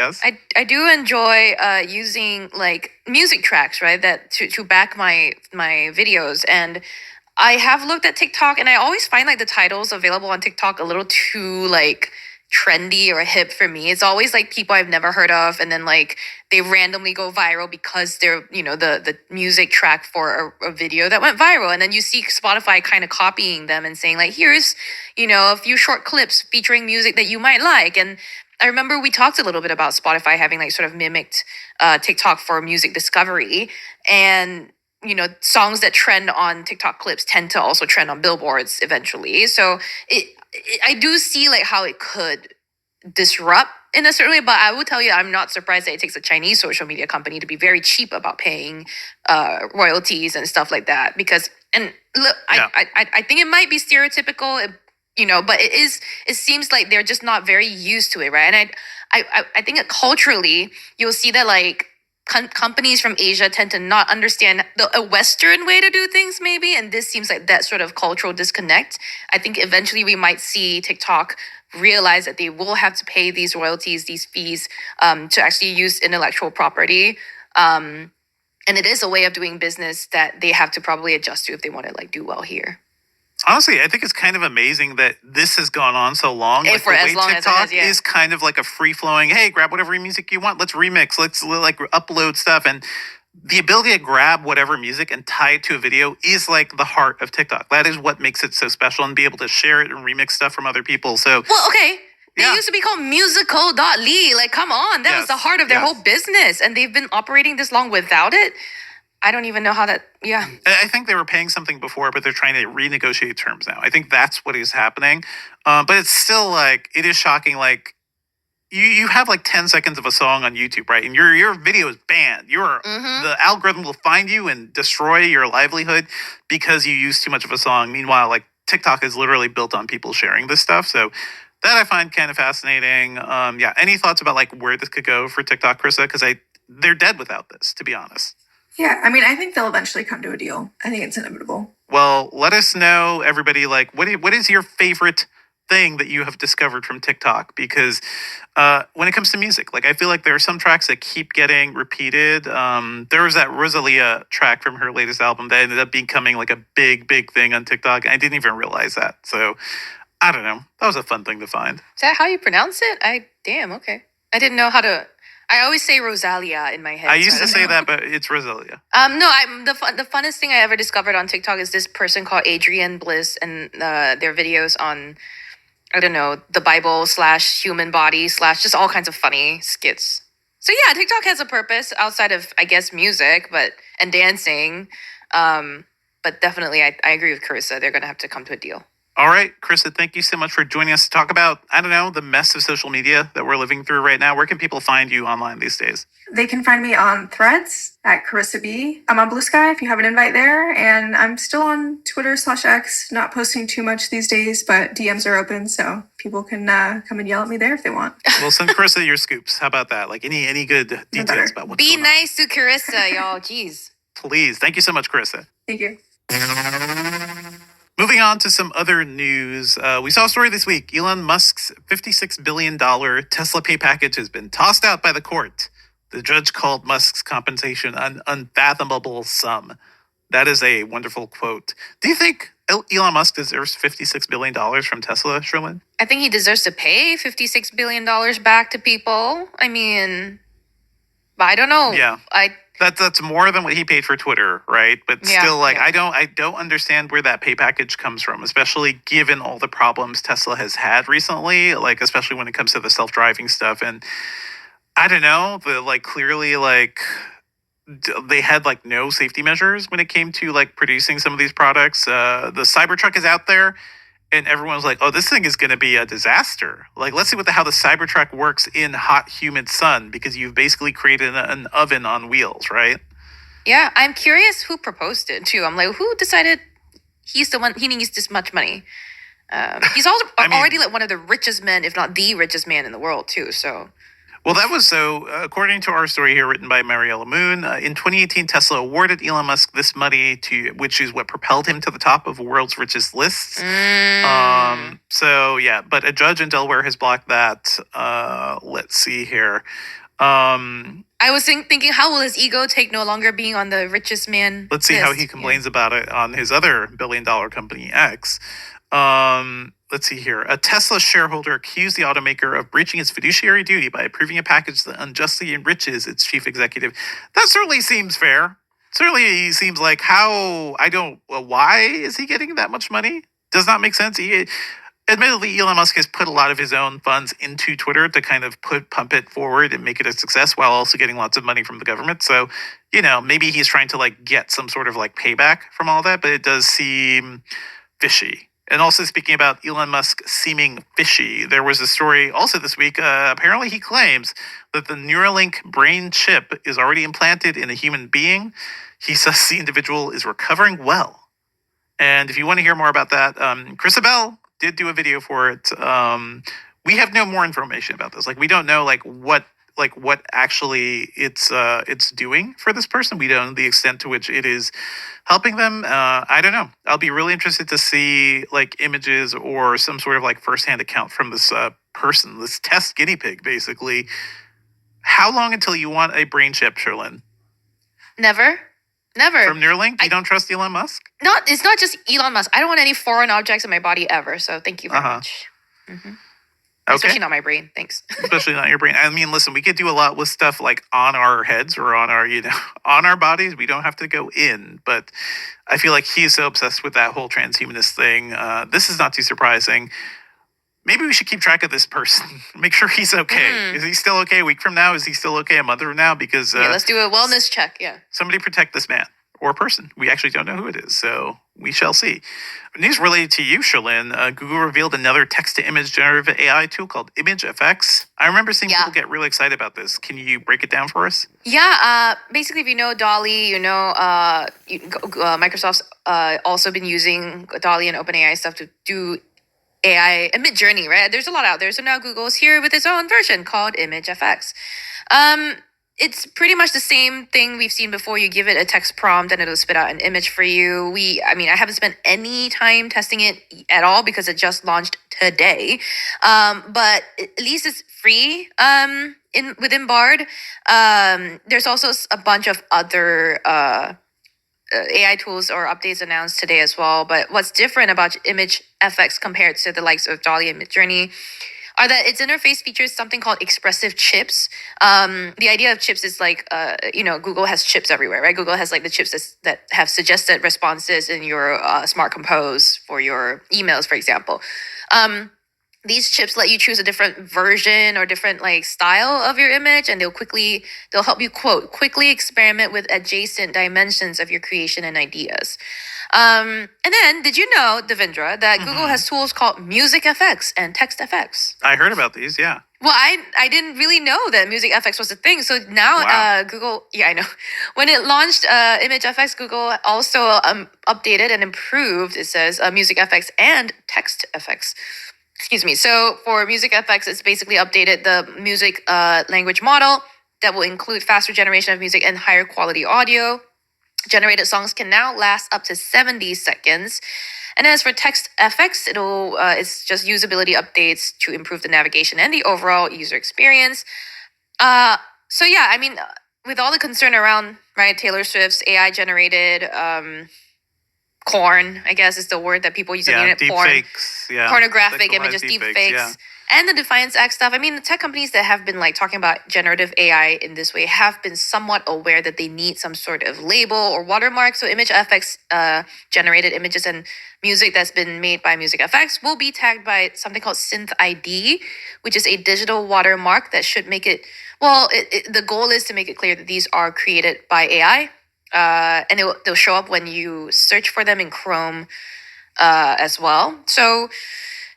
I do enjoy using like music tracks, right? That to back my videos, and I have looked at TikTok, and I always find like the titles available on TikTok a little too like trendy or hip for me. It's always like people I've never heard of, and then like they randomly go viral because they're, you know, the music track for a video that went viral, and then you see Spotify kind of copying them and saying like, here's, you know, a few short clips featuring music that you might like. And I remember we talked a little bit about Spotify having like sort of mimicked TikTok for music discovery, and you know, songs that trend on TikTok clips tend to also trend on billboards eventually. So I do see like how it could disrupt in a certain way, but I will tell you, I'm not surprised that it takes a Chinese social media company to be very cheap about paying royalties and stuff like that. Because, and look, yeah. I think it might be stereotypical, you know, but it seems like they're just not very used to it, right? And I think that culturally, you'll see that like companies from Asia tend to not understand a Western way to do things, maybe. And this seems like that sort of cultural disconnect. I think eventually we might see TikTok realize that they will have to pay these royalties, these fees, to actually use intellectual property. And it is a way of doing business that they have to probably adjust to if they want to like do well here. Honestly, I think it's kind of amazing that this has gone on so long. Like, for as long TikTok as it has, yeah. is kind of like a free-flowing, hey, grab whatever music you want, let's remix, let's like upload stuff. And the ability to grab whatever music and tie it to a video is like the heart of TikTok. That is what makes it so special, and be able to share it and remix stuff from other people. So, well, okay. They used to be called musical.ly. Like, come on. That was the heart of their whole business. And they've been operating this long without it. I don't even know how that. Yeah. I think they were paying something before, but they're trying to renegotiate terms now. I think that's what is happening. But it's still like, it is shocking. Like, you have like 10 seconds of a song on YouTube, right? And your video is banned. The algorithm will find you and destroy your livelihood because you use too much of a song. Meanwhile, like TikTok is literally built on people sharing this stuff. So that I find kind of fascinating. Yeah. Any thoughts about like where this could go for TikTok, Krista? Because they're dead without this, to be honest. Yeah, I mean, I think they'll eventually come to a deal. I think it's inevitable. Well, let us know, everybody, like, what is your favorite thing that you have discovered from TikTok? Because when it comes to music, like, I feel like there are some tracks that keep getting repeated. There was that Rosalia track from her latest album that ended up becoming like a big, big thing on TikTok. I didn't even realize that. So, I don't know. That was a fun thing to find. Is that how you pronounce it? Okay. I didn't know how to. I always say Rosalia in my head. I used to say that, but it's Rosalia. No, the funnest thing I ever discovered on TikTok is this person called Adrian Bliss and their videos on, I don't know, the Bible / human body / just all kinds of funny skits. So yeah, TikTok has a purpose outside of, I guess, music, and dancing. But definitely, I agree with Carissa. They're gonna have to come to a deal. All right, Krista, thank you so much for joining us to talk about, I don't know, the mess of social media that we're living through right now. Where can people find you online these days? They can find me on Threads at Carissa B. I'm on Blue Sky if you have an invite there. And I'm still on Twitter /X, not posting too much these days, but DMs are open. So people can come and yell at me there if they want. Well, send Carissa your scoops. How about that? Like any good details about what's Be going nice to Carissa, y'all. Jeez. Please. Thank you so much, Carissa. Thank you. Moving on to some other news. We saw a story this week. Elon Musk's $56 billion Tesla pay package has been tossed out by the court. The judge called Musk's compensation an unfathomable sum. That is a wonderful quote. Do you think Elon Musk deserves $56 billion from Tesla, Sherlyn? I think he deserves to pay $56 billion back to people. I mean, I don't know. Yeah. That's more than what he paid for Twitter, right? But still, like, yeah. I don't understand where that pay package comes from, especially given all the problems Tesla has had recently, like, especially when it comes to the self-driving stuff. And I don't know, clearly, they had, no safety measures when it came to, producing some of these products. The Cybertruck is out there, and everyone's like, oh, this thing is going to be a disaster. Like, let's see how the Cybertruck works in hot, humid sun, because you've basically created an oven on wheels, right? Yeah, I'm curious who proposed it, too. I'm like, who decided he's the one, he needs this much money? He's also already one of the richest men, if not the richest man in the world, too, so... Well, that was so, according to our story here written by Mariella Moon, in 2018, Tesla awarded Elon Musk this money, which is what propelled him to the top of world's richest lists. So, yeah, but a judge in Delaware has blocked that. Let's see here. I was thinking, how will his ego take no longer being on the richest man Let's see list? How he complains about it on his other billion-dollar company, X. Let's see here. A Tesla shareholder accused the automaker of breaching its fiduciary duty by approving a package that unjustly enriches its chief executive. That certainly seems fair. Certainly seems like why is he getting that much money? Does not make sense. Admittedly, Elon Musk has put a lot of his own funds into Twitter to kind of pump it forward and make it a success while also getting lots of money from the government. So, maybe he's trying to get some sort of payback from all that, but it does seem fishy. And also speaking about Elon Musk seeming fishy, there was a story also this week. Apparently he claims that the Neuralink brain chip is already implanted in a human being. He says the individual is recovering well. And if you want to hear more about that, Krista Bell did do a video for it. We have no more information about this. We don't know what actually it's doing for this person. We don't know the extent to which it is helping them. I don't know. I'll be really interested to see images or some sort of firsthand account from this person, this test guinea pig, basically. How long until you want a brain chip, Sherlyn? Never. From Neuralink? You don't trust Elon Musk? It's not just Elon Musk. I don't want any foreign objects in my body ever. So thank you very much. Mm-hmm. Okay. Especially not my brain. Thanks. Especially not your brain. I mean, listen, we could do a lot with stuff on our heads or on our, on our bodies. We don't have to go in. But I feel like he's so obsessed with that whole transhumanist thing. This is not too surprising. maybe we should keep track of this person. Make sure he's okay. Is he still okay a week from now? Is he still okay a month from now? Because Yeah, let's do a wellness check. Yeah. somebody protect this man or person. We actually don't know who it is, so we shall see. News related to you, Shalyn. Google revealed another text-to-image generative AI tool called ImageFX. I remember seeing people get really excited about this. Can you break it down for us? Yeah, basically, if you know Dolly, Microsoft's also been using Dolly and OpenAI stuff to do AI Mid Journey, right? There's a lot out there. So now Google's here with its own version called ImageFX. It's pretty much the same thing we've seen before. You give it a text prompt and it'll spit out an image for you. I haven't spent any time testing it at all because it just launched today. But at least it's free within Bard. There's also a bunch of other AI tools or updates announced today as well. But what's different about ImageFX compared to the likes of Dolly and Midjourney are that its interface features something called expressive chips. The idea of chips is like, Google has chips everywhere, right? Google has like the chips that have suggested responses in your Smart Compose for your emails, for example. These chips let you choose a different version or different like style of your image, and they'll help you quickly experiment with adjacent dimensions of your creation and ideas. And then, did you know, Devendra, that Google has tools called Music FX and Text FX? I heard about these, yeah. Well, I didn't really know that Music FX was a thing. So now Google, I know. When it launched Image FX, Google also updated and improved, it says, Music FX and Text FX. Excuse me. So for Music FX, it's basically updated the music language model that will include faster generation of music and higher quality audio. Generated songs can now last up to 70 seconds. And as for Text FX, it's just usability updates to improve the navigation and the overall user experience. With all the concern around Taylor Swift's AI generated porn, I guess is the word that people use on the internet. Deep porn, fakes, pornographic images, deep fakes, and the Defiance Act stuff. I mean, the tech companies that have been like talking about generative AI in this way have been somewhat aware that they need some sort of label or watermark. So ImageFX generated images and music that's been made by MusicFX will be tagged by something called Synth ID, which is a digital watermark that should make it. Well, the goal is to make it clear that these are created by AI. And they'll show up when you search for them in Chrome as well. So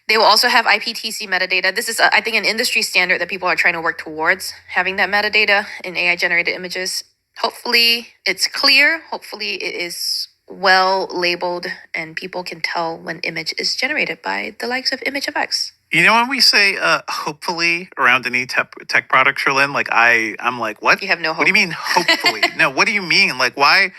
they will also have IPTC metadata. This is, I think, an industry standard that people are trying to work towards, having that metadata in AI-generated images. Hopefully, it's clear. Hopefully, it is well labeled and people can tell when image is generated by the likes of ImageFX. You know, when we say hopefully around any tech product, Sherlyn, like I'm like, what? You have no hope. What do you mean hopefully? No, what do you mean? Like, why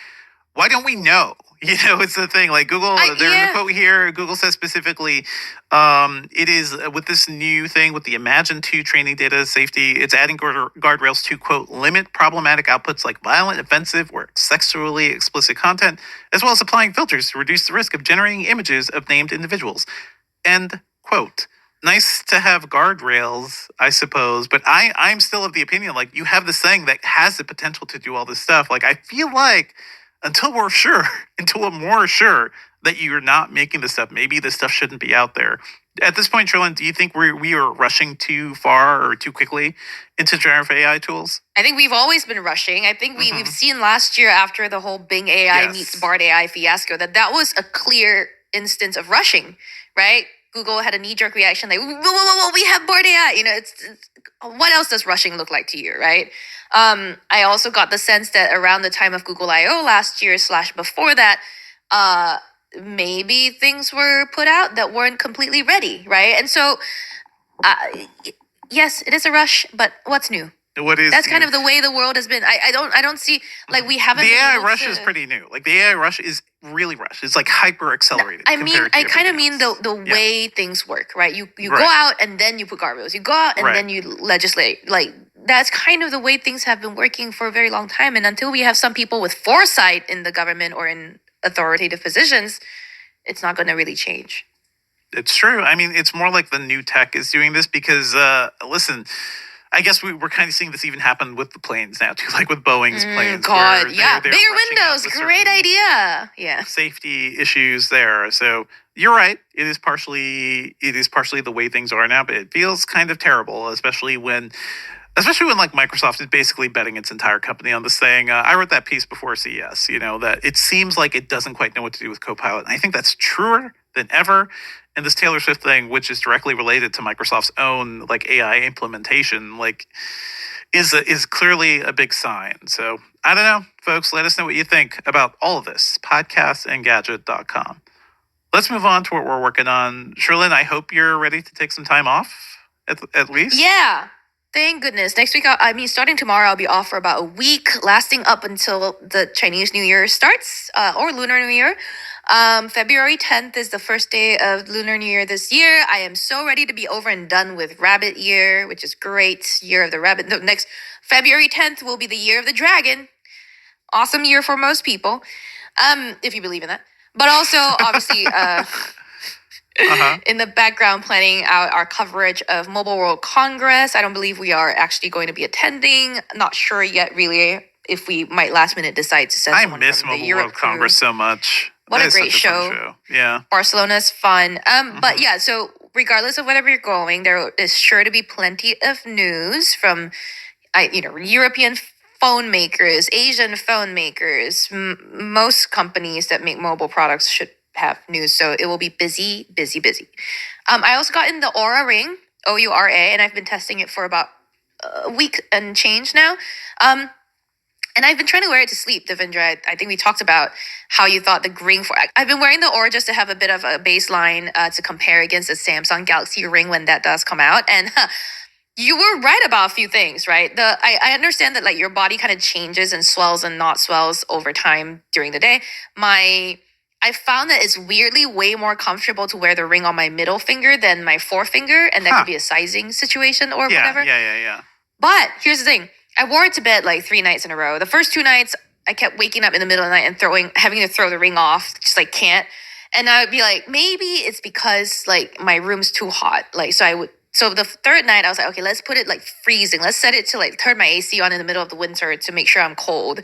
don't we know? You know, it's the thing. Like Google, there's a quote here. Google says specifically, it is with this new thing with the Imagine 2 training data safety, it's adding guardrails to, quote, limit problematic outputs like violent, offensive, or sexually explicit content, as well as applying filters to reduce the risk of generating images of named individuals. End quote. Nice to have guardrails, I suppose, but I'm still of the opinion, like, you have this thing that has the potential to do all this stuff. Like, I feel like until we're more sure that you're not making this stuff, maybe this stuff shouldn't be out there. At this point, Sherlyn, do you think we are rushing too far or too quickly into generative AI tools? I think we've always been rushing. I think we've seen last year after the whole Bing AI meets Bard AI fiasco that was a clear instance of rushing, right? Google had a knee-jerk reaction like, whoa, we have Bard AI. You know, it's what else does rushing look like to you, right? I also got the sense that around the time of Google I/O last year / before that, maybe things were put out that weren't completely ready, right? And so, yes, it is a rush, but what's new? That's kind of the way the world has been. I don't see, like, we haven't. The AI rush is pretty new. Like, the AI rush is really rushed. It's like hyper accelerated. I kind of mean the way things work, right? You go out and then you put guardrails. You go out and then you legislate. Like, that's kind of the way things have been working for a very long time. And until we have some people with foresight in the government or in authoritative positions, it's not going to really change. It's true. I mean, it's more like the new tech is doing this because, listen, I guess we're kind of seeing this even happen with the planes now too, like with Boeing's planes. God, where yeah, they're bigger rushing out windows, with great certain idea. Yeah. safety issues there. So you're right. It is partially the way things are now, but it feels kind of terrible, especially when like Microsoft is basically betting its entire company on this thing. I wrote that piece before CES, that it seems like it doesn't quite know what to do with Copilot. And I think that's truer than ever. And this Taylor Swift thing, which is directly related to Microsoft's own like AI implementation, like is clearly a big sign. So I don't know, folks, let us know what you think about all of this. Podcastandgadget.com. Let's move on to what we're working on. Sherlyn, I hope you're ready to take some time off at least. Yeah. Thank goodness. Next week, starting tomorrow, I'll be off for about a week, lasting up until the Chinese New Year starts, or Lunar New Year. February 10th is the first day of Lunar New Year this year. I am so ready to be over and done with Rabbit Year, which is great. Year of the Rabbit. No, next February 10th will be the Year of the Dragon. Awesome year for most people, if you believe in that. But also, obviously, in the background, planning out our coverage of Mobile World Congress. I don't believe we are actually going to be attending. Not sure yet, really, if we might last minute decide to send someone miss from the Mobile Europe World Congress crew. so much. What That a is great such a fun show. Yeah. Barcelona's fun. But yeah, so regardless of wherever you're going, there is sure to be plenty of news from, European phone makers, Asian phone makers. Most companies that make mobile products should have news, so it will be busy, busy, busy. I also got in the Aura Ring, Oura, and I've been testing it for about a week and change now. And I've been trying to wear it to sleep, Devendra. I think we talked about how you thought the ring for. I've been wearing the Aura just to have a bit of a baseline to compare against the Samsung Galaxy Ring when that does come out. And you were right about a few things, right? I understand that like your body kind of changes and swells and not swells over time during the day. I found that it's weirdly way more comfortable to wear the ring on my middle finger than my forefinger, and that could be a sizing situation or whatever. Yeah. But here's the thing. I wore it to bed like 3 nights in a row. The first 2 nights, I kept waking up in the middle of the night and having to throw the ring off, just like can't. And I would be like, maybe it's because like my room's too hot. So the third night I was like, okay, let's put it like freezing. Let's set it to like turn my AC on in the middle of the winter to make sure I'm cold.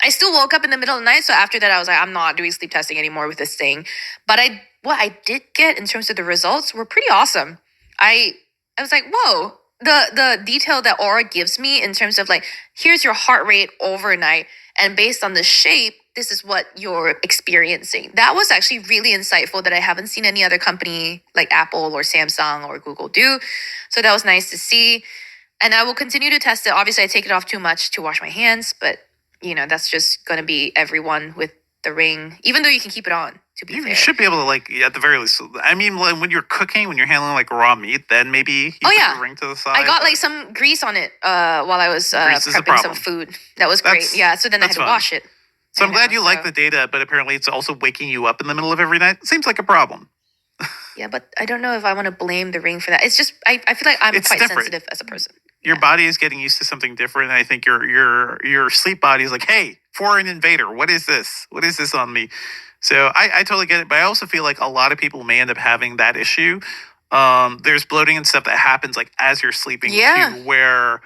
I still woke up in the middle of the night. So after that, I was like, I'm not doing sleep testing anymore with this thing. But what I did get in terms of the results were pretty awesome. I was like, whoa. The detail that Aura gives me in terms of like, here's your heart rate overnight, and based on the shape, this is what you're experiencing. That was actually really insightful that I haven't seen any other company like Apple or Samsung or Google do. So that was nice to see. And I will continue to test it. Obviously, I take it off too much to wash my hands, but that's just going to be everyone with the ring, even though you can keep it on. To be fair, you should be able to like at the very least. I mean, when you're cooking, when you're handling like raw meat, then maybe you put the ring to the side. I got like some grease on it while I was prepping some food. That was great. Yeah, so then I had to wash it. So I'm glad you like the data, but apparently it's also waking you up in the middle of every night. Seems like a problem. Yeah, but I don't know if I want to blame the ring for that. It's just I feel like I'm quite sensitive as a person. Your body is getting used to something different, and I think your sleep body is like, hey, foreign invader, what is this? What is this on me? So I totally get it, but I also feel like a lot of people may end up having that issue. There's bloating and stuff that happens like as you're sleeping too, where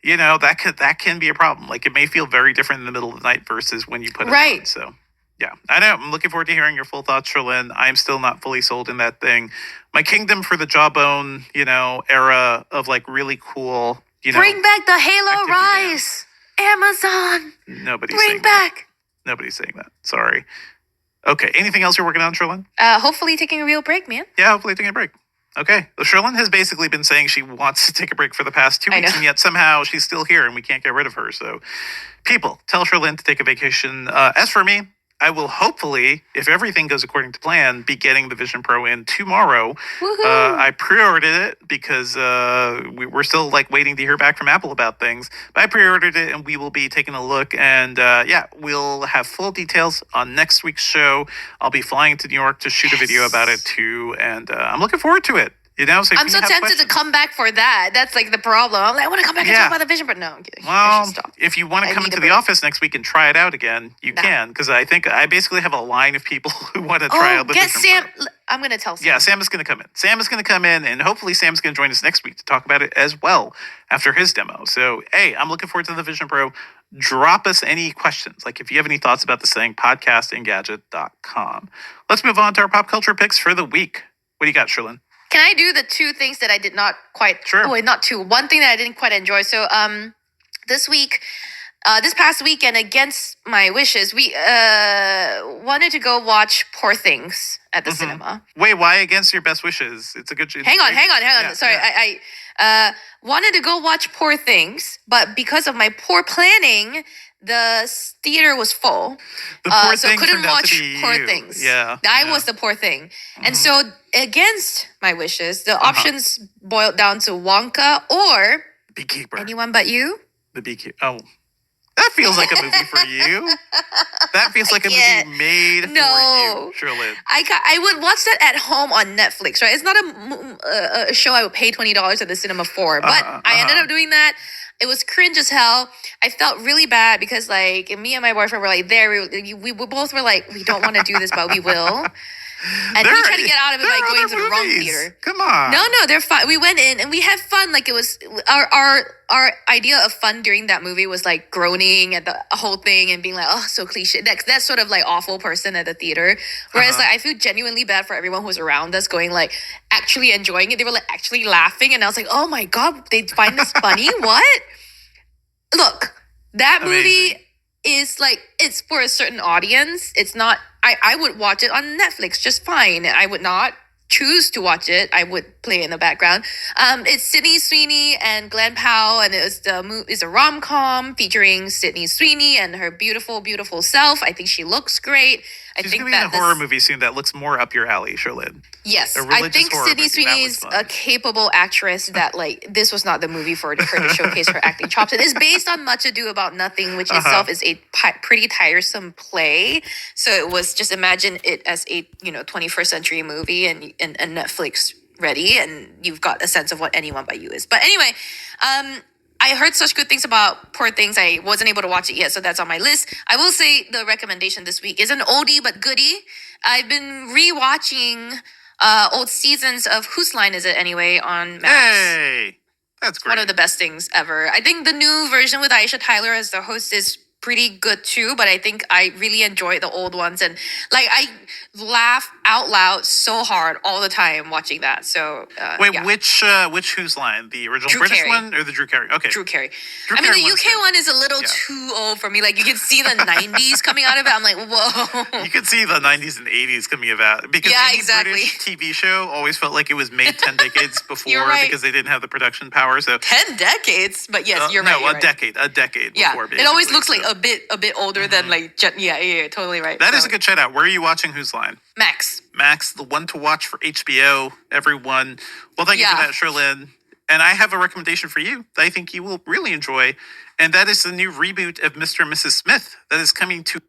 that can be a problem. Like it may feel very different in the middle of the night versus when you put it on. So yeah, I know. I'm looking forward to hearing your full thoughts, Sherlyn. I'm still not fully sold in that thing. My kingdom for the jawbone, era of like really cool, bring back the Halo Rise, Amazon. Nobody's bring saying back. That. Nobody's saying that. Sorry. Okay. Anything else you're working on, Sherlyn? Hopefully taking a real break, man. Yeah, hopefully taking a break. Okay. Well, Sherlyn has basically been saying she wants to take a break for the past 2 weeks, and yet somehow she's still here and we can't get rid of her. So people, tell Sherlyn to take a vacation. As for me, I will hopefully, if everything goes according to plan, be getting the Vision Pro in tomorrow. I pre-ordered it because we're still like waiting to hear back from Apple about things. But I pre-ordered it, and we will be taking a look. And we'll have full details on next week's show. I'll be flying to New York to shoot a video about it too, and I'm looking forward to it. You know, so if I'm you so have tempted questions- to come back for that. That's like the problem. I'm like, I want to come back and Yeah. talk about the vision, but no, I'm kidding. I Well, should stop. if you want I to come need into a the break. office next week and try it out again, you can, because I think I basically have a line of people who want to try out the get Vision Sam. Pro. I'm gonna tell Sam. Yeah, Sam is going to come in. Sam is going to come in, and hopefully Sam's going to join us next week to talk about it as well after his demo. So, hey, I'm looking forward to the Vision Pro. Drop us any questions. Like if you have any thoughts about this thing, podcastandgadget.com. Let's move on to our pop culture picks for the week. What do you got, Sherlyn? Can I do the two things that I did not quite? Sure. Oh, wait, not two. One thing that I didn't quite enjoy. So, this week, this past weekend, against my wishes, we wanted to go watch Poor Things at the cinema. Wait, why against your best wishes? It's a good. Hang on. Yeah, Sorry, yeah. I wanted to go watch Poor Things, but because of my poor planning, the theater was full. The Poor So Thing couldn't turned out to watch be Poor you. Things. Yeah, I yeah. was the poor thing. And so against my wishes, the options boiled down to Wonka or Beekeeper. Anyone But You. The Beekeeper. Oh, that feels like a movie for you. That feels like a can't. movie made No. for you, Sherlyn. I would watch that at home on Netflix, right? It's not a show I would pay $20 at the cinema for, but I ended up doing that. It was cringe as hell. I felt really bad because like me and my boyfriend were like there. We both were like, we don't want to do this, but we will. And we tried to get out of it by going to the wrong theater. Come on. No, they're fine. We went in and we had fun. Like it was our idea of fun during that movie was like groaning at the whole thing and being like, oh, so cliche. That's sort of like awful person at the theater. Whereas like I feel genuinely bad for everyone who was around us going like actually enjoying it. They were like actually laughing and I was like, oh my God, they find this funny? What? Look, that movie is like, it's for a certain audience. It's not, I would watch it on Netflix just fine. I would not choose to watch it. I would play it in the background. It's Sydney Sweeney and Glenn Powell, and it's a rom-com featuring Sydney Sweeney and her beautiful, beautiful self. I think she looks great. She's going to be in a horror movie soon that looks more up your alley, Sherlyn. Yes, A I religious think horror Sydney movie. That Sweeney's was fun. a capable actress that like this was not the movie for her to showcase her acting chops. It is based on Much Ado About Nothing, which itself is a pretty tiresome play. So it was just imagine it as a 21st century movie and Netflix ready, and you've got a sense of what Anyone But You is. But anyway, I heard such good things about Poor Things. I wasn't able to watch it yet, so that's on my list. I will say the recommendation this week is an oldie but goodie. I've been rewatching old seasons of Whose Line Is It Anyway on Max. Hey, that's great. One of the best things ever. I think the new version with Aisha Tyler as the host is pretty good too, but I think I really enjoy the old ones, and like I laugh out loud so hard all the time watching that. So Wait, yeah. which Whose Line? The original Drew British Carey. one or the Drew Carey? Okay. Drew Carey. Drew I mean, Carey the one's UK good. one is a little Yeah. too old for me. Like, you can see the 90s coming out of it. I'm like, whoa. You could see the 90s and 80s coming about because Yeah, any exactly. British TV show always felt like it was made 10 decades before You're right. because they didn't have the production power. So 10 decades? But yes, you're right. no, you're a right. decade Yeah, before. it always basically, looks like so. a bit older than like, yeah, totally right. That is So, a good shout out. Where are you watching Whose Line? Max. Max, the one to watch for HBO, everyone. Well, thank you Yeah. for that, Sherlyn. And I have a recommendation for you that I think you will really enjoy. And that is the new reboot of Mr. and Mrs. Smith that is coming to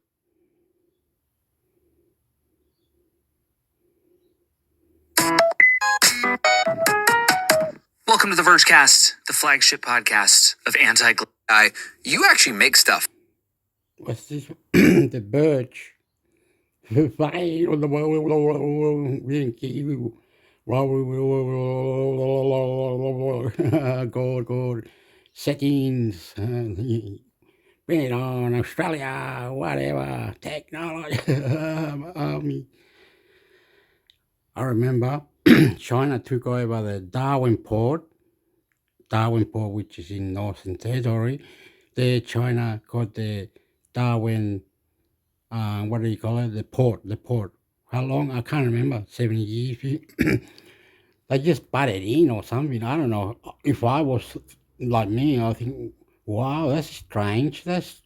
Welcome to the Vergecast, the flagship podcast of Anti-Guy. You actually make stuff. What's this? The birch. Fly on the God. Settings. Bring it on, Australia, whatever. Technology. I remember China took over the Darwin port, which is in Northern Territory. There, China got the Darwin, what do you call it? The port. How long? I can't remember. 70 years. They just butted in or something. I don't know. If I was like me, I think, wow, that's strange. That's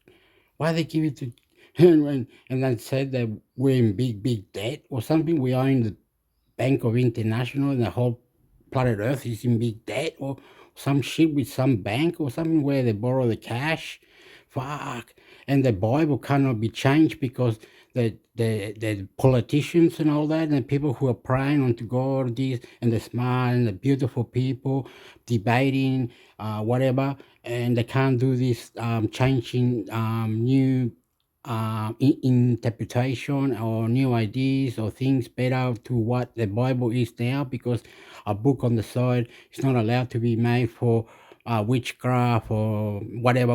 why they give it to, and then said that we're in big debt or something. We own the Bank of International and the whole planet Earth is in big debt or some shit with some bank or something where they borrow the cash. Fuck. And the Bible cannot be changed because the politicians and all that, and the people who are praying unto God, this and the smart and the beautiful people debating, whatever, and they can't do this changing new interpretation or new ideas or things better to what the Bible is now, because a book on the side is not allowed to be made for witchcraft or whatever,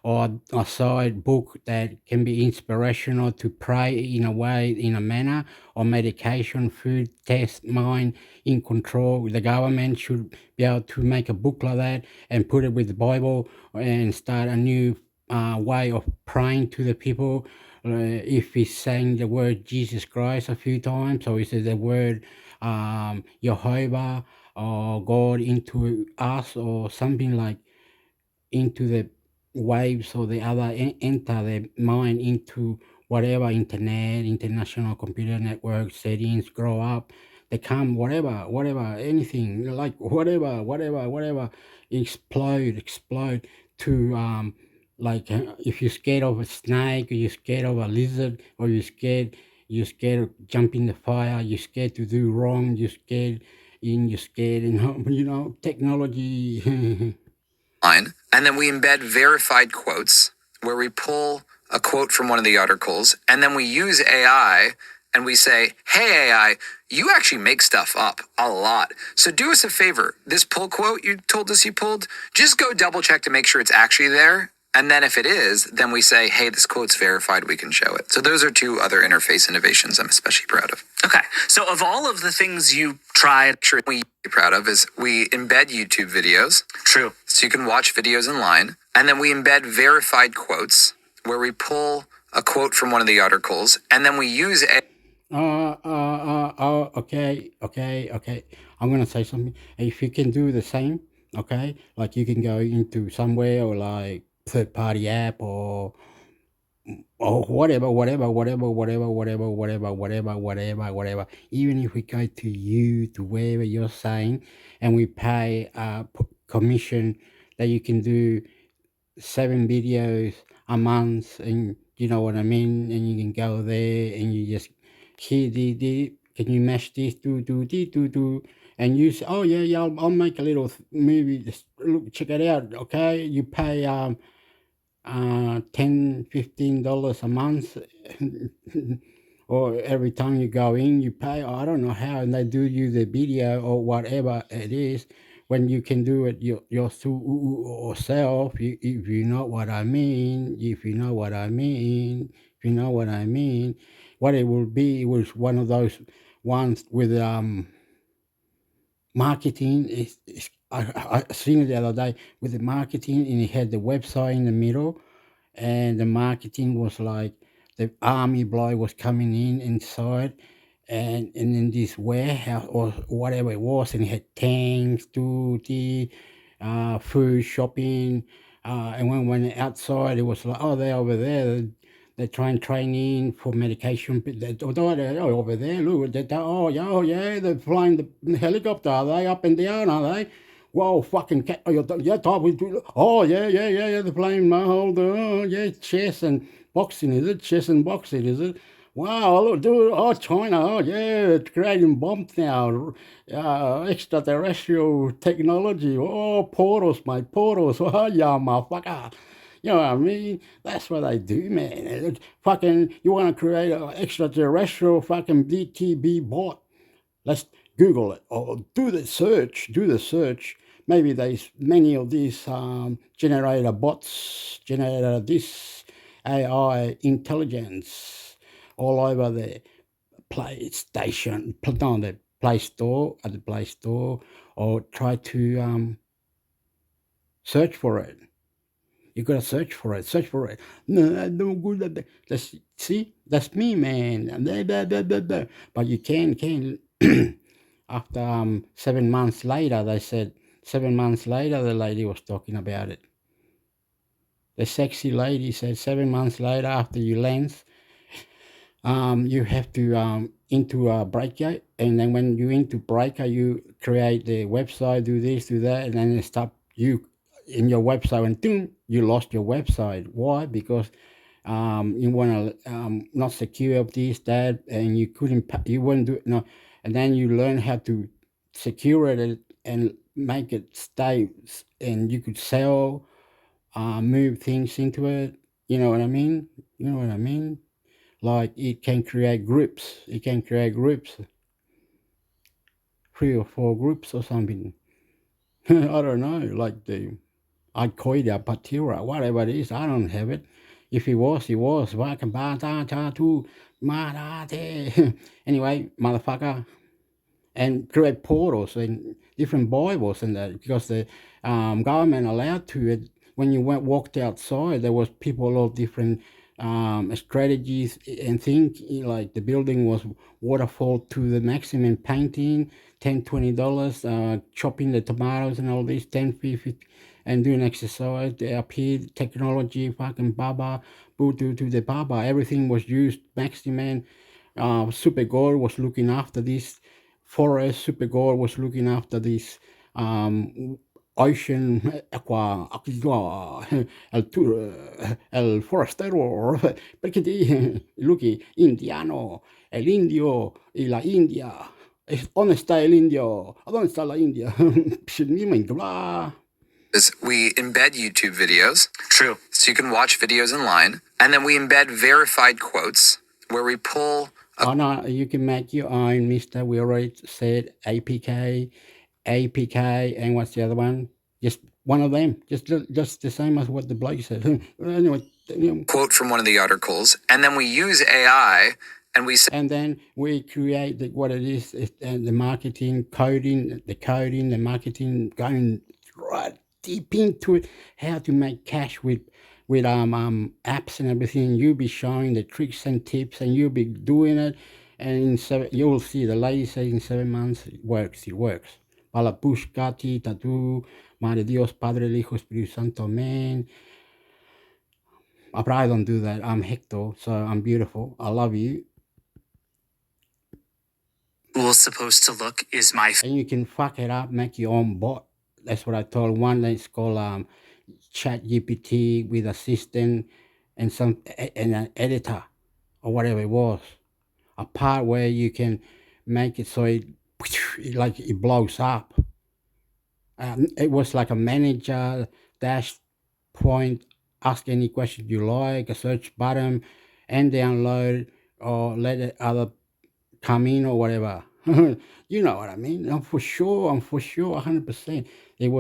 or a side book that can be inspirational to pray in a way, in a manner, or medication, food, test, mind in control. The government should be able to make a book like that and put it with the Bible and start a new way of praying to the people. If he's saying the word Jesus Christ a few times, or is it the word Jehovah or God into us, or something like into the waves, or the other enter the mind into whatever internet, international computer network settings, grow up, they come, whatever, anything, like whatever, explode to like if you're scared of a snake, or you're scared of a lizard, or you're scared of jump in the fire, you're scared to do wrong, you're scared, technology. And then we embed verified quotes where we pull a quote from one of the articles, and then we use AI and we say, hey, AI, you actually make stuff up a lot. So do us a favor. This pull quote you told us you pulled, just go double check to make sure it's actually there. And then if it is, then we say, hey, this quote's verified, we can show it. So those are two other interface innovations I'm especially proud of. Okay. So of all of the things you tried, Sure, we proud of is we embed YouTube videos. True. So you can watch videos online. And then we embed verified quotes where we pull a quote from one of the articles, and then we use Okay. I'm gonna say something. If you can do the same, okay, like you can go into somewhere, or like third party app, or whatever. Even if we go to you, to wherever you're saying, and we pay commission, that you can do 7 videos a month, and you know what I mean, and you can go there and you just hear can you mash this, do, and you say, oh yeah, I'll make a little movie, just look, check it out, okay, you pay $10-15 a month or every time you go in you pay, I don't know how, and they do you the video or whatever it is, when you can do it yourself, if you know what I mean, what it will be, it was one of those ones with marketing. I seen it the other day with the marketing, and it had the website in the middle, and the marketing was like the army bloke was coming in inside, and in this warehouse or whatever it was, and it had tanks, food shopping, and when we went outside, it was like, oh, they're over there. They're trying training for medication. They're over there. Look, oh yeah, they're flying the helicopter. Are they up and down? Are they? Whoa, fucking cat! Oh yeah. They're playing chess and boxing. Is it chess and boxing? Is it? Wow, look, dude! Oh, China! Oh yeah, it's creating bombs now. Extraterrestrial technology. Oh, portals, my portals. Oh yeah, motherfucker. You know what I mean? That's what they do, man. Fucking, you want to create an extraterrestrial fucking BTB bot? Let's Google it or do the search. Maybe there's many of these generator bots, generator this AI intelligence all over the PlayStation, no, the Play Store, at the Play Store, or try to search for it. You gotta search for it. No, I don't good at that. That's me, man. But you can. After 7 months later, they said, 7 months later, the lady was talking about it. The sexy lady said 7 months later, after you lens, you have to into a breaker, and then when you into breaker, you create the website, do this, do that, and then it stop you in your website, and boom, you lost your website. Why? Because you want to not secure of this, that, and you couldn't, you wouldn't do it, no. And then you learn how to secure it and make it stay, and you could sell, move things into it. You know what I mean? You know what I mean? Like it can create groups. It can create groups, 3 or 4 groups or something. I don't know, like the Al-Qaeda, Patira, whatever it is. I don't have it. If it was, it was. Anyway, motherfucker. And create portals and different Bibles and that, because the government allowed to it. When you walked outside, there was people of different strategies and things. Like the building was waterfall to the maximum, painting $10-$20, chopping the tomatoes and all this, 10-50, and doing exercise. Up here, technology, fucking baba, boo to the baba. Everything was used maximum. Super God was looking after this forest. Super God was looking after this ocean. El forastero, perché Lucky, indiano, el indio y la India. ¿Dónde está el indio? ¿Dónde está la India? Is we embed YouTube videos. True. So you can watch videos online. And then we embed verified quotes where we pull. Oh, no, you can make your own, mister. We already said APK, and what's the other one? Just one of them. Just the same as what the bloke said. Anyway, quote from one of the articles. And then we use AI and we say. And then we create what it is, the marketing, coding, the marketing, going right deep into it, how to make cash with apps and everything. You'll be showing the tricks and tips, and you'll be doing it, and you'll see. The lady says in 7 months it works. Para Pushkati, Tatu, Madre Dios, Padre, el Hijo, Espíritu Santo, Amen. But I don't do that. I'm Hector, so I'm beautiful. I love you. Tool supposed to look is my. And you can fuck it up, make your own bot. That's what I told one. That's called Chat GPT with assistant and an editor or whatever it was. A part where you can make it so it blows up. It was like a manager dash point. Ask any question you like, a search button, and download or let it other come in or whatever. You know what I mean? I'm for sure, 100%. There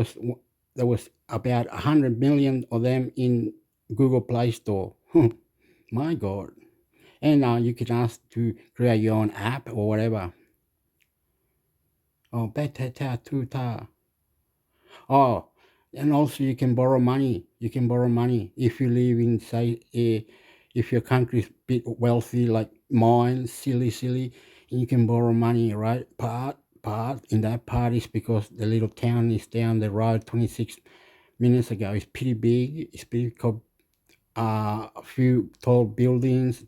was about 100 million of them in Google Play Store. My God. And you can ask to create your own app or whatever. Oh, betata. Oh, and also you can borrow money. You can borrow money if you live in, say, if your country's a bit wealthy like mine, silly, and you can borrow money, right? Part in that part is because the little town is down the road 26 minutes ago. It's pretty big. It's pretty cool. A few tall buildings.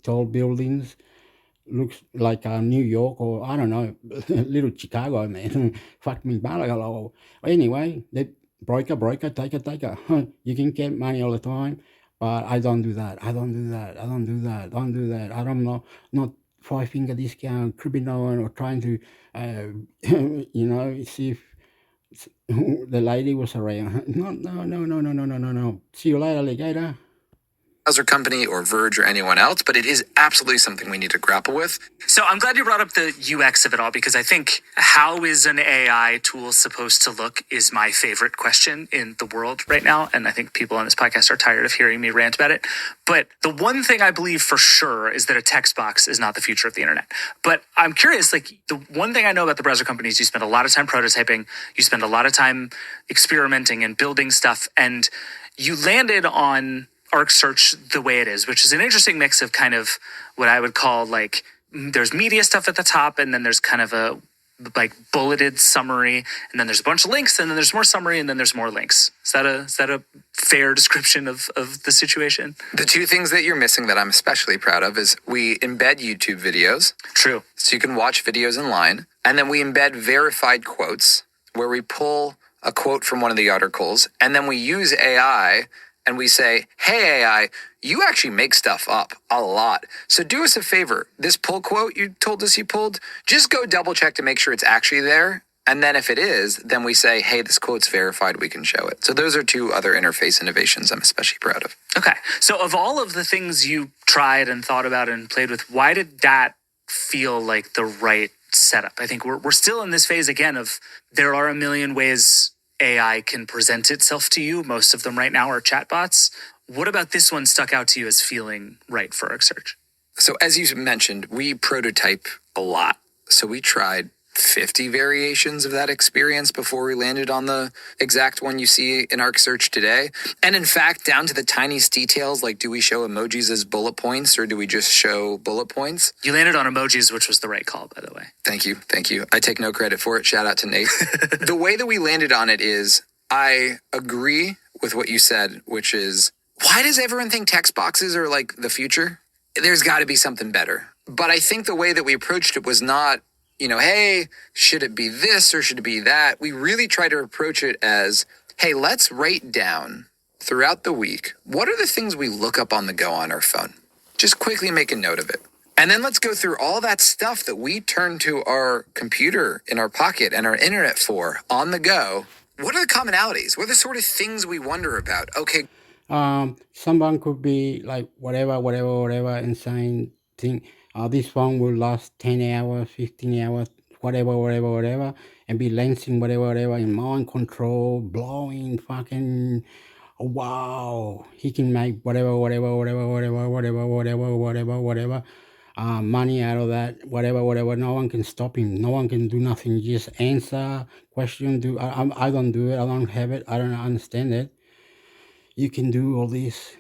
Looks like New York, or I don't know, little Chicago, man. Fuck me, Malaga. Anyway, the broker, taker. You can get money all the time, but I don't do that. I don't do that. I'm not 5-finger discount criminal or trying to, see if the lady was around. No. See you later, alligator. Browser company or Verge or anyone else, but it is absolutely something we need to grapple with. So I'm glad you brought up the UX of it all, because I think how is an AI tool supposed to look is my favorite question in the world right now. And I think people on this podcast are tired of hearing me rant about it. But the one thing I believe for sure is that a text box is not the future of the internet. But I'm curious, like the one thing I know about the browser companies, you spend a lot of time prototyping, you spend a lot of time experimenting and building stuff, and you landed on Arc Search the way it is, which is an interesting mix of kind of what I would call like there's media stuff at the top, and then there's kind of a like bulleted summary, and then there's a bunch of links, and then there's more summary, and then there's more links. Is that a fair description of the situation? The two things that you're missing that I'm especially proud of is we embed YouTube videos. True. So you can watch videos online, and then we embed verified quotes where we pull a quote from one of the articles, and then we use AI and we say, hey, AI, you actually make stuff up a lot. So do us a favor. This pull quote you told us you pulled, just go double check to make sure it's actually there. And then if it is, then we say, hey, this quote's verified, we can show it. So those are two other interface innovations I'm especially proud of. Okay. So of all of the things you tried and thought about and played with, why did that feel like the right setup? I think we're still in this phase again of there are a million ways AI can present itself to you. Most of them right now are chatbots. What about this one stuck out to you as feeling right for Arc Search? So as you mentioned, we prototype a lot. So we tried 50 variations of that experience before we landed on the exact one you see in Arc Search today. And in fact, down to the tiniest details, like do we show emojis as bullet points or do we just show bullet points? You landed on emojis, which was the right call, by the way. Thank you. I take no credit for it. Shout out to Nate. The way that we landed on it is I agree with what you said, which is why does everyone think text boxes are like the future? There's got to be something better. But I think the way that we approached it was not, hey, should it be this or should it be that? We really try to approach it as, hey, let's write down throughout the week, what are the things we look up on the go on our phone? Just quickly make a note of it. And then let's go through all that stuff that we turn to our computer in our pocket and our internet for on the go. What are the commonalities? What are the sort of things we wonder about? Okay. Someone could be like whatever insane thing. This phone will last 10 hours, 15 hours, whatever, and be lancing whatever in mind control, blowing fucking, wow. He can make whatever, money out of that, whatever. No one can stop him. No one can do nothing. Just answer question. I don't do it. I don't have it. I don't understand it. You can do all this,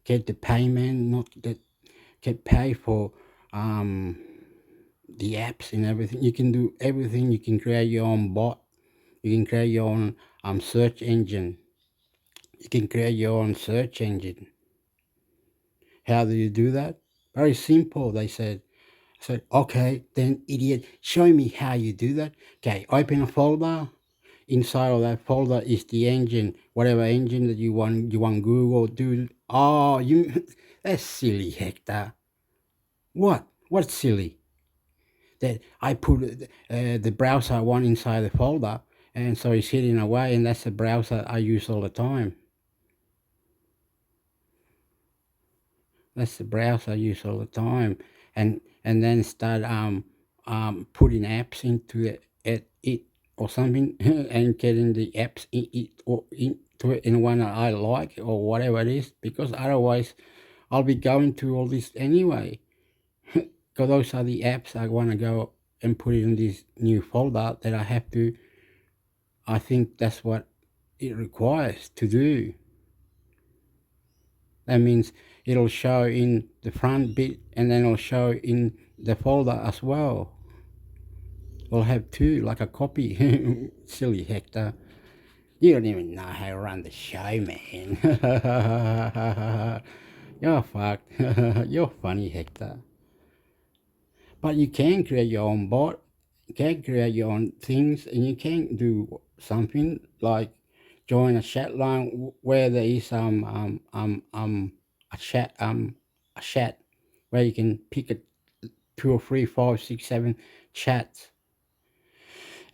get the payment, not get paid for the apps and everything. You can do everything. You can create your own bot. You can create your own search engine. You can create your own search engine. How do you do that? Very simple, they said. I said, okay, then idiot, show me how you do that. Okay, open a folder. Inside of that folder is the engine, whatever engine that you want Google do. Oh, that's silly, Hector. What's silly? That I put the browser I want inside the folder, and so it's hidden away, and that's the browser I use all the time. That's the browser I use all the time, and then start putting apps into it or something, and getting the apps in it or into it in one that I like or whatever it is, because otherwise I'll be going to all this anyway. Because those are the apps I want to go and put in this new folder that I have to. I think that's what it requires to do. That means it'll show in the front bit and then it'll show in the folder as well. We'll have two, like a copy. Silly Hector. You don't even know how to run the show, man. You're fucked. You're funny, Hector. But you can create your own bot. You can create your own things, and you can do something like join a chat line where there is a chat where you can pick 2 or 3, 5, 6, 7 chats,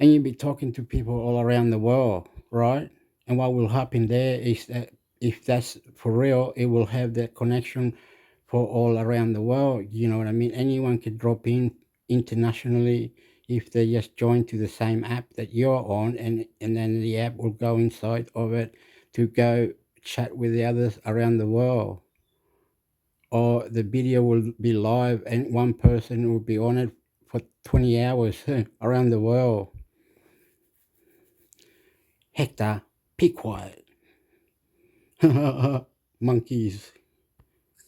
and you'll be talking to people all around the world, right? And what will happen there is that if that's for real, it will have that connection for all around the world. You know what I mean? Anyone could drop in internationally if they just join to the same app that you're on, and then the app will go inside of it to go chat with the others around the world. Or the video will be live and one person will be on it for 20 hours around the world. Hector, be quiet. Monkeys.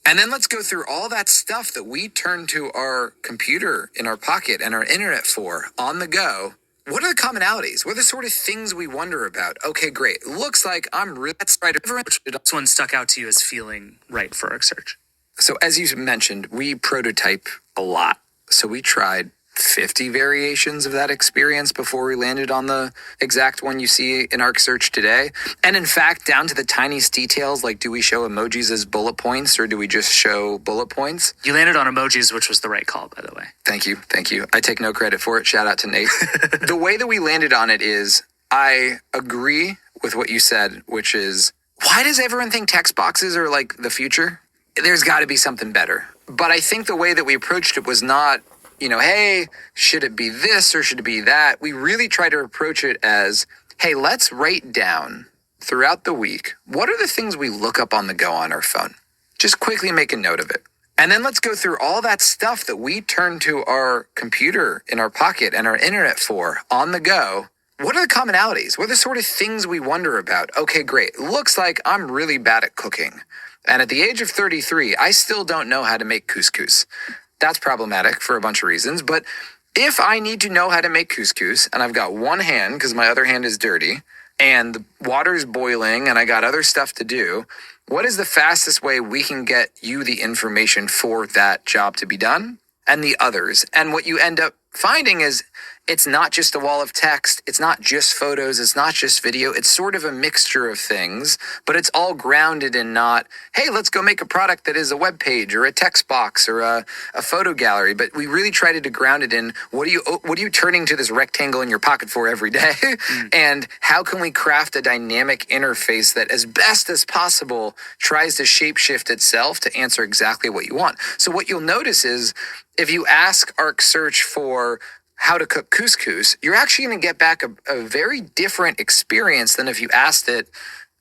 And then let's go through all that stuff that we turn to our computer in our pocket and our internet for on the go. What are the commonalities? What are the sort of things we wonder about? Okay, great. Looks like I'm really... This one stuck out to you as feeling right for Arc Search. So as you mentioned, we prototype a lot. So we tried 50 variations of that experience before we landed on the exact one you see in Arc Search today. And in fact, down to the tiniest details, like do we show emojis as bullet points or do we just show bullet points? You landed on emojis, which was the right call, by the way. Thank you. Thank you. I take no credit for it. Shout out to Nate. The way that we landed on it is I agree with what you said, which is why does everyone think text boxes are like the future? There's got to be something better. But I think the way that we approached it was not, hey, should it be this or should it be that? We really try to approach it as, hey, let's write down throughout the week, what are the things we look up on the go on our phone? Just quickly make a note of it. And then let's go through all that stuff that we turn to our computer in our pocket and our internet for on the go. What are the commonalities? What are the sort of things we wonder about? Okay, great. Looks like I'm really bad at cooking. And at the age of 33, I still don't know how to make couscous. That's problematic for a bunch of reasons. But if I need to know how to make couscous and I've got one hand because my other hand is dirty and the water's boiling and I got other stuff to do, what is the fastest way we can get you the information for that job to be done and the others? And what you end up finding is it's not just a wall of text. It's not just photos. It's not just video. It's sort of a mixture of things, but it's all grounded in not, hey, let's go make a product that is a web page or a text box or a photo gallery. But we really tried to ground it in what are you turning to this rectangle in your pocket for every day? And how can we craft a dynamic interface that as best as possible tries to shapeshift itself to answer exactly what you want? So what you'll notice is if you ask Arc Search for how to cook couscous, you're actually going to get back a very different experience than if you asked it,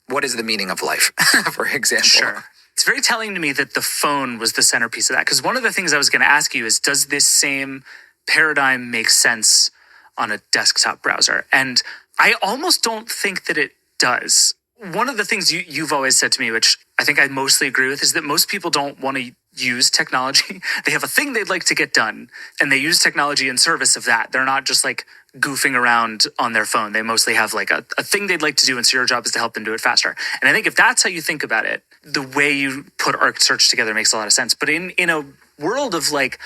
what is the meaning of life, for example. Sure. It's very telling to me that the phone was the centerpiece of that. Because one of the things I was going to ask you is, does this same paradigm make sense on a desktop browser? And I almost don't think that it does. One of the things you've always said to me, which I think I mostly agree with, is that most people don't want to use technology. They have a thing they'd like to get done, and they use technology in service of that. They're not just like goofing around on their phone. They mostly have like a thing they'd like to do, and so your job is to help them do it faster. And I think if that's how you think about it, the way you put Arc Search together makes a lot of sense. But in a world of like,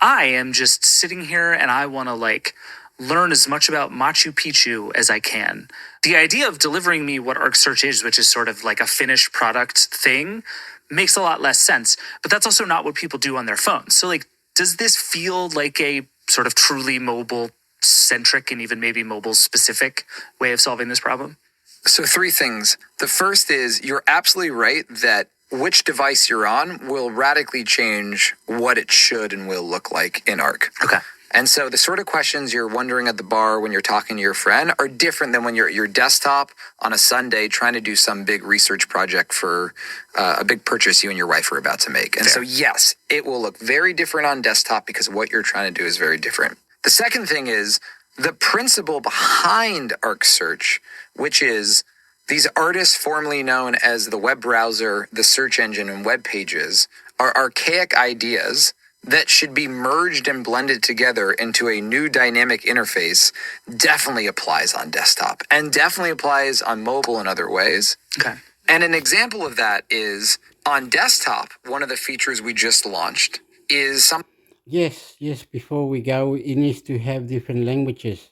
I am just sitting here and I want to like learn as much about Machu Picchu as I can. The idea of delivering me what Arc Search is, which is sort of like a finished product thing, makes a lot less sense. But that's also not what people do on their phones. So like, does this feel like a sort of truly mobile centric and even maybe mobile specific way of solving this problem? So 3 things. The first is you're absolutely right that which device you're on will radically change what it should and will look like in Arc. Okay. And so the sort of questions you're wondering at the bar when you're talking to your friend are different than when you're at your desktop on a Sunday trying to do some big research project for a big purchase you and your wife are about to make. And so, yes, it will look very different on desktop because what you're trying to do is very different. The second thing is the principle behind Arc Search, which is these artists formerly known as the web browser, the search engine, and web pages are archaic ideas that should be merged and blended together into a new dynamic interface. Definitely applies on desktop and definitely applies on mobile in other ways. Okay. And an example of that is on desktop, one of the features we just launched is some. Yes, before we go, it needs to have different languages.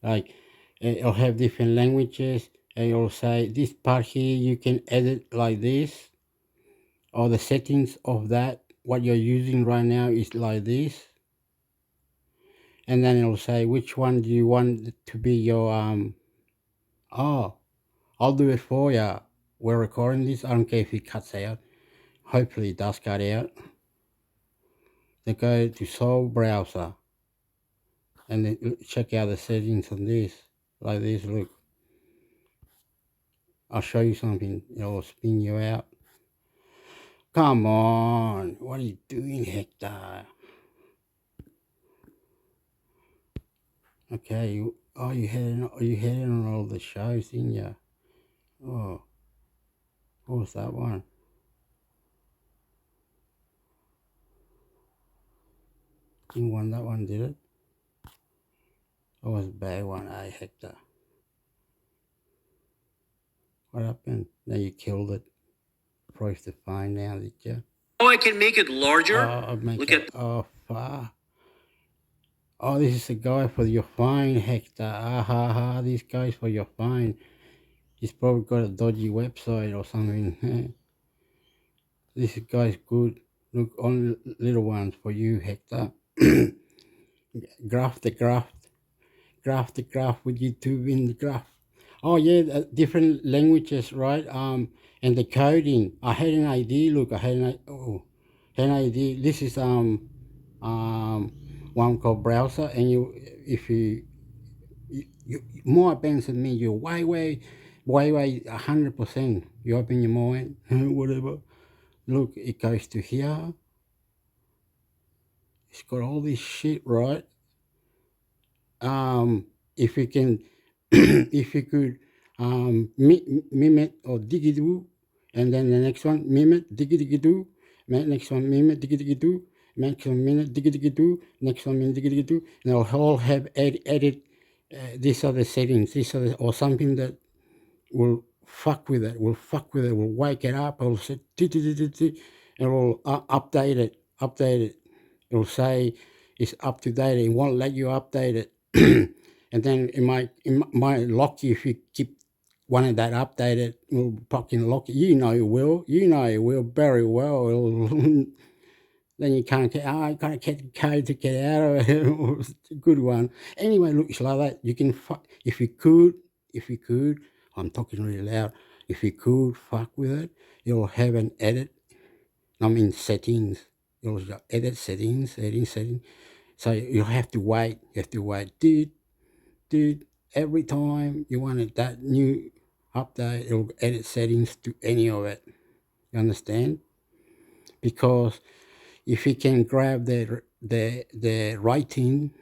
Like, it'll have different languages, and it'll say, this part here, you can edit like this, or the settings of that, what you're using right now is like this. And then it'll say, which one do you want to be your, I'll do it for you. We're recording this. I don't care if it cuts out. Hopefully it does cut out. Then go to Soul Browser. And then check out the settings on this. Like this, look. I'll show you something. It'll spin you out. Come on. What are you doing, Hector? Okay. You had it on all the shows, didn't you? Oh. What was that one? Didn't want that one, did it? That was a bad one, Hector. What happened? Now you killed it. Priced the fine now, did you? Oh, I can make it larger. Look at. Oh, fuck. Oh, this is a guy for your fine, Hector. Ah ha ha, this guy's for your fine. He's probably got a dodgy website or something. This guy's good. Look, on little ones for you, Hector. Graph the graph. Graph the graph with YouTube in the graph. Oh yeah, different languages, right? And the coding. I had an idea. Look, had an idea. This is one called browser, and if you more advanced than me, you're way 100%. You open your mind, whatever. Look, it goes to here. It's got all this shit, right? If you can, if you could mimic or digidoo, and then the next one mimic digidoo, next one mimic digidoo, next one minute digidoo, next one minute digidoo, and they'll all have edit. These are the settings. These are or something that will fuck with it. Will fuck with it. Will wake it up. It'll say, it will update it. Update it. It'll say it's up to date. It won't let you update it. And then it might lock you if you keep wanting that updated. It will fucking lock you. You know it will. You know it will very well. Then you can't get, I gotta get the code to get out of it. It's a good one. Anyway, look, it's like that. You can, if you could, I'm talking really loud. If you could fuck with it, you'll have an edit. I mean settings. You'll edit settings. So you'll have to wait. You have to wait. Dude, every time you wanted that new update, it'll edit settings to any of it. You understand? Because if you can grab the writing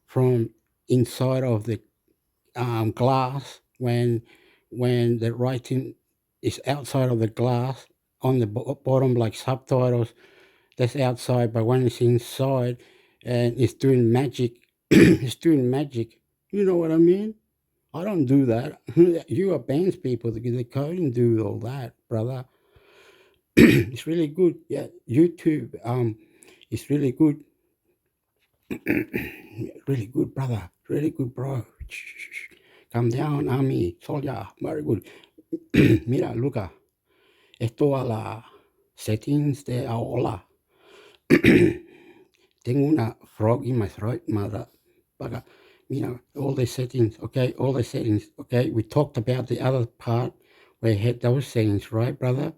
from inside of the glass when the writing is outside of the glass on the bottom like subtitles, that's outside, but when it's inside and it's doing magic, it's doing magic. You know what I mean? I don't do that. You are bands people, the coding do all that, brother. It's really good. Yeah, YouTube. It's really good. Really good, brother. Really good, bro. Calm down, army, soldier. Very good. Mira, Luca. Esto a la settings de ahora. Tengo una frog in my throat, mother. Bugger. Mira, all the settings, okay? All the settings, okay? We talked about the other part where you had those settings, right, brother?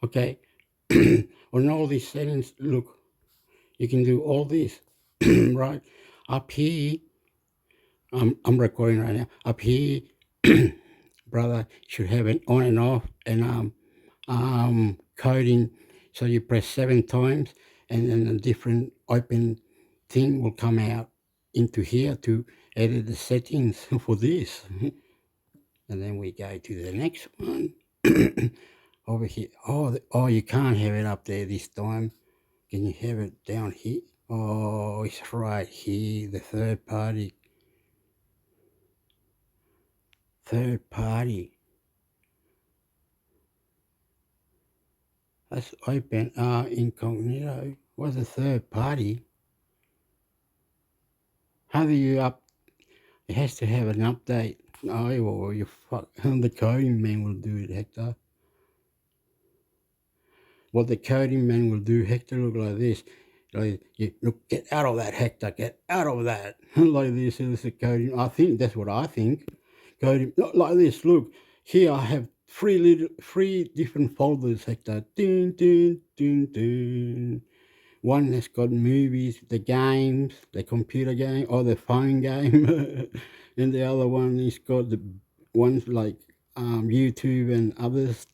Okay. On all these settings, look, you can do all this, right? Up here, I'm recording right now. Up here, brother, should have it on and off and coding. So you press 7 times and then a different open thing will come out into here to edit the settings for this. And then we go to the next one. Over here. Oh, you can't have it up there this time. Can you have it down here? Oh, it's right here, the third party. Third party. Let's open incognito. What's a third party? How do you it has to have an update. Oh, well, you fuck. The coding man will do it, Hector. What the coding man will do, Hector, look like this. Like, look, get out of that, Hector. Get out of that. Like this is the coding. I think that's what I think. Coding, not like this. Look, here I have three different folders, Hector. Ding, ding, ding, ding. One has got movies, the games, the computer game, or the phone game, and the other one is got the ones like YouTube and others.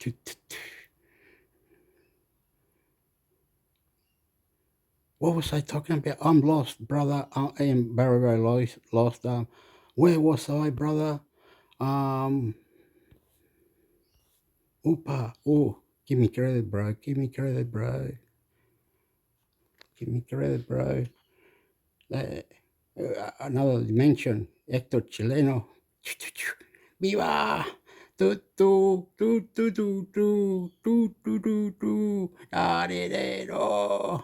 What was I talking about? I'm lost, brother. I am very lost. Where was I, brother? Oopa. Oh, give me credit, bro. Give me credit, bro. Give me credit, bro. Another dimension. Hector Chileno. Viva! Tu tu tu tu tu tu tu tu tu tu. Arenero.